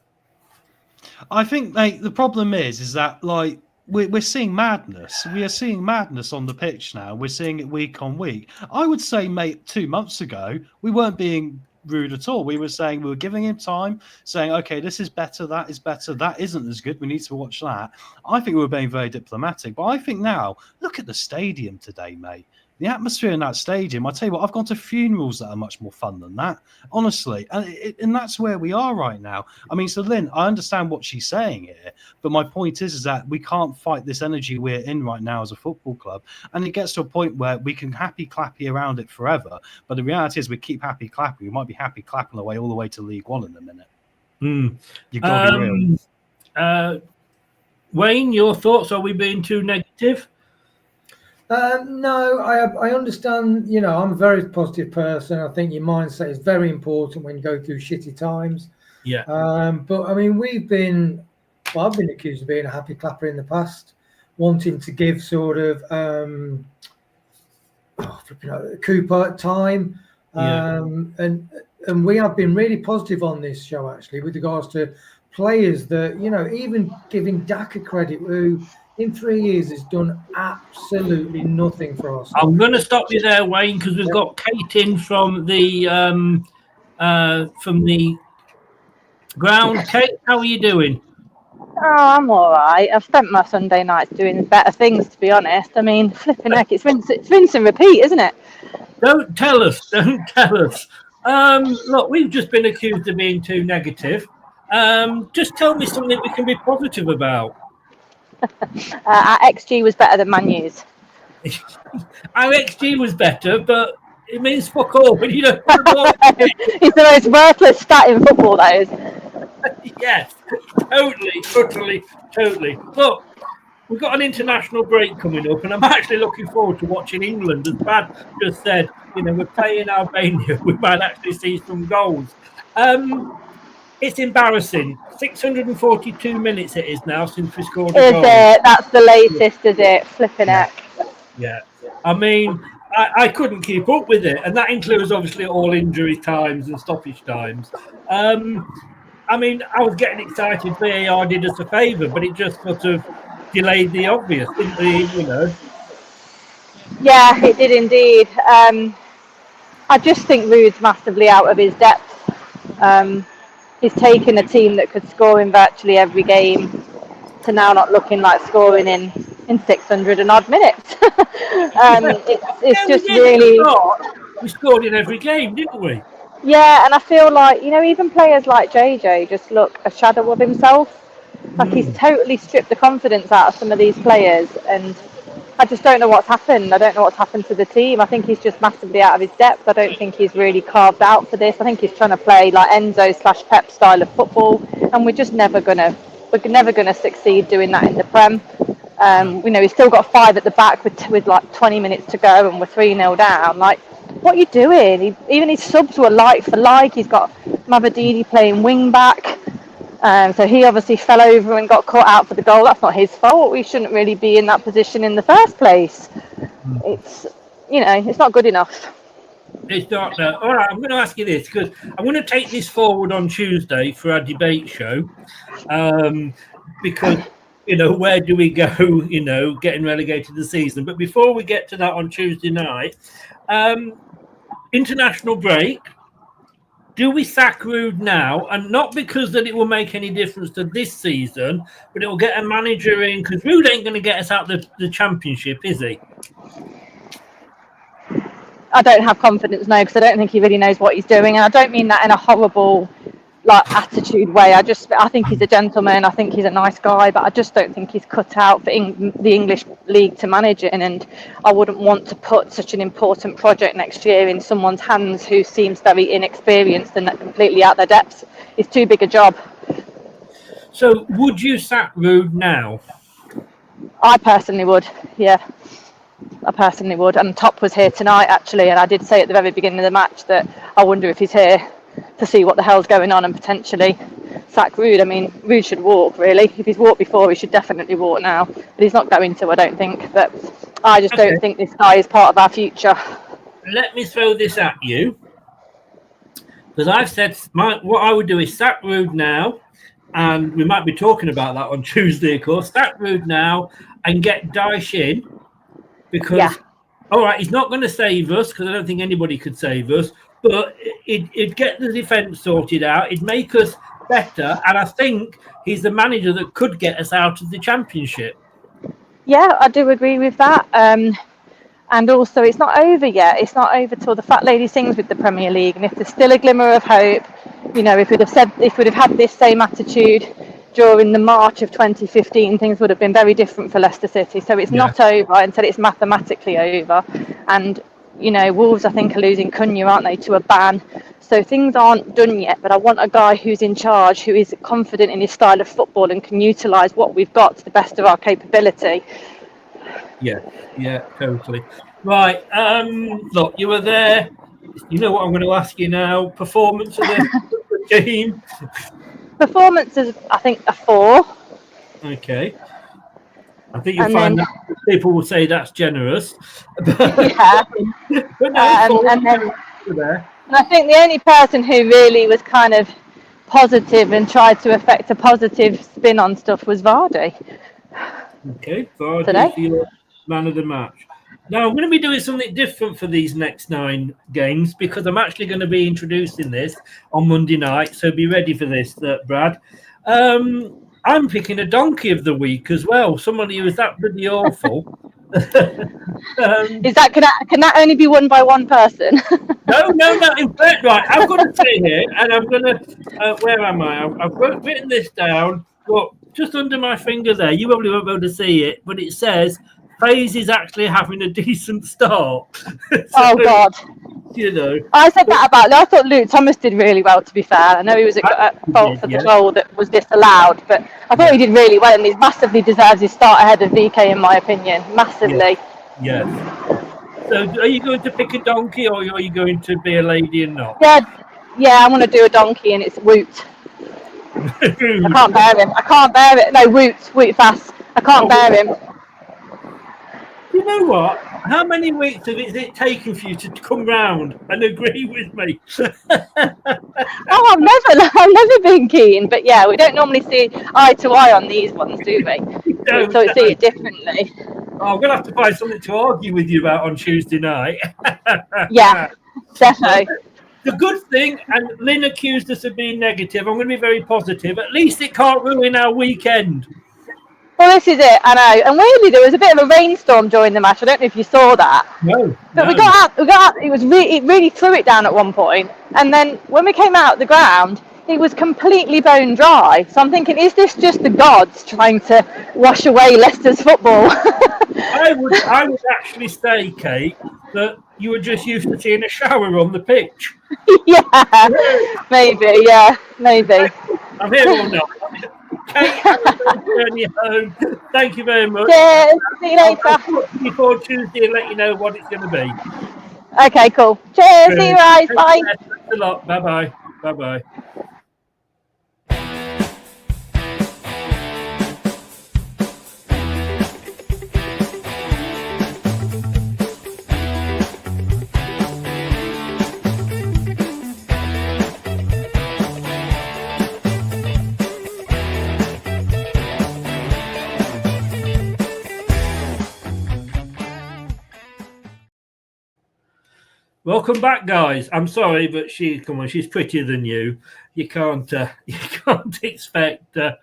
I think, mate, the problem is that, like, we're seeing madness. We are seeing madness on the pitch now. We're seeing it week on week. I would say, mate, 2 months ago, we weren't being rude at all. We were saying, we were giving him time, saying, okay, this is better, that is better, that isn't as good, we need to watch that. I think we were being very diplomatic. But I think now, look at the stadium today, mate. The atmosphere in that stadium, I tell you what, I've gone to funerals that are much more fun than that, honestly. And that's where we are right now. I mean, so Lynn, I understand what she's saying here, but my point is that we can't fight this energy we're in right now as a football club. And it gets to a point where we can happy clappy around it forever. But the reality is we keep happy clappy. We might be happy clapping away all the way to League One in a minute. You've got to be real. Wayne, your thoughts? Are we being too negative? No, I understand. I'm a very positive person. I think your mindset is very important when you go through shitty times. Yeah. But I mean, I've been accused of being a happy clapper in the past, wanting to give sort of Cooper time. And we have been really positive on this show actually with regards to players that even giving Daka credit who in 3 years has done absolutely nothing for us. I'm going to stop you there, Wayne, because we've got Kate in from the ground. Kate, how are you doing? Oh, I'm all right. I've spent my Sunday nights doing better things, to be honest. I mean, flipping heck, it's rinse and repeat, isn't it? Don't tell us. Look, we've just been accused of being too negative. Just tell me something we can be positive about. Our XG was better than Man U's. Our XG was better, but it means fuck all when you don't. It's the most worthless stat in football, that is. Yes, totally. Look, we've got an international break coming up, and I'm actually looking forward to watching England. As Brad just said, we're playing Albania. We might actually see some goals. It's embarrassing. 642 minutes it is now since we scored a goal. Is it? That's the latest, is it? Flipping heck. Yeah. I mean, I couldn't keep up with it. And that includes, obviously, all injury times and stoppage times. I mean, I was getting excited. VAR did us a favour, but it just sort of delayed the obvious, didn't it? Yeah, it did indeed. I just think Ruud's massively out of his depth. He's taken a team that could score in virtually every game to now not looking like scoring in 600 and odd minutes. It's just really... We scored in every game, didn't we? Yeah, and I feel like, even players like JJ just look a shadow of himself. Like he's totally stripped the confidence out of some of these players, and I just don't know what's happened. I don't know what's happened to the team. I think he's just massively out of his depth. I don't think he's really carved out for this. I think he's trying to play like Enzo/Pep style of football, and we're never gonna succeed doing that in the Prem. He's still got 5 at the back with like 20 minutes to go, and we're 3-0 down. Like, what are you doing? Even his subs were like for like. He's got Mavadidi playing wing back. So he obviously fell over and got caught out for the goal. That's not his fault. We shouldn't really be in that position in the first place. It's not good enough. It's not. All right, I'm going to ask you this because I'm going to take this forward on Tuesday for our debate show. Because, where do we go, getting relegated this season? But before we get to that on Tuesday night, international break. Do we sack Ruud now? And not because that it will make any difference to this season, but it will get a manager in, because Ruud ain't going to get us out the championship, is he? I don't have confidence, no, because I don't think he really knows what he's doing. And I don't mean that in a horrible, attitude way. I think he's a gentleman. I think he's a nice guy, but I just don't think he's cut out for the English league to manage it. And I wouldn't want to put such an important project next year in someone's hands who seems very inexperienced and completely out their depths. It's too big a job. So would you sack Ruud now? I personally would, yeah. I personally would. And Top was here tonight, actually, and I did say at the very beginning of the match that I wonder if he's here to see what the hell's going on and potentially sack Ruud. I mean, Ruud should walk, really. If he's walked before, he should definitely walk now. But he's not going to, I don't think. But I just don't think this guy is part of our future. Let me throw this at you. Because I've said what I would do is sack Ruud now, and we might be talking about that on Tuesday, of course. Sack Ruud now and get Dyche in. Because, all right, he's not going to save us, because I don't think anybody could save us. But it'd get the defence sorted out. It'd make us better. And I think he's the manager that could get us out of the championship. Yeah, I do agree with that. And also, it's not over yet. It's not over till the fat lady sings with the Premier League. And if there's still a glimmer of hope, if we'd have had this same attitude during the March of 2015, things would have been very different for Leicester City. So it's not over until it's mathematically over. And Wolves, I think, are losing Cunha, aren't they, to a ban. So things aren't done yet, but I want a guy who's in charge, who is confident in his style of football and can utilise what we've got to the best of our capability. Yeah, totally. Right, look, you were there. You know what I'm going to ask you now. Performance of the team? Performance is, I think, a 4. Okay. I think you'll find that people will say that's generous. Yeah. But no, and I think the only person who really was kind of positive and tried to affect a positive spin on stuff was Vardy. Okay, Vardy, your man of the match. Now, I'm going to be doing something different for these next 9 games because I'm actually going to be introducing this on Monday night. So be ready for this, Brad. I'm picking a donkey of the week as well. Somebody who is that pretty awful. Is that can that only be won by one person? No. In fact, right, I've got to say here, and I'm going to. Where am I? I've written this down. Look, just under my finger there. You probably won't be able to see it, but it says FaZe is actually having a decent start. So, God. I said that about. I thought Luke Thomas did really well. To be fair, I know he was at fault for the goal that was disallowed, but I thought he did really well, and he massively deserves his start ahead of VK, in my opinion. Massively. Yes. So, are you going to pick a donkey, or are you going to be a lady and not? Yeah. I want to do a donkey, and it's Woot. I can't bear him. I can't bear it. No, Woot fast. I can't bear him. You know what? How many weeks has it taken for you to come round and agree with me? I've never been keen, but yeah, we don't normally see eye to eye on these ones, do we? So see it differently. Oh, I'm going to have to find something to argue with you about on Tuesday night. Yeah, definitely. The good thing, and Lynn accused us of being negative, I'm going to be very positive. At least it can't ruin our weekend. Well, this is it, I know. And weirdly, there was a bit of a rainstorm during the match. I don't know if you saw that. No. But we got out. It really threw it down at one point. And then when we came out of the ground, It was completely bone dry. So I'm thinking, is this just the gods trying to wash away Leicester's football? I would actually say, Kate, that you were just used to seeing a shower on the pitch. Yeah, maybe. I'm here all night. Kate, have a safe journey home. Thank you very much. Cheers. See you later. I'll talk to you before Tuesday and let you know what it's going to be. Okay, cool. Cheers. See you guys. Bye. Thanks a lot. Bye-bye. Bye-bye. Welcome back, guys. I'm sorry, but she's prettier than you. You can't expect. Let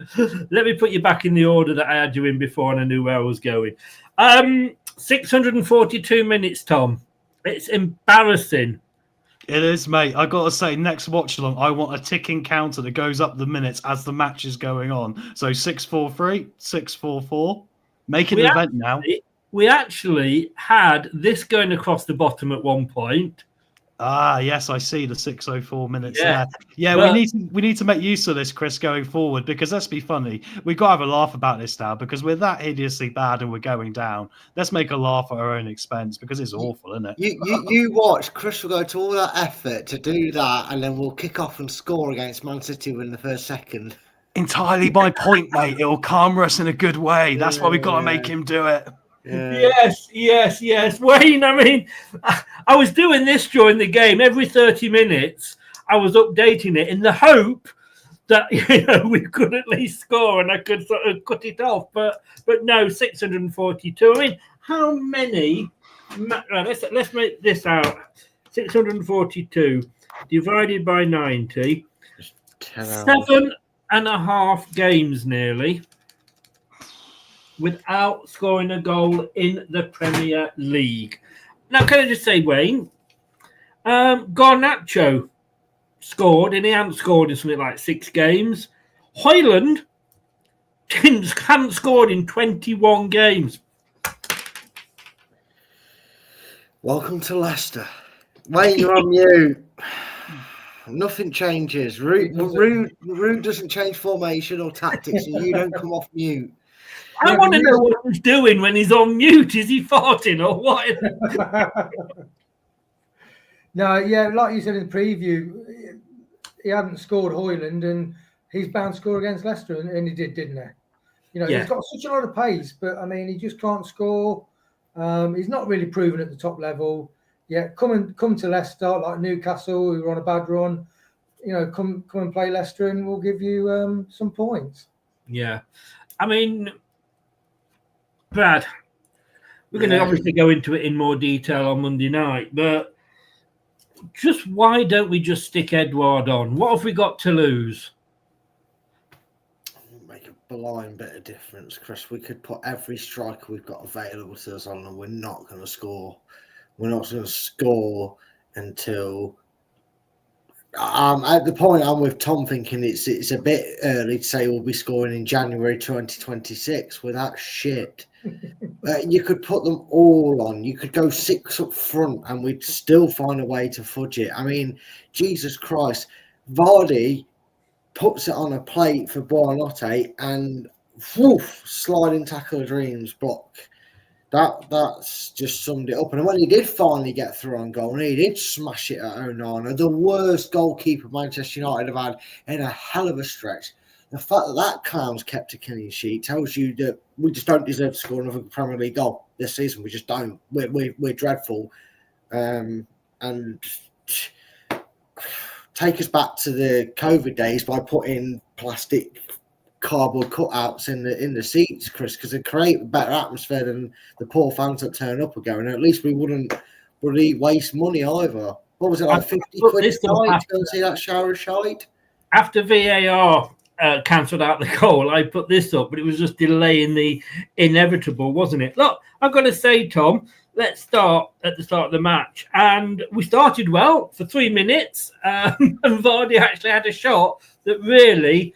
me put you back in the order that I had you in before, and I knew where I was going. 642 minutes, Tom. It's embarrassing. It is, mate. I got to say, next watch along, I want a ticking counter that goes up the minutes as the match is going on. So 6:43, 6:44. Make it an event now. We actually had this going across the bottom at one point. Ah, yes, I see the 6:04 minutes Yeah. there. Yeah, But we need to make use of this, Chris, going forward, because let's be funny. We've got to have a laugh about this now because we're that hideously bad and we're going down. Let's make a laugh at our own expense because it's awful, isn't it? You watch. Chris will go to all that effort to do that, and then we'll kick off and score against Man City in the first second. Entirely my point, mate. It'll calm us in a good way. That's why we've got to make him do it. Yes. Wayne, I mean, I was doing this during the game. Every 30 minutes, I was updating it in the hope that we could at least score and I could sort of cut it off. But no, 642. I mean, how many? Let's make this out. 642 divided by 90. 7.5 games nearly without scoring a goal in the Premier League. Now, can I just say, Wayne, Garnacho scored, and he hadn't scored in something like 6 games. Hoyland hadn't scored in 21 games. Welcome to Leicester. Wayne, you're on mute. Nothing changes. Root doesn't change formation or tactics, and you don't come off mute. I want to know what he's doing when he's on mute. Is he farting or what? No, yeah, like you said in the preview, he hadn't scored Hoyland, and he's bound to score against Leicester, and he did, didn't he? He's got such a lot of pace, but I mean, he just can't score. He's not really proven at the top level. Yeah, come to Leicester like Newcastle, who were on a bad run. Come and play Leicester, and we'll give you some points. Yeah, I mean, Brad, we're going to obviously go into it in more detail on Monday night, but just why don't we just stick Edouard on? What have we got to lose? Make a blind bit of difference, Chris. We could put every striker we've got available to us on, and we're not going to score. We're not going to score until at the point I'm with Tom, thinking it's a bit early to say we'll be scoring in January 2026 with that shit. You could put them all on. You could go 6 up front, and we'd still find a way to fudge it. I mean, Jesus Christ, Vardy puts it on a plate for Buonanotte, and woof, sliding tackle of dreams block. That's just summed it up. And when he did finally get through on goal, and he did smash it at Onana, the worst goalkeeper Manchester United have had in a hell of a stretch. The fact that clown's kept a clean sheet tells you that we just don't deserve to score another Premier League goal this season. We just don't. We're dreadful. And take us back to the COVID days by putting plastic cardboard cutouts in the seats, Chris, because it create a better atmosphere than the poor fans that turn up again. And at least we wouldn't really waste money either. What was it, like 50 quid a night to go and see that shower shite? After VAR cancelled out the goal, I put this up, but it was just delaying the inevitable, wasn't it? Look, I've got to say, Tom, let's start at the start of the match. And we started well for 3 minutes. And Vardy actually had a shot that really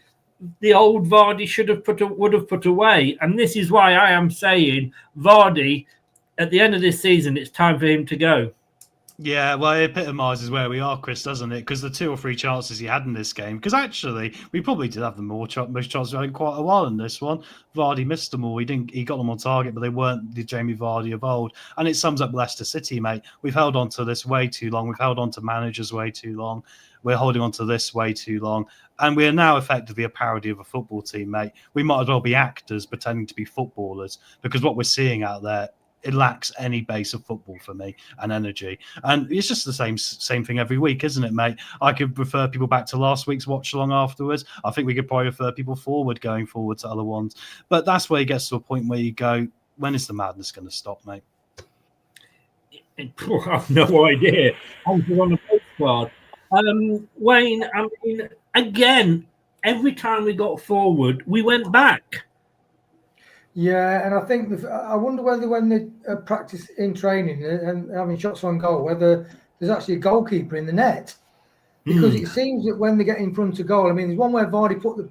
the old Vardy would have put away. And this is why I am saying Vardy, at the end of this season, it's time for him to go. Yeah, well, it epitomises where we are, Chris, doesn't it? Because the 2 or 3 chances he had in this game, because actually we probably did have the most chances in quite a while in this one. Vardy missed them all. He got them on target, but they weren't the Jamie Vardy of old. And it sums up Leicester City, mate. We've held on to this way too long. We've held on to managers way too long. We're holding on to this way too long. And we are now effectively a parody of a football team, mate. We might as well be actors pretending to be footballers, because what we're seeing out there, it lacks any base of football for me and energy. And it's just the same thing every week, isn't it, mate? I could refer people back to last week's Watchalong afterwards. I think we could probably refer people going forward to other ones. But that's where it gets to a point where you go, when is the madness going to stop, mate? I have no idea. I'm on the postcard. Wayne, I mean, again, every time we got forward, we went back. Yeah, and I think I wonder whether when they practice in training and having shots on goal, whether there's actually a goalkeeper in the net, because it seems that when they get in front of goal, I mean, there's one where Vardy put the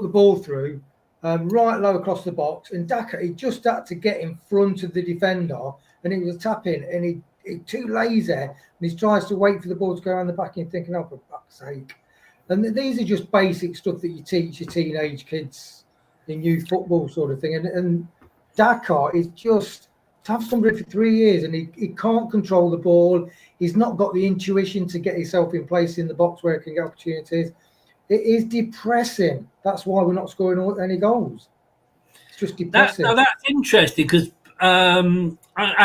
ball through right low across the box, and Daka, he just had to get in front of the defender, and it was a tap in, and he too lazy, and he tries to wait for the ball to go around the back, and thinking, oh, for fuck's sake. And these are just basic stuff that you teach your teenage kids in youth football sort of thing. And Dakar is just to have somebody for 3 years and he can't control the ball. He's not got the intuition to get himself in place in the box where he can get opportunities. It is depressing. That's why we're not scoring any goals. It's just depressing. That's interesting because I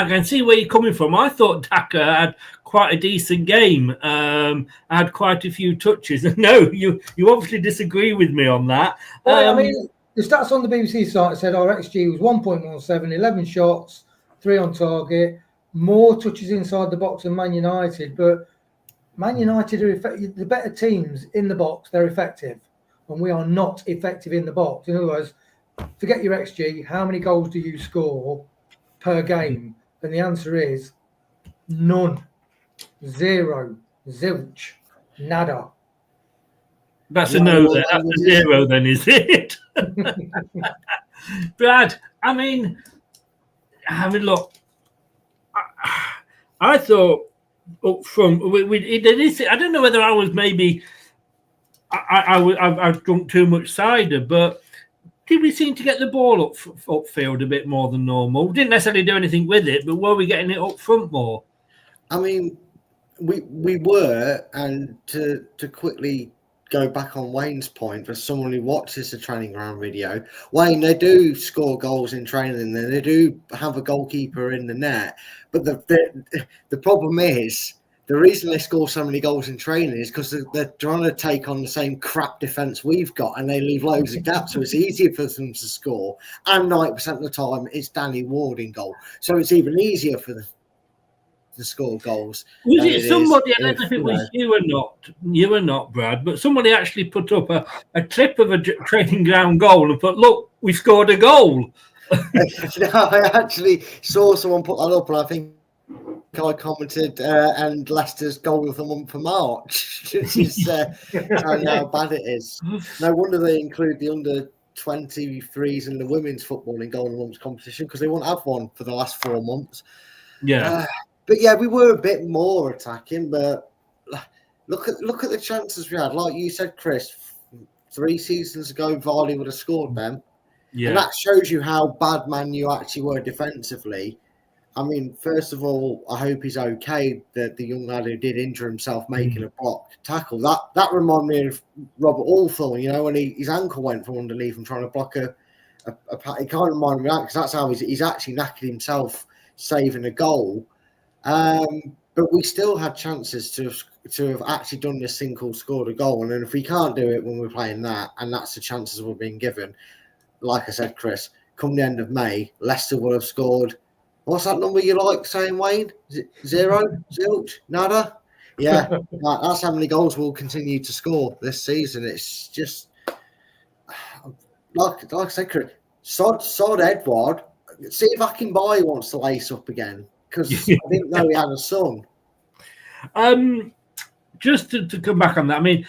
can see where you're coming from. I thought Daka had quite a decent game. Had quite a few touches. No, you obviously disagree with me on that. Well, I mean, the stats on the BBC site said our XG was 1.17, 11 shots, 3 on target, more touches inside the box than Man United. But Man United are effective. The better teams in the box, they're effective. And we are not effective in the box. In other words, forget your XG, how many goals do you score per game? And the answer is none. 0. Zilch. Nada. That's a no then. That's a 0 then, is it? Brad, I mean, look, I thought up front, I don't know whether I was maybe, I've drunk too much cider, but did we seem to get the ball upfield a bit more than normal? We didn't necessarily do anything with it, but were we getting it up front more? I mean, we were, and to quickly go back on Wayne's point, for someone who watches the training ground video, Wayne, they do score goals in training and they do have a goalkeeper in the net, but the problem is the reason they score so many goals in training is because they're trying to take on the same crap defence we've got and they leave loads of gaps, so it's easier for them to score, and 90% of the time it's Danny Ward in goal, so it's even easier for them to score goals. Was it somebody, I don't know if it was you or not, Brad, but somebody actually put up a clip of a training ground goal and put, look, we scored a goal. I actually saw someone put that up, and I think I commented, and Leicester's goal of the month for March, which is showing how bad it is. No wonder they include the under 23s and the women's football in goal of the month competition, because they won't have one for the last 4 months. Yeah. But yeah, we were a bit more attacking, but look at the chances we had. Like you said, Chris, 3 seasons ago, Vardy would have scored them. Yeah. And that shows you how bad Man U actually were defensively. I mean, first of all, I hope he's okay, that the young lad who did injure himself making a block tackle. That reminded me of Robert Althorn, when his ankle went from underneath and trying to block a it kind of reminded me of that, because that's how he's actually knackered himself saving a goal. But we still had chances to have actually done this thing called scored a goal. And then if we can't do it when we're playing that, and that's the chances we're being given, like I said, Chris, come the end of May, Leicester will have scored. What's that number you like saying, Wayne? Is it 0? Zilch? Nada? Yeah, that's how many goals we'll continue to score this season. It's just, like I said, Chris, sod Edward. See if Akinbaye wants to lace up again, because I didn't know he had a son. Just to come back on that, I mean,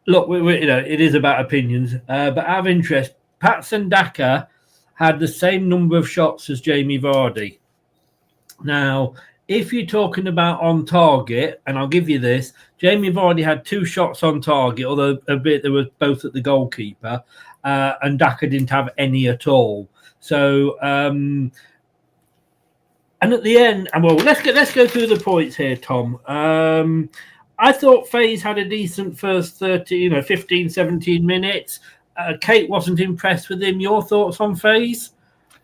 look, it is about opinions, but out of interest, Patson Daka had the same number of shots as Jamie Vardy. Now, if you're talking about on target, and I'll give you this, Jamie Vardy had 2 shots on target, although they were both at the goalkeeper, and Daka didn't have any at all. So, and at the end, well, let's go through the points here, Tom. I thought Faze had a decent first 15, 17 minutes. Kate wasn't impressed with him. Your thoughts on Faze?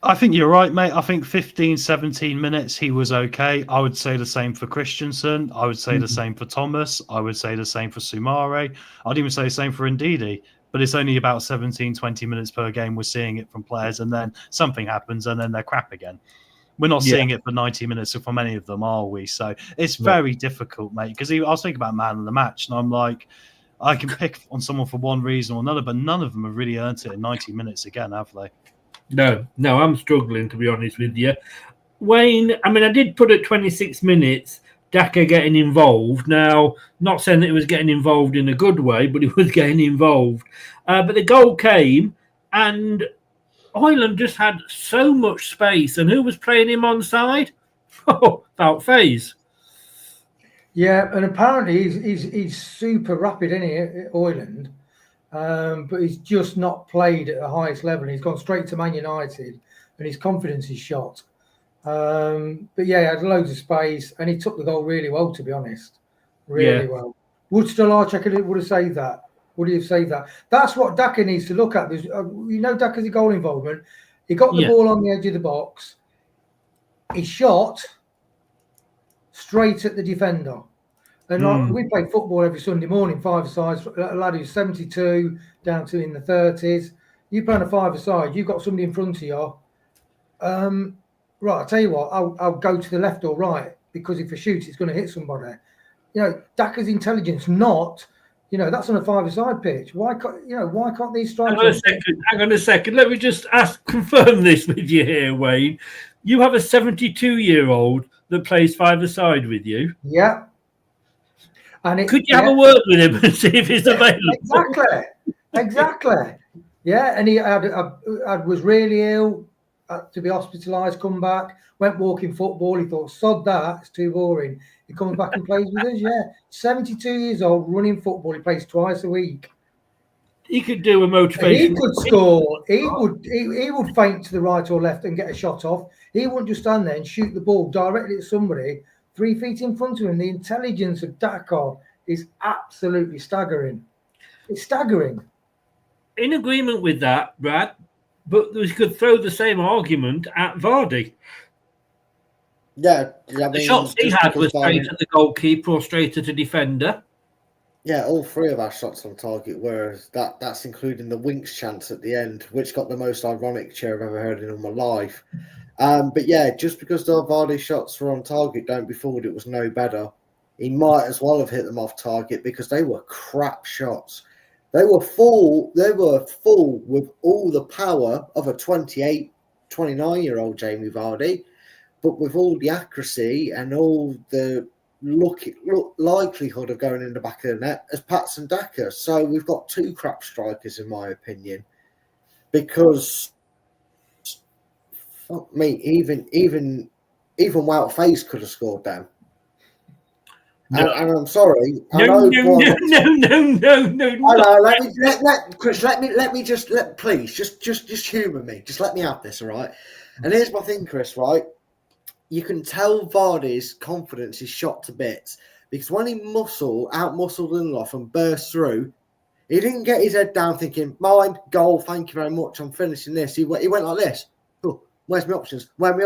I think you're right, mate. I think 15, 17 minutes, he was okay. I would say the same for Christensen. I would say the same for Thomas. I would say the same for Soumare. I'd even say the same for Ndidi. But it's only about 17, 20 minutes per game we're seeing it from players, and then something happens, and then they're crap again. We're not seeing it for 90 minutes from any of them, are we? So it's very difficult, mate, because I was thinking about man of the match, and I'm like, I can pick on someone for one reason or another, but none of them have really earned it in 90 minutes again, have they? No, I'm struggling, to be honest with you. Wayne, I mean, I did put at 26 minutes, Daka getting involved. Now, not saying that he was getting involved in a good way, but he was getting involved. But the goal came, and Ireland just had so much space. And who was playing him on side? Oh, about Faze. Yeah, and apparently he's super rapid, isn't he, Ireland? But he's just not played at the highest level. He's gone straight to Man United, and his confidence is shot. But yeah, he had loads of space, and he took the goal really well, to be honest. Really well. Would Stolarczyk would have saved that? Would he have saved that? That's what Daka needs to look at. Daka's goal involvement. He got the ball on the edge of the box. He shot straight at the defender. And we play football every Sunday morning, 5-a-side, a lad who's 72 down to in the 30s. You play on a 5-a-side, you've got somebody in front of you. Right, I'll tell you what, I'll go to the left or right, because if I shoot, it's going to hit somebody. Daka's intelligence, not, that's on a 5-a-side pitch. Why can't these strikers... Hang on a second. Let me just confirm this with you here, Wayne. You have a 72-year-old that plays 5-a-side with you? Yeah. Could you have a word with him and see if he's available? Exactly. Yeah, and he was really ill, had to be hospitalised, come back, went walking football. He thought, sod that, it's too boring. He comes back and plays with us, 72 years old, running football. He plays twice a week. He could do a motivation. He could score. He would feint to the right or left and get a shot off. He wouldn't just stand there and shoot the ball directly at somebody 3 feet in front of him. The intelligence of Daka is absolutely staggering. It's staggering. In agreement with that, Brad, but we could throw the same argument at Vardy. Yeah. The shots he had were straight at the goalkeeper or straight at a defender. Yeah, all 3 of our shots on target were. That's including the Winks chance at the end, which got the most ironic cheer I've ever heard in all my life. But yeah, just because the Vardy shots were on target, don't be fooled, it was no better. He might as well have hit them off target, because they were crap shots. They were full with all the power of a 28, 29-year-old Jamie Vardy, but with all the accuracy and all the likelihood of going in the back of the net as Patson Daka. So we've got 2 crap strikers, in my opinion, because fuck me, even Wout Faze could have scored them. No. And I'm sorry. No. Chris, please just humour me. Just let me have this, all right? And here's my thing, Chris, right? You can tell Vardy's confidence is shot to bits, because when he out-muscled Lindelof and burst through, he didn't get his head down thinking, mine, goal, thank you very much, I'm finishing this. He went like this. Oh, where's my options? Where's my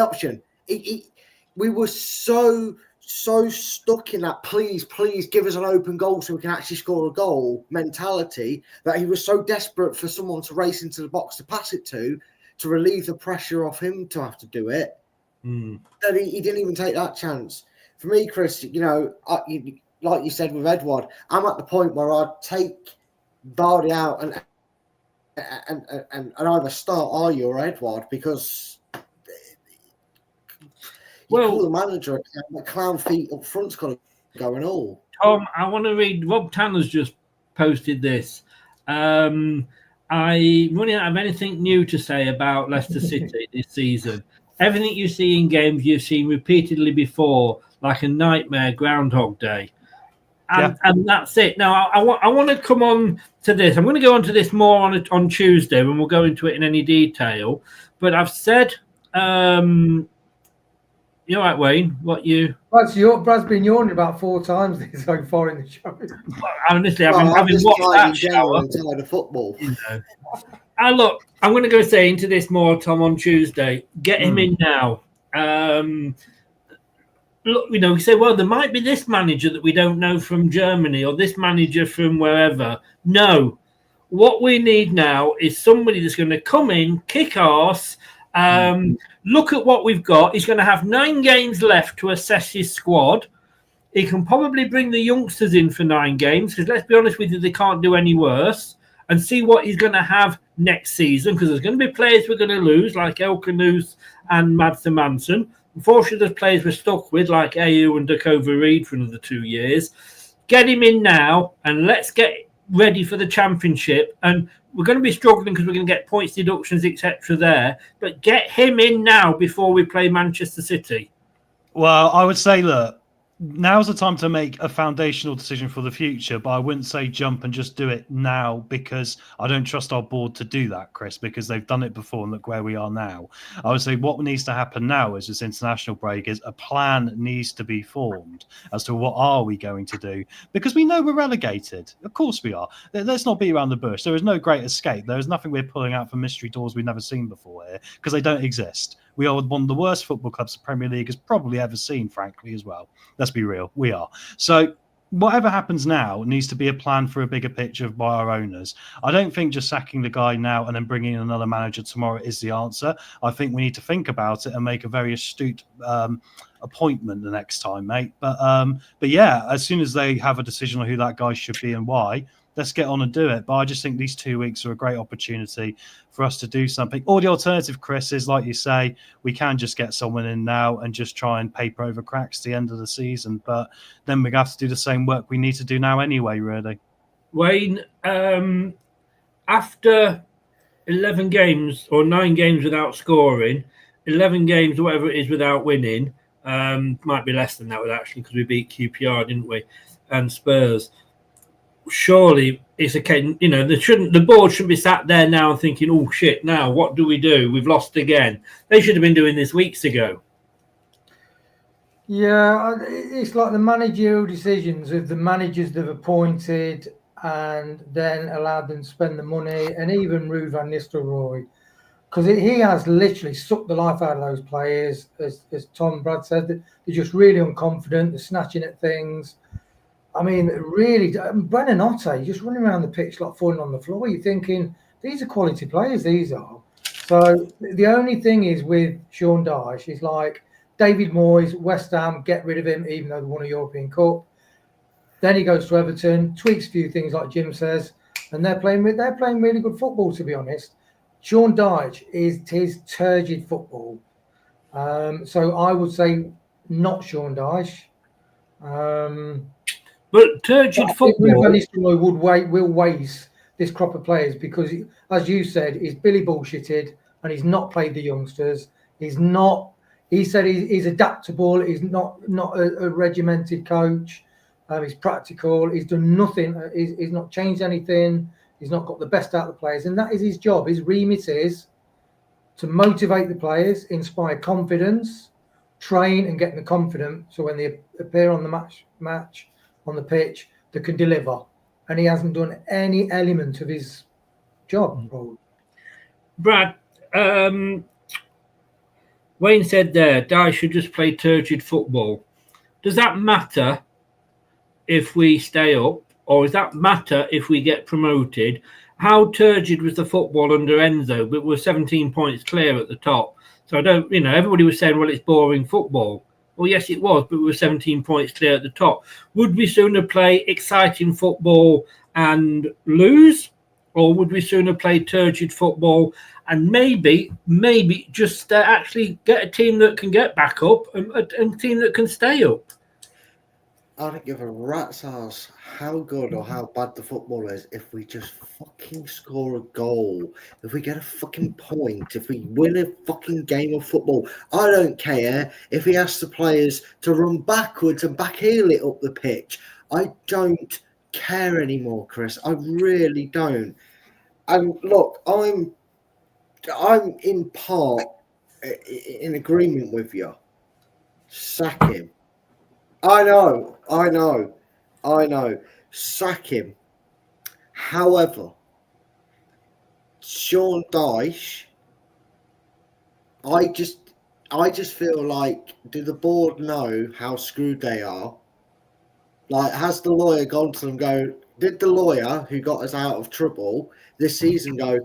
option? We were so stuck in that please give us an open goal so we can actually score a goal mentality, that he was so desperate for someone to race into the box to pass it to relieve the pressure off him to have to do it. That he didn't even take that chance. For me, Chris, like you said with Edward, I'm at the point where I'd take Vardy out and either start Ayu or Edward, because You Well- call the manager a clown feet up front's got to go and all. Tom, I want to read. Rob Tanner's just posted this. I'm running out of anything new to say about Leicester City this season. Everything you see in games you've seen repeatedly before, like a nightmare Groundhog Day. And that's it. Now, I want to come on to this. I'm going to go on to this more on Tuesday when we'll go into it in any detail. But I've said, you're right, Wayne. Brad's been yawning about 4 times so far in the show. Honestly, I've been watching that shower. The football. You know. Look, I'm going to go say into this more, Tom, on Tuesday. Get him in now. Look, we say, well, there might be this manager that we don't know from Germany or this manager from wherever. No. What we need now is somebody that's going to come in, kick arse, look at what we've got. He's going to have 9 games left to assess his squad. He can probably bring the youngsters in for 9 games because, let's be honest with you, they can't do any worse, and see what he's going to have next season, because there's going to be players we're going to lose, like El Canous and Madsen Manson. Unfortunately, there's players we're stuck with, like AU and Dakova Reed for another 2 years. Get him in now, and let's get ready for the championship. And we're going to be struggling because we're going to get points deductions, etc. there. But get him in now before we play Manchester City. Well, I would say, look, now's the time to make a foundational decision for the future, but I wouldn't say jump and just do it now, because I don't trust our board to do that, Chris, because they've done it before and look where we are now. I would say what needs to happen now is this international break is a plan needs to be formed as to what are we going to do, because we know we're relegated. Of course we are. Let's not beat around the bush. There is no great escape. There is nothing we're pulling out from mystery doors we've never seen before here, because they don't exist. We are one of the worst football clubs the Premier League has probably ever seen, frankly, as well. Let's be real. We are. So whatever happens now needs to be a plan for a bigger picture by our owners. I don't think just sacking the guy now and then bringing in another manager tomorrow is the answer. I think we need to think about it and make a very astute appointment the next time, mate. But yeah, as soon as they have a decision on who that guy should be and why, let's get on and do it. But I just think these 2 weeks are a great opportunity for us to do something. Or the alternative, Chris, is like you say, we can just get someone in now and just try and paper over cracks to the end of the season. But then we have to do the same work we need to do now anyway, really. Wayne, after 11 games or 9 games without scoring, 11 games, whatever it is, without winning, might be less than that, actually, because we beat QPR, didn't we? And Spurs. Surely it's okay. The board shouldn't be sat there now and thinking, oh shit, now what do we do? We've lost again. They should have been doing this weeks ago. Yeah, it's like the managerial decisions of the managers they've appointed and then allowed them to spend the money, and even Ruud van Nistelrooy, because he has literally sucked the life out of those players. As Brad said, they're just really unconfident. They're snatching at things. I mean, really, Brennan Otte, just running around the pitch like falling on the floor. You're thinking, these are quality players, these are. So the only thing is with Sean Dyche is like David Moyes, West Ham, get rid of him, even though they won a European Cup. Then he goes to Everton, tweaks a few things like Jim says, and they're playing really good football, to be honest. Sean Dyche is his turgid football. So I would say not Sean Dyche. But turgid football. Van Nistelrooy will waste this crop of players because, as you said, he's Billy bullshitted and he's not played the youngsters. He's not. He said he's adaptable. He's not a regimented coach. He's practical. He's done nothing. He's not changed anything. He's not got the best out of the players, and that is his job. His remit is to motivate the players, inspire confidence, train and get them confident. So when they appear on the match. On the pitch that can deliver, and he hasn't done any element of his job. Brad, Wayne said there, Dyche should just play turgid football. Does that matter if we stay up, or does that matter if we get promoted? How turgid was the football under Enzo? But we're 17 points clear at the top. So I don't, everybody was saying, well, it's boring football. Well, yes, it was, but we were 17 points clear at the top. Would we sooner play exciting football and lose, or would we sooner play turgid football and maybe just actually get a team that can get back up and a team that can stay up? I don't give a rat's ass how good or how bad the football is if we just fucking score a goal, if we get a fucking point, if we win a fucking game of football. I don't care if he asks the players to run backwards and backheel it up the pitch. I don't care anymore, Chris. I really don't. And look, I'm in part in agreement with you. Sack him. I know. Sack him. However, Sean Dyche, I just feel like, do the board know how screwed they are? Like, has the lawyer gone to them did the lawyer who got us out of trouble this season go,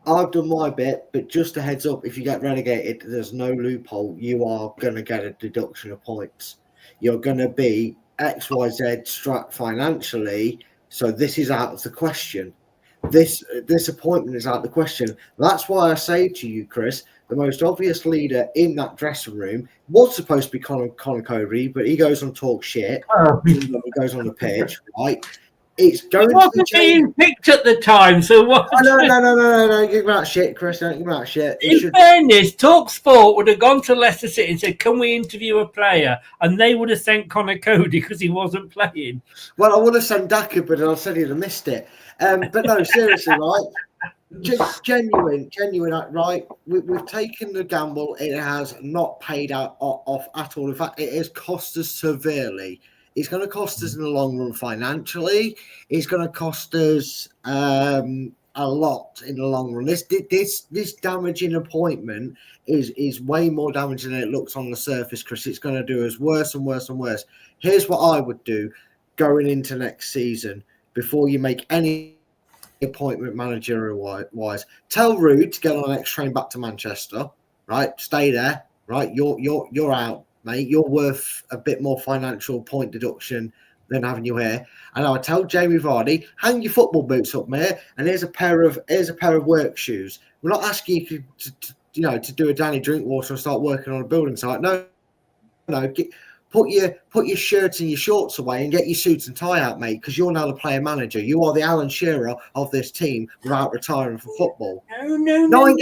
I've done my bit, but just a heads up, if you get relegated, there's no loophole. You are going to get a deduction of points. You're going to be XYZ strapped financially, so this is out of the question. This appointment is out of the question. That's why I say to you, Chris, the most obvious leader in that dressing room was supposed to be Conor Cody, but he goes on talk shit. He goes on the pitch, right? It's going to be being picked at the time, so what? Oh, no. Give me that shit, Chris. Don't give me that shit. In fairness, TalkSport would have gone to Leicester City and said, "Can we interview a player?" And they would have sent Conor Cody because he wasn't playing. Well, I would have sent Daka, but I said he'd have missed it. But no, seriously, right? Just genuine, right? We've taken the gamble. It has not paid out off at all. In fact, it has cost us severely. It's going to cost us in the long run financially. It's going to cost us a lot in the long run. This damaging appointment is way more damaging than it looks on the surface, Chris. It's going to do us worse and worse and worse. Here's what I would do going into next season before you make any appointment managerial-wise. Tell Rude to get on the next train back to Manchester, right? Stay there, right? You're out. Mate, you're worth a bit more financial point deduction than having you here. And I would tell Jamie Vardy, hang your football boots up, mate, and here's a pair of work shoes. We're not asking you to do a Danny Drinkwater and start working on a building site. No. Put your shirts and your shorts away and get your suits and tie out, mate, because you're now the player manager. You are the Alan Shearer of this team without retiring from football. No.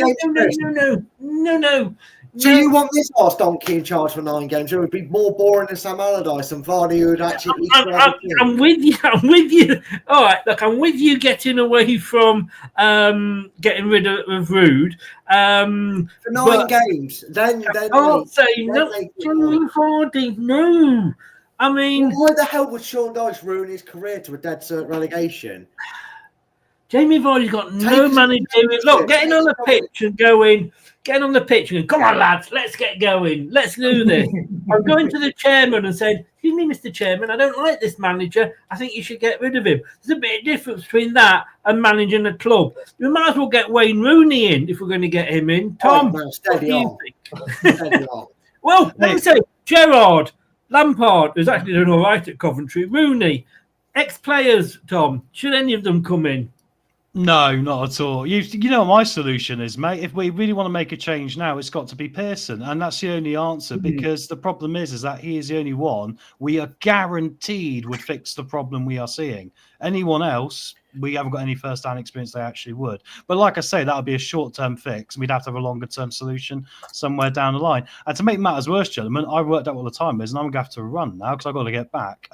So you want this horse donkey in charge for 9 games? It would be more boring than Sam Allardyce and Vardy, who would actually. I'm with you. All right, look, I'm with you. Getting away from getting rid of Rude for 9 games. Then I can't say no. Vardy, no. I mean, why the hell would Sean Dyche ruin his career to a dead cert relegation? Jamie Vardy's got no managerial. Look, getting on the pitch and going. Getting on the pitch and going, come on, lads, let's get going. Let's do this. I'm going to the chairman and saying, excuse me, Mr. Chairman, I don't like this manager. I think you should get rid of him. There's a bit of difference between that and managing a club. We might as well get Wayne Rooney in if we're going to get him in. Tom, what do you think? Well, let me say, Gerrard, Lampard, who's actually doing all right at Coventry, Rooney, ex-players, Tom, should any of them come in? No, not at all. You know what my solution is, mate? If we really want to make a change now, it's got to be Pearson. And that's the only answer, because the problem is that he is the only one we are guaranteed would fix the problem we are seeing. Anyone else, we haven't got any first-hand experience they actually would. But like I say, that would be a short-term fix, and we'd have to have a longer-term solution somewhere down the line. And to make matters worse, gentlemen, I worked out what the time is, and I'm going to have to run now because I've got to get back.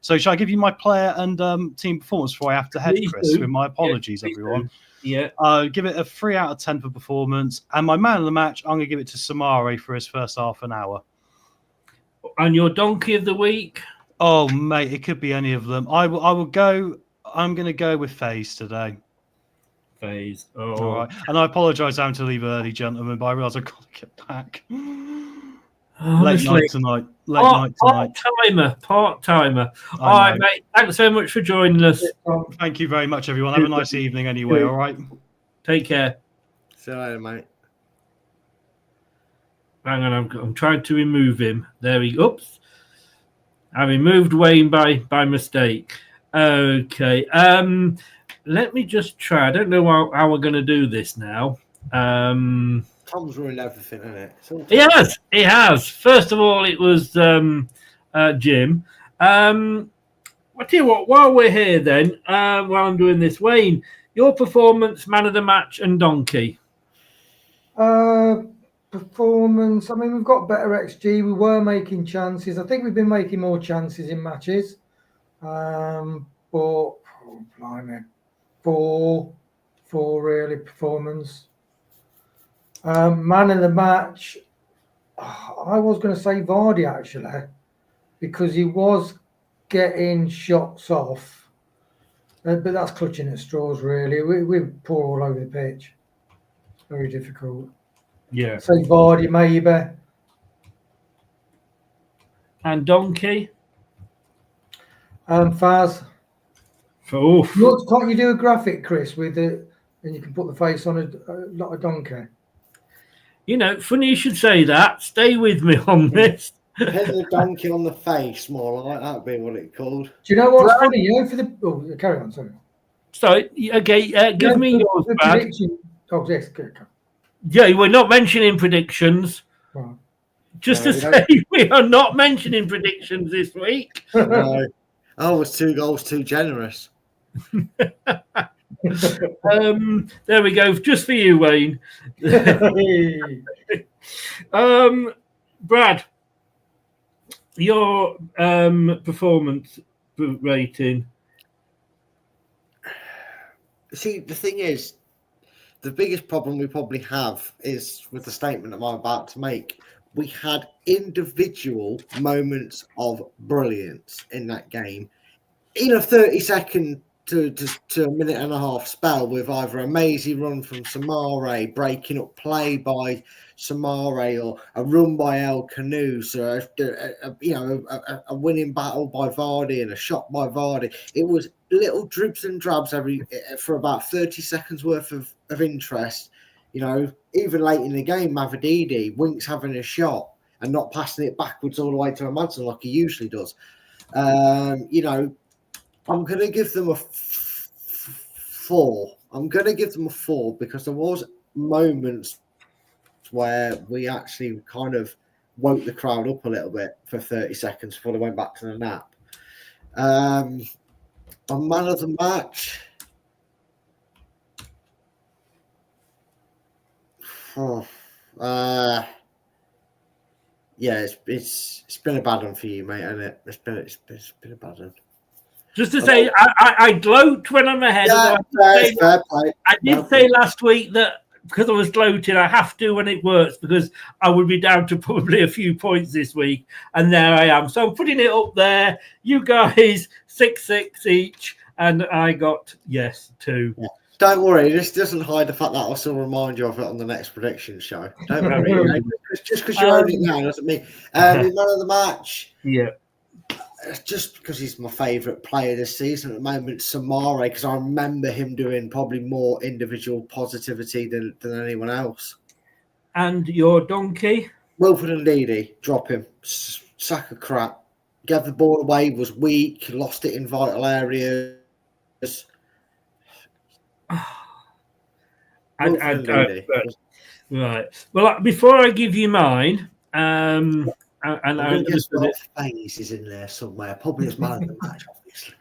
So shall I give you my player and team performance before I have to head, Chris? With my apologies, everyone. Yeah. Give it a 3 out of 10 for performance. And my man of the match, I'm going to give it to Samari for his first half an hour. And your donkey of the week? Oh, mate, it could be any of them. I will go. I'm going to go with FaZe today. FaZe. All right. And I apologise having to leave early, gentlemen, but I realise I've got to get back. Late night tonight. Part-timer. All right, mate. Thanks so much for joining us. Thank you very much, everyone. Have a nice evening anyway, all right? Take care. See you later, mate. Hang on, I'm trying to remove him. There he goes. I removed Wayne by mistake. Okay. let me just try. I don't know how we're going to do this now. Tom's ruined everything, isn't it? He has. First of all, it was Jim. I'll tell you what, while we're here then, while I'm doing this, Wayne, your performance, man of the match, and donkey. Performance. I mean, we've got better XG. We were making chances. I think we've been making more chances in matches. But blimey, four really performance. Man of the match. I was going to say Vardy actually, because he was getting shots off, but that's clutching at straws really. We're poor all over the pitch. Very difficult. Yeah. Say Vardy maybe. And donkey. Faz. Oof. Can't you do a graphic, Chris, with it, and you can put the face on a donkey? You know, funny you should say that. Stay with me on this. Head of the donkey on the face, more like that'd be what it's called. Do you know what's funny? You know, for the carry on, sorry. Sorry, okay, give me yours, Brad. Oh, yes, good. Yeah, we're not mentioning predictions. Right. Just to say, we are not mentioning predictions this week. No. Oh, it was 2 goals too generous. There we go. Just for you, Wayne. Brad, your performance rating. See, the thing is, the biggest problem we probably have is with the statement I'm about to make. We had individual moments of brilliance in that game. In a 30-second to a minute and a half spell, with either a mazy run from Samare, breaking up play by Samare, or a run by El Canoes, or a winning battle by Vardy and a shot by Vardy. It was little dribs and drabs for about 30 seconds worth of interest. You know, even late in the game, Mavididi, Winks having a shot and not passing it backwards all the way to Madsen like he usually does. You know, I'm going to give them a 4. I'm going to give them a 4 because there was moments where we actually kind of woke the crowd up a little bit for 30 seconds before they went back to the nap. A man of the match. Yeah, it's been a bad one for you, mate, hasn't it? It's been a bad one. Just to say, I gloat when I'm ahead. Yeah, fair play. I did say last week that because I was gloating, I have to when it works, because I would be down to probably a few points this week, and there I am. So I'm putting it up there. You guys 6-6 each, and I got 2. Yeah. Don't worry, this doesn't hide the fact that I'll still remind you of it on the next prediction show. Don't worry. Just because you own it now doesn't mean. Man of the match. Yeah. Just because he's my favourite player this season at the moment, Samare, because I remember him doing probably more individual positivity than anyone else. And your donkey? Wilfred and Ndidi, drop him. Sack of crap. Gave the ball away, was weak, lost it in vital areas. Right. Well, before I give you mine, and I'm just faces in there somewhere. Probably as man of the match, obviously.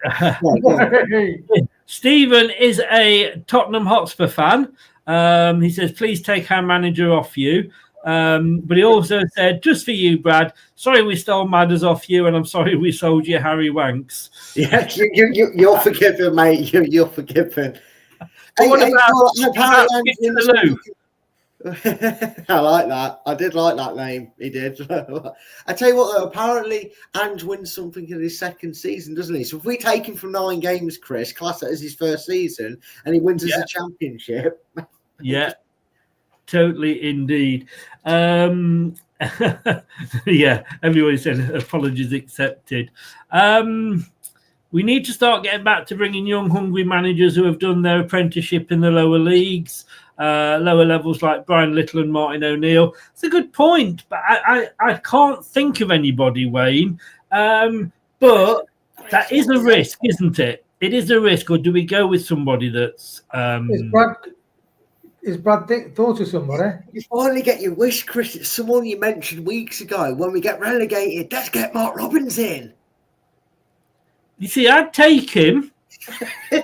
Stephen is a Tottenham Hotspur fan. He says, "Please take our manager off you." But he also said, "Just for you, Brad. Sorry we stole Madders off you, and I'm sorry we sold you Harry Wanks." Yeah, you're forgiven, mate. You're forgiven. What about Lou? I like that. I did like that name. He did. I tell you what, though, apparently Ange wins something in his second season, doesn't he? So if we take him from 9 games, Chris, class it as his first season, and he wins us a championship. Yeah, totally indeed. Yeah, everybody said apologies accepted. We need to start getting back to bringing young, hungry managers who have done their apprenticeship in the lower leagues, lower levels like Brian Little and Martin O'Neill. It's a good point, but I can't think of anybody, Wayne. But that is a risk, isn't it? it is a risk, or do we go with somebody that's? Is Brad thought of somebody? You finally get your wish, Chris. It's someone you mentioned weeks ago. When we get relegated, let's get Mark Robbins in. You see, I'd take him.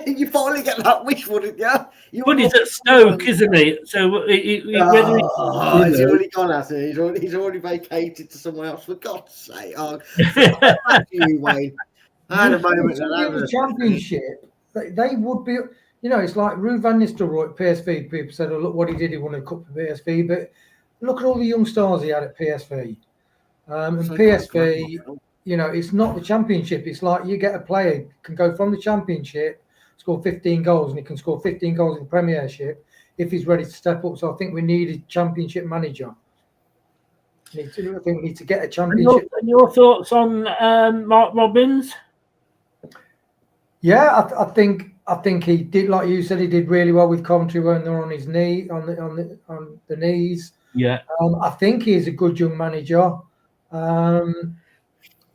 You finally get that wish, wouldn't you? But he's at Stoke, isn't he? So he's already gone at it. He's already vacated to somewhere else. For God's sake! You, Wayne. I had a moment. The Championship, they would be. You know, it's like Ruud van Nistelrooy at PSV. People said, "Oh, look what he did. He won a cup for PSV." But look at all the young stars he had at PSV. And PSV, you know, it's not the Championship. It's like you get a player can go from the Championship, score 15 goals, and he can score 15 goals in the Premiership if he's ready to step up. So I think we need a Championship manager. I think we need to get a Championship. And your thoughts on Mark Robbins? Yeah, I think he did, like you said, he did really well with Coventry when they're on his knee, on the knees. Yeah. I think he is a good young manager. And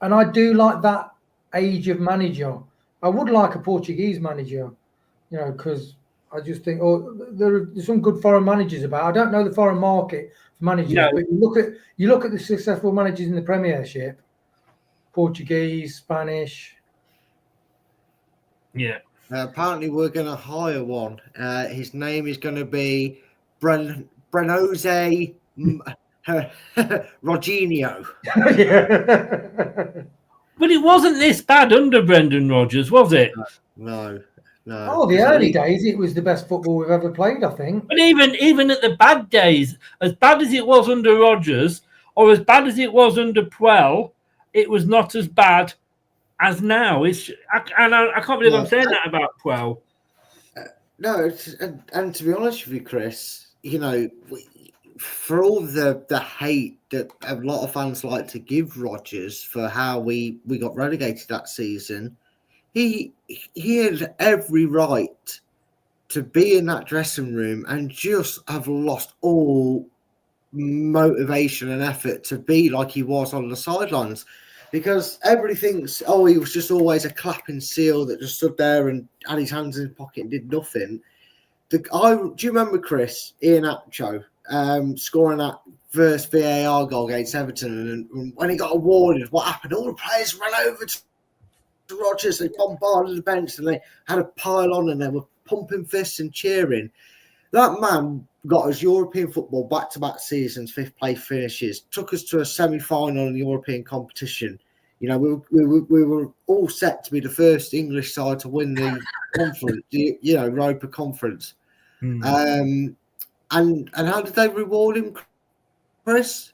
I do like that age of manager. I would like a Portuguese manager, you know, because I just think, there's some good foreign managers about. I don't know the foreign market for managers, but you look at the successful managers in the Premiership, Portuguese, Spanish. Yeah. Apparently, we're going to hire one. His name is going to be Brenose Roginho. But it wasn't this bad under Brendan Rodgers, was it? No. Oh, the early days, it was the best football we've ever played, I think. But even at the bad days, as bad as it was under Rodgers, or as bad as it was under Puel, it was not as bad as now. I can't believe I'm saying that about Puel. No, and to be honest with you, Chris, you know, for all the hate that a lot of fans like to give Rodgers for how we got relegated that season, he had every right to be in that dressing room and just have lost all motivation and effort to be like he was on the sidelines. Because everybody thinks, he was just always a clapping seal that just stood there and had his hands in his pocket and did nothing. Do you remember, Chris, Ian Apcho scoring that first VAR goal against Everton? And when he got awarded, what happened? All the players ran over to Rodgers, they bombarded the bench and they had a pile on and they were pumping fists and cheering. That man got us European football back-to-back seasons, fifth place finishes, took us to a semi-final in the European competition. You know, we were all set to be the first English side to win the conference, Europa Conference. And how did they reward him, Chris?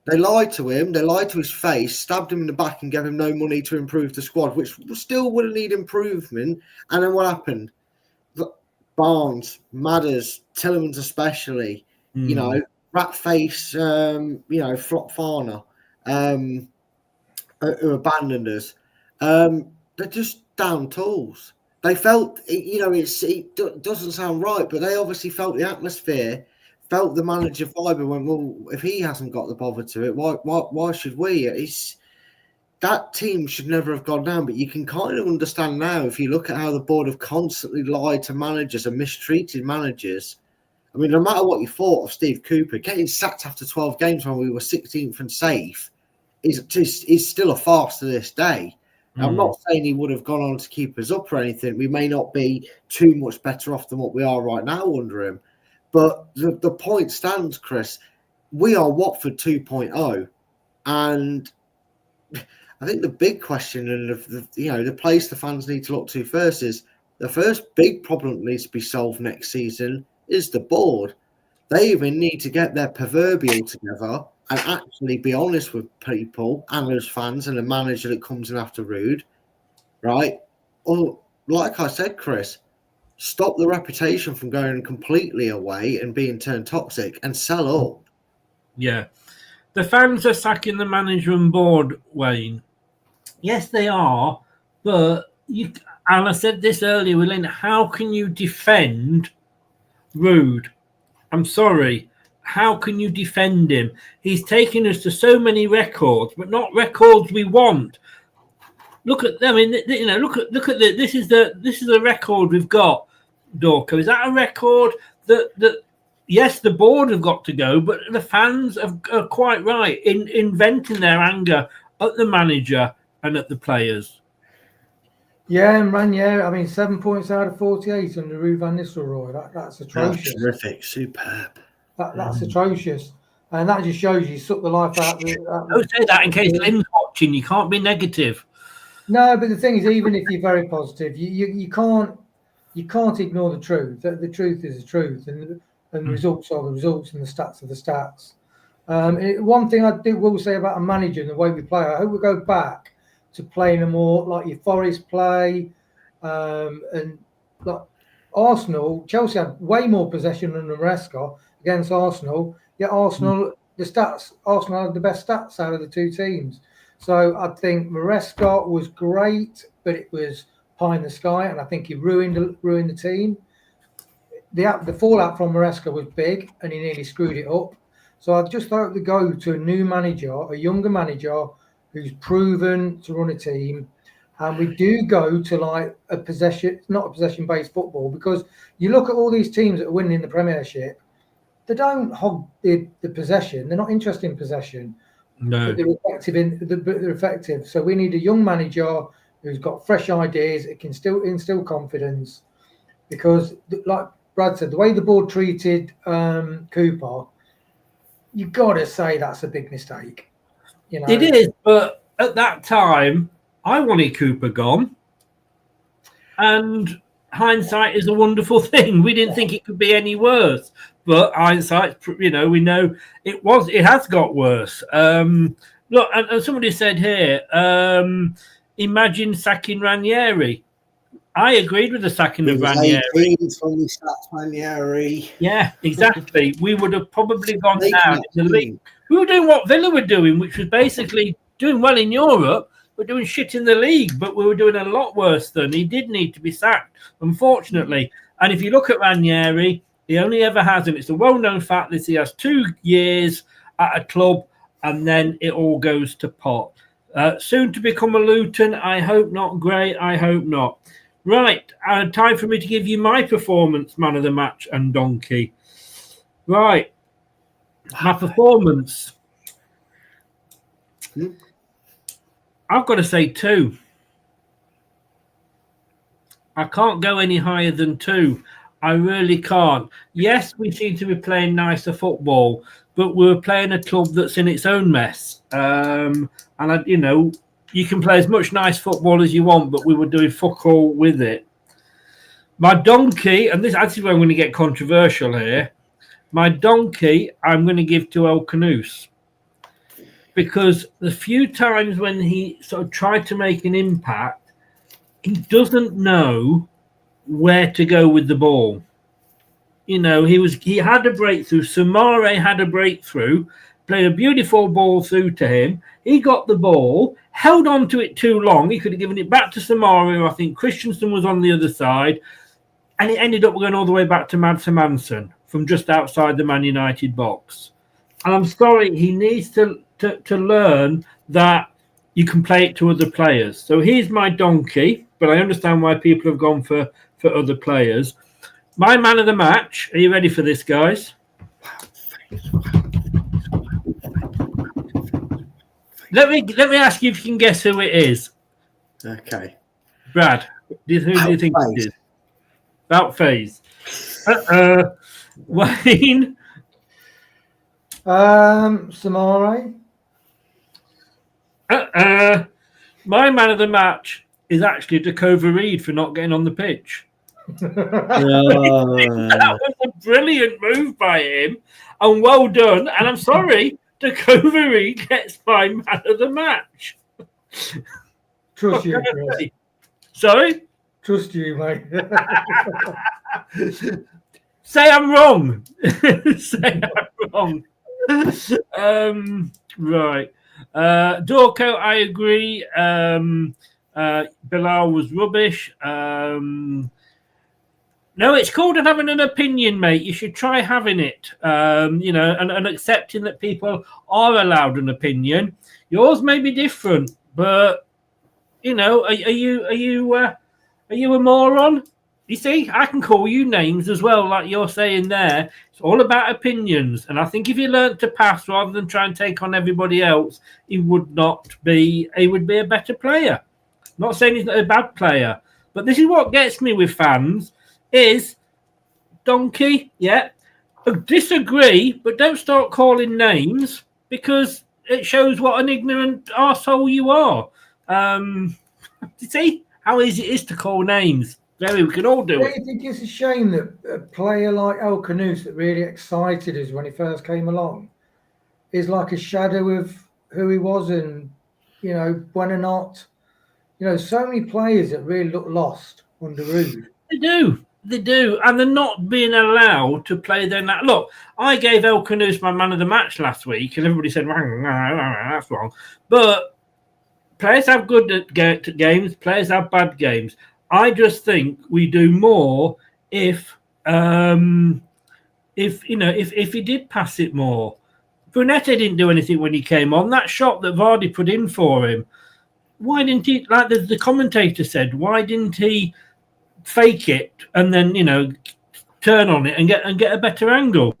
They lied to him. They lied to his face, stabbed him in the back and gave him no money to improve the squad, which still would need improvement. And then what happened? Barnes, Madders, Tillemans especially, you know, Ratface, Flop Farner, who abandoned us. They're just down tools. They felt, it doesn't sound right, but they obviously felt the atmosphere, felt the manager vibe and went, well, if he hasn't got the bother to it, why should we? That team should never have gone down, but you can kind of understand now if you look at how the board have constantly lied to managers and mistreated managers. I mean, no matter what you thought of Steve Cooper, getting sacked after 12 games when we were 16th and safe is still a farce to this day. Now, I'm not saying he would have gone on to keep us up or anything. We may not be too much better off than what we are right now under him. But the point stands, Chris. We are Watford 2.0. And I think the big question and the place the fans need to look to first is the first big problem that needs to be solved next season is the board. They even need to get their proverbial together and actually be honest with people and those fans and the manager that comes in after Ruud, right? Or like I said, Chris, stop the reputation from going completely away and being turned toxic and sell up. Yeah. The fans are sacking the manager and board, Wayne. Yes, they are. But and I said this earlier, Willin, how can you defend Ruud? I'm sorry. How can you defend him? He's taken us to so many records, but not records we want. look at. I mean, look at this is the record we've got. Dorco, is that a record that yes, the board have got to go, but the fans are quite right in venting their anger at the manager and at the players. Yeah, and Ranieri, I mean, 7 points out of 48 under Ruud van Nistelrooy. That's atrocious. That's terrific, superb. That's atrocious. And that just shows you suck the life out of the... Don't say that in case Lynn's watching. You can't be negative. No, but the thing is, even if you're very positive, you can't ignore the truth. The truth is the truth, and the results are the results, and the stats are the stats. One thing I will say about a manager and the way we play, I hope we go back to playing a more like your Forest play, and like Arsenal. Chelsea had way more possession under Maresca against Arsenal. Yet Arsenal had the best stats out of the two teams. So I think Maresca was great, but it was pie in the sky, and I think he ruined the team. The fallout from Maresca was big, and he nearly screwed it up. So I just hope they go to a new manager, a younger manager who's proven to run a team, and we do go to like not a possession-based football, because you look at all these teams that are winning the Premiership, they don't hog the possession. They're not interested in possession. No, but they're effective. So we need a young manager who's got fresh ideas. It can still instill confidence, because, like Brad said, the way the board treated Cooper, you got to say that's a big mistake. You know, it is. But at that time, I wanted Cooper gone, and hindsight is a wonderful thing. We didn't think it could be any worse, but hindsight, we know it has got worse. Look, and somebody said here, imagine sacking Ranieri. I agreed with the sacking of Ranieri. Ranieri. Yeah, exactly. We would have probably gone down in the league. We were doing what Villa were doing, which was basically doing well in Europe, but doing shit in the league. But we were doing a lot worse than he did need to be sacked, unfortunately. And if you look at Ranieri, he only ever has, and it's a well-known fact that he has 2 years at a club, and then it all goes to pot. Soon to become a Luton. I hope not. Great. I hope not. Right. Time for me to give you my performance, man of the match and donkey. Right. My performance. I've got to say 2. I can't go any higher than 2. I really can't. Yes, we seem to be playing nicer football, but we're playing a club that's in its own mess. And you can play as much nice football as you want, but we were doing fuck all with it. My donkey, and this is where I'm going to get controversial here. My donkey, I'm going to give to El Canouse, because the few times when he sort of tried to make an impact, he doesn't know where to go with the ball. He had a breakthrough. Samare had a breakthrough, played a beautiful ball through to him. He got the ball, held on to it too long. He could have given it back to Samare. I think Christensen was on the other side, and it ended up going all the way back to Mads Hermansen from just outside the Man United box. And I'm sorry, he needs to learn that you can play it to other players. So here's my donkey, but I understand why people have gone for other players. My man of the match. Are you ready for this, guys? Let me ask you if you can guess who it is. Okay. Brad, who do you think it is? About phase. Wayne. Samare. My man of the match is actually Dakova Reed for not getting on the pitch. That was a brilliant move by him, and well done. And I'm sorry, Dakova Reed gets my man of the match. Trust you, Chris. Sorry? Trust you, mate. Say I'm wrong. Say I'm wrong. Right. Dorco, I agree. Bilal was rubbish. No, it's called having an opinion, mate. You should try having it, and accepting that people are allowed an opinion. Yours may be different, but, Are you a moron? You see, I can call you names as well, like you're saying there. It's all about opinions, and I think if he learnt to pass rather than try and take on everybody else, he would be a better player. Not saying he's not a bad player, but this is what gets me with fans is Donkey. Yeah, disagree, but don't start calling names because it shows what an ignorant arsehole you are. You see how easy it is to call names. We can all do it. I think it's a shame that a player like El Canoes that really excited us when he first came along is like a shadow of who he was, and when or not, so many players that really look lost under Rude. They do, and they're not being allowed to play their. Look, I gave El Canoes my man of the match last week, and everybody said that's wrong. But players have good games, players have bad games. I just think we do more if he did pass it more. Brunette didn't do anything when he came on. That shot that Vardy put in for him, why didn't he? Like the commentator said, why didn't he fake it and then turn on it and get a better angle?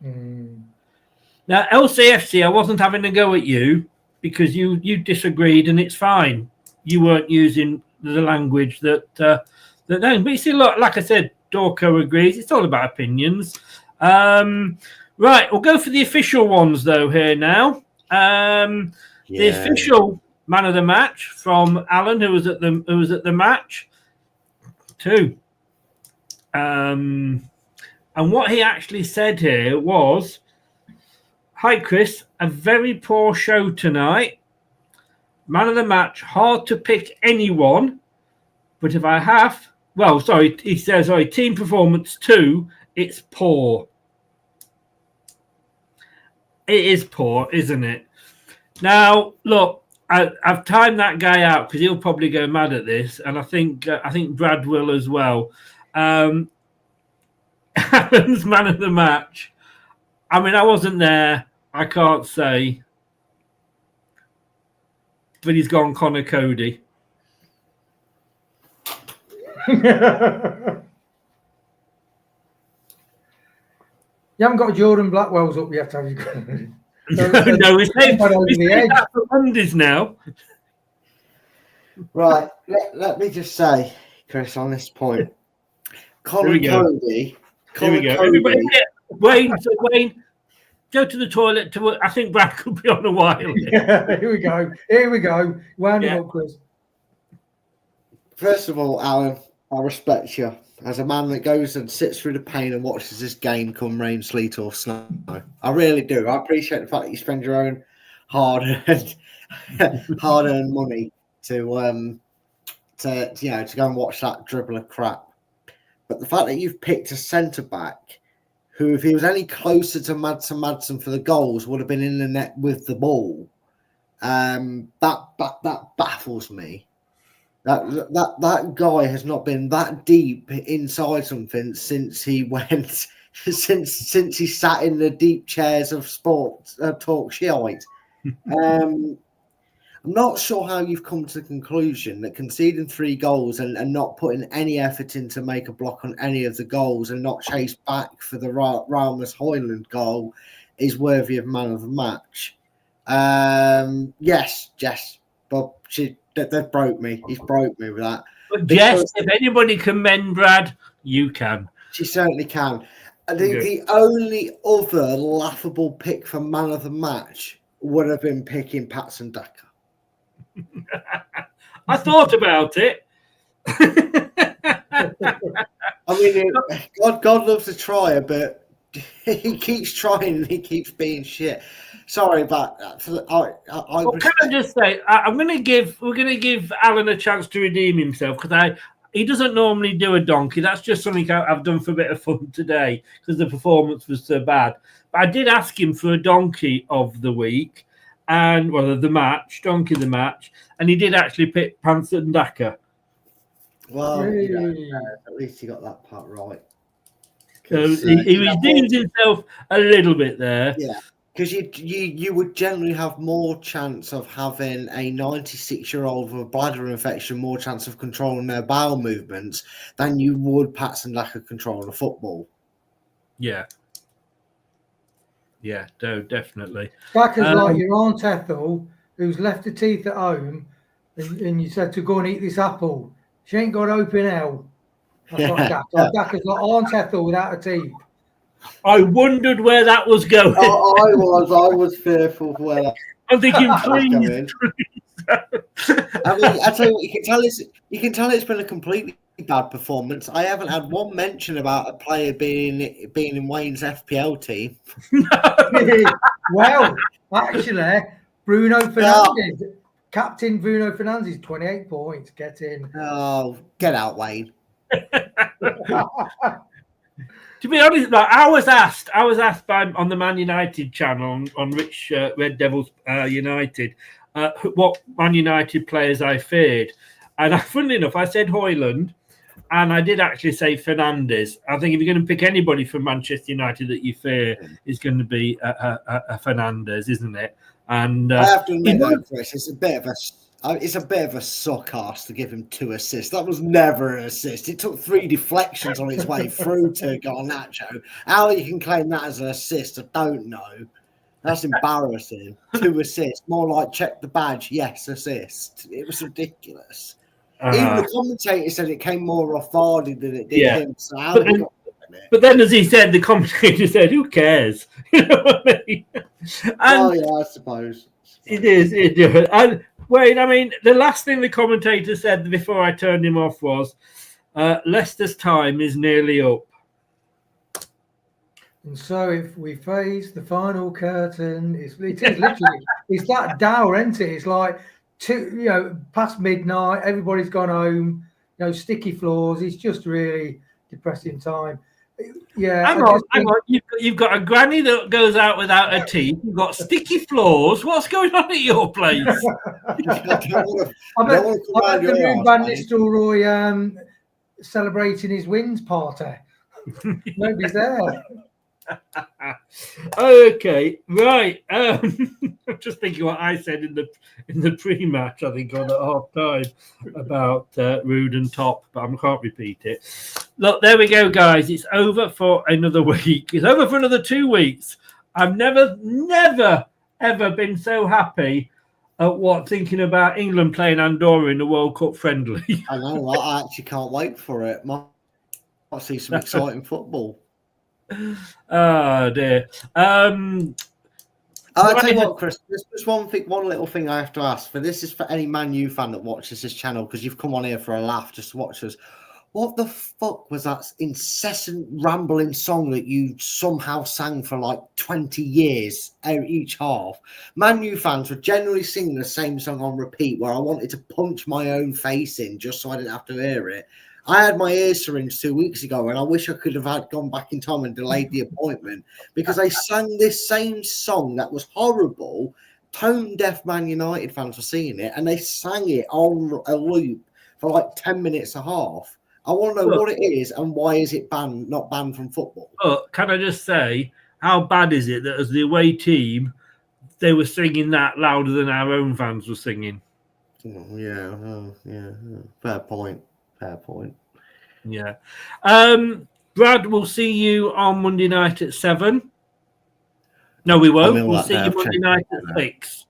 Now LCFC, I wasn't having a go at you because you disagreed, and it's fine. You weren't using the language that but you see, look, like I said, Dorco agrees. It's all about opinions. Right, we'll go for the official ones though here now. The official man of the match from Alan, who was at the match, too. And what he actually said here was, "Hi Chris, a very poor show tonight. Man of the match, hard to pick anyone, but if I have, he says, team performance 2, it's poor." It is poor, isn't it? Now, look, I've timed that guy out because he'll probably go mad at this, and I think Brad will as well. Alan's man of the match. I mean, I wasn't there. I can't say. But he's gone Connor Cody. You haven't got Jordan Blackwell's up yet, have you? No, we saved that for Mondays now. Right, let me just say, Chris, on this point, Connor Cody. Here we go. Everybody, Wayne, go to the toilet. I think Brad could be on a while. Yeah, here we go. Wound it up, Chris. First of all, Alan, I respect you as a man that goes and sits through the pain and watches this game come rain, sleet, or snow. I really do. I appreciate the fact that you spend your own hard-earned money to go and watch that dribble of crap. But the fact that you've picked a centre back who, if he was any closer to Madsen for the goals, would have been in the net with the ball, that baffles me. That guy has not been that deep inside something since he went, since he sat in the deep chairs of sport talk shite. I'm not sure how you've come to the conclusion that conceding 3 goals and not putting any effort in to make a block on any of the goals and not chase back for the Raumus Hoyland goal is worthy of man of the match. Yes, Jess, but they've broke me. He's broke me with that. But Jess, if anybody can mend Brad, you can. She certainly can. The only other laughable pick for man of the match would have been picking Patson Daka. I thought about it. I mean, God loves a trier, but he keeps trying and he keeps being shit. Sorry about that. Can I just say, we're going to give Alan a chance to redeem himself because he doesn't normally do a donkey. That's just something I've done for a bit of fun today because the performance was so bad. But I did ask him for a donkey of the week. And the match, donkey the match, and he did actually pick Patson Daka. Well, at least he got that part right. So he redeemed himself a little bit there. Yeah. Because you would generally have more chance of having a 96-year-old with a bladder infection, more chance of controlling their bowel movements than you would Patson Daka controlling a football. Yeah. Yeah, no, definitely. Daka's like your Aunt Ethel, who's left her teeth at home, and you said to go and eat this apple. She ain't got open hell. That's like Daka. Daka's like Aunt Ethel without her teeth. I wondered where that was going. I was fearful for where that. I'm thinking, please. I mean, I tell you what, you can tell it's been a completely bad performance. I haven't had one mention about a player being in Wayne's FPL team. Well, actually, Bruno Fernandes, Captain Bruno Fernandes, 28 points. Get in. Oh, get out, Wayne. To be honest, like, I was asked on the Man United channel on Rich Red Devils United what Man United players I feared, and funnily enough, I said Højlund, and I did actually say Fernandes. I think if you're going to pick anybody from Manchester United that you fear, is going to be a Fernandes, isn't it? And I have to admit, though, Chris, it's a bit of a suck ass to give him 2 assists. That was never an assist. It took 3 deflections on its way through to Garnacho. How you can claim that as an assist, I don't know. That's embarrassing. 2 assists, more like check the badge. Yes, assist. It was ridiculous. Even the commentator said it came more off Vardy than it did him. So but then, as he said, the commentator said, "Who cares?" You know what I mean? I suppose it is. And Wayne, I mean, the last thing the commentator said before I turned him off was, "Leicester's time is nearly up." And so, if we face the final curtain, it is literally it's that dour, isn't it? It's like past midnight, everybody's gone home. Sticky floors. It's just really depressing time. Yeah, hang on. You've got a granny that goes out without her teeth. You've got sticky floors. What's going on at your place? I bet the room Van Nistelrooy celebrating his wins party. Nobody's there. Okay, right. I'm just thinking what I said in the pre-match. I think on at half time about Rude and Top, but I can't repeat it. Look, there we go, guys. It's over for another week. It's over for another 2 weeks. I've never, ever been so happy at thinking about England playing Andorra in the World Cup friendly. I know. I actually can't wait for it. I see some exciting football. Oh dear. I'll tell you what, Chris. There's just one little thing I have to ask for. This is for any Man U fan that watches this channel, because you've come on here for a laugh just to watch us. What the fuck was that incessant rambling song that you somehow sang for like 20 years each half? Man U fans were generally singing the same song on repeat, where I wanted to punch my own face in just so I didn't have to hear it. I had my ears syringed 2 weeks ago, and I wish I could have gone back in time and delayed the appointment, because they sang this same song that was horrible. Tone-deaf Man United fans were singing it, and they sang it on a loop for like 10 minutes and a half. I want to know what it is and why is it not banned from football. But can I just say, how bad is it that as the away team, they were singing that louder than our own fans were singing? Yeah. Fair point. Yeah. Brad, we'll see you on Monday night at 7. No, we won't. We'll see you Monday night at 6.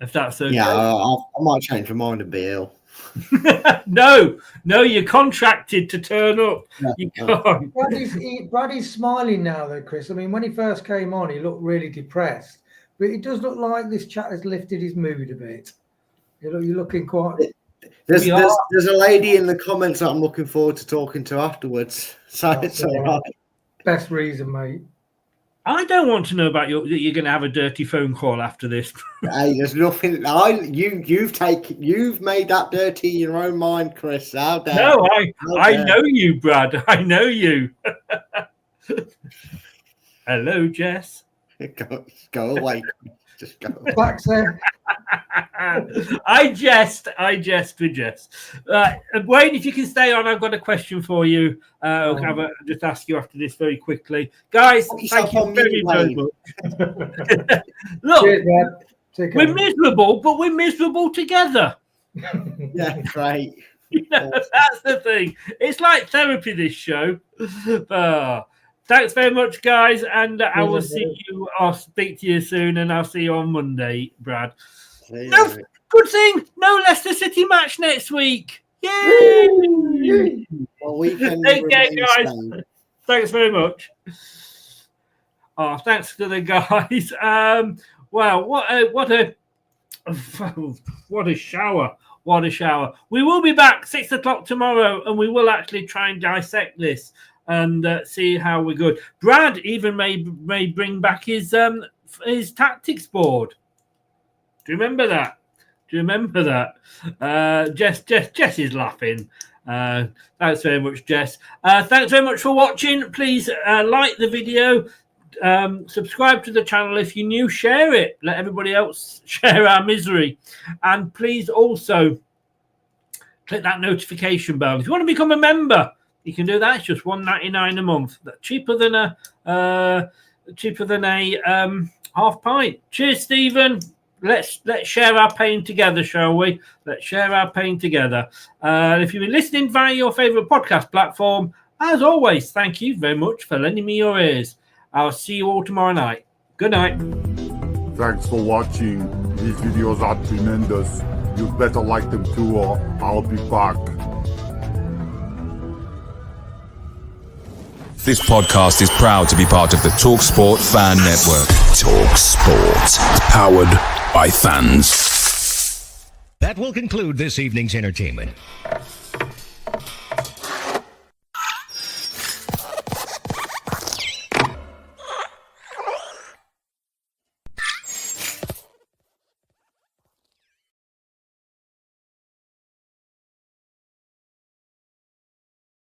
If that's okay. Yeah, I might change my mind and be ill. No, you're contracted to turn up. You can't. Brady's smiling now, though, Chris. I mean, when he first came on, he looked really depressed. But it does look like this chat has lifted his mood a bit. You're looking quite... There's a lady in the comments that I'm looking forward to talking to afterwards. So it's all right. Best reason, mate. I don't want to know about you're going to have a dirty phone call after this. Hey, there's nothing. You've made that dirty in your own mind, Chris. How dare? No, I know you, Brad. I know you. Hello, Jess. Go away. Just go. Back there. I jest. Wayne, if you can stay on, I've got a question for you. I'll just ask you after this very quickly. Guys, thank you very, very much. Look, we're miserable, but we're miserable together. Yeah, great. That's the thing. It's like therapy, this show. Thanks very much, guys, and I will see you. I'll speak to you soon, and I'll see you on Monday, Brad. No, good thing. No Leicester City match next week. Yay! Well, take care, guys. Thanks very much. Oh, thanks to the guys. Wow, what a shower. What a shower. We will be back 6 o'clock tomorrow, and we will actually try and dissect this and see how we're good. Brad even may bring back his tactics board. Do you remember that? Jess is laughing. Thanks very much, Jess. Thanks very much for watching. Please like the video. Subscribe to the channel if you're new. Share it. Let everybody else share our misery. And please also click that notification bell. If you want to become a member, you can do that. It's just $1.99 a month. That's cheaper than a half pint. Cheers, Stephen. Let's share our pain together, shall we? Let's share our pain together. If you've been listening via your favourite podcast platform, as always, thank you very much for lending me your ears. I'll see you all tomorrow night. Good night. Thanks for watching. These videos are tremendous. You better like them too, or I'll be back. This podcast is proud to be part of the TalkSport Fan Network. TalkSport. Powered by fans. That will conclude this evening's entertainment.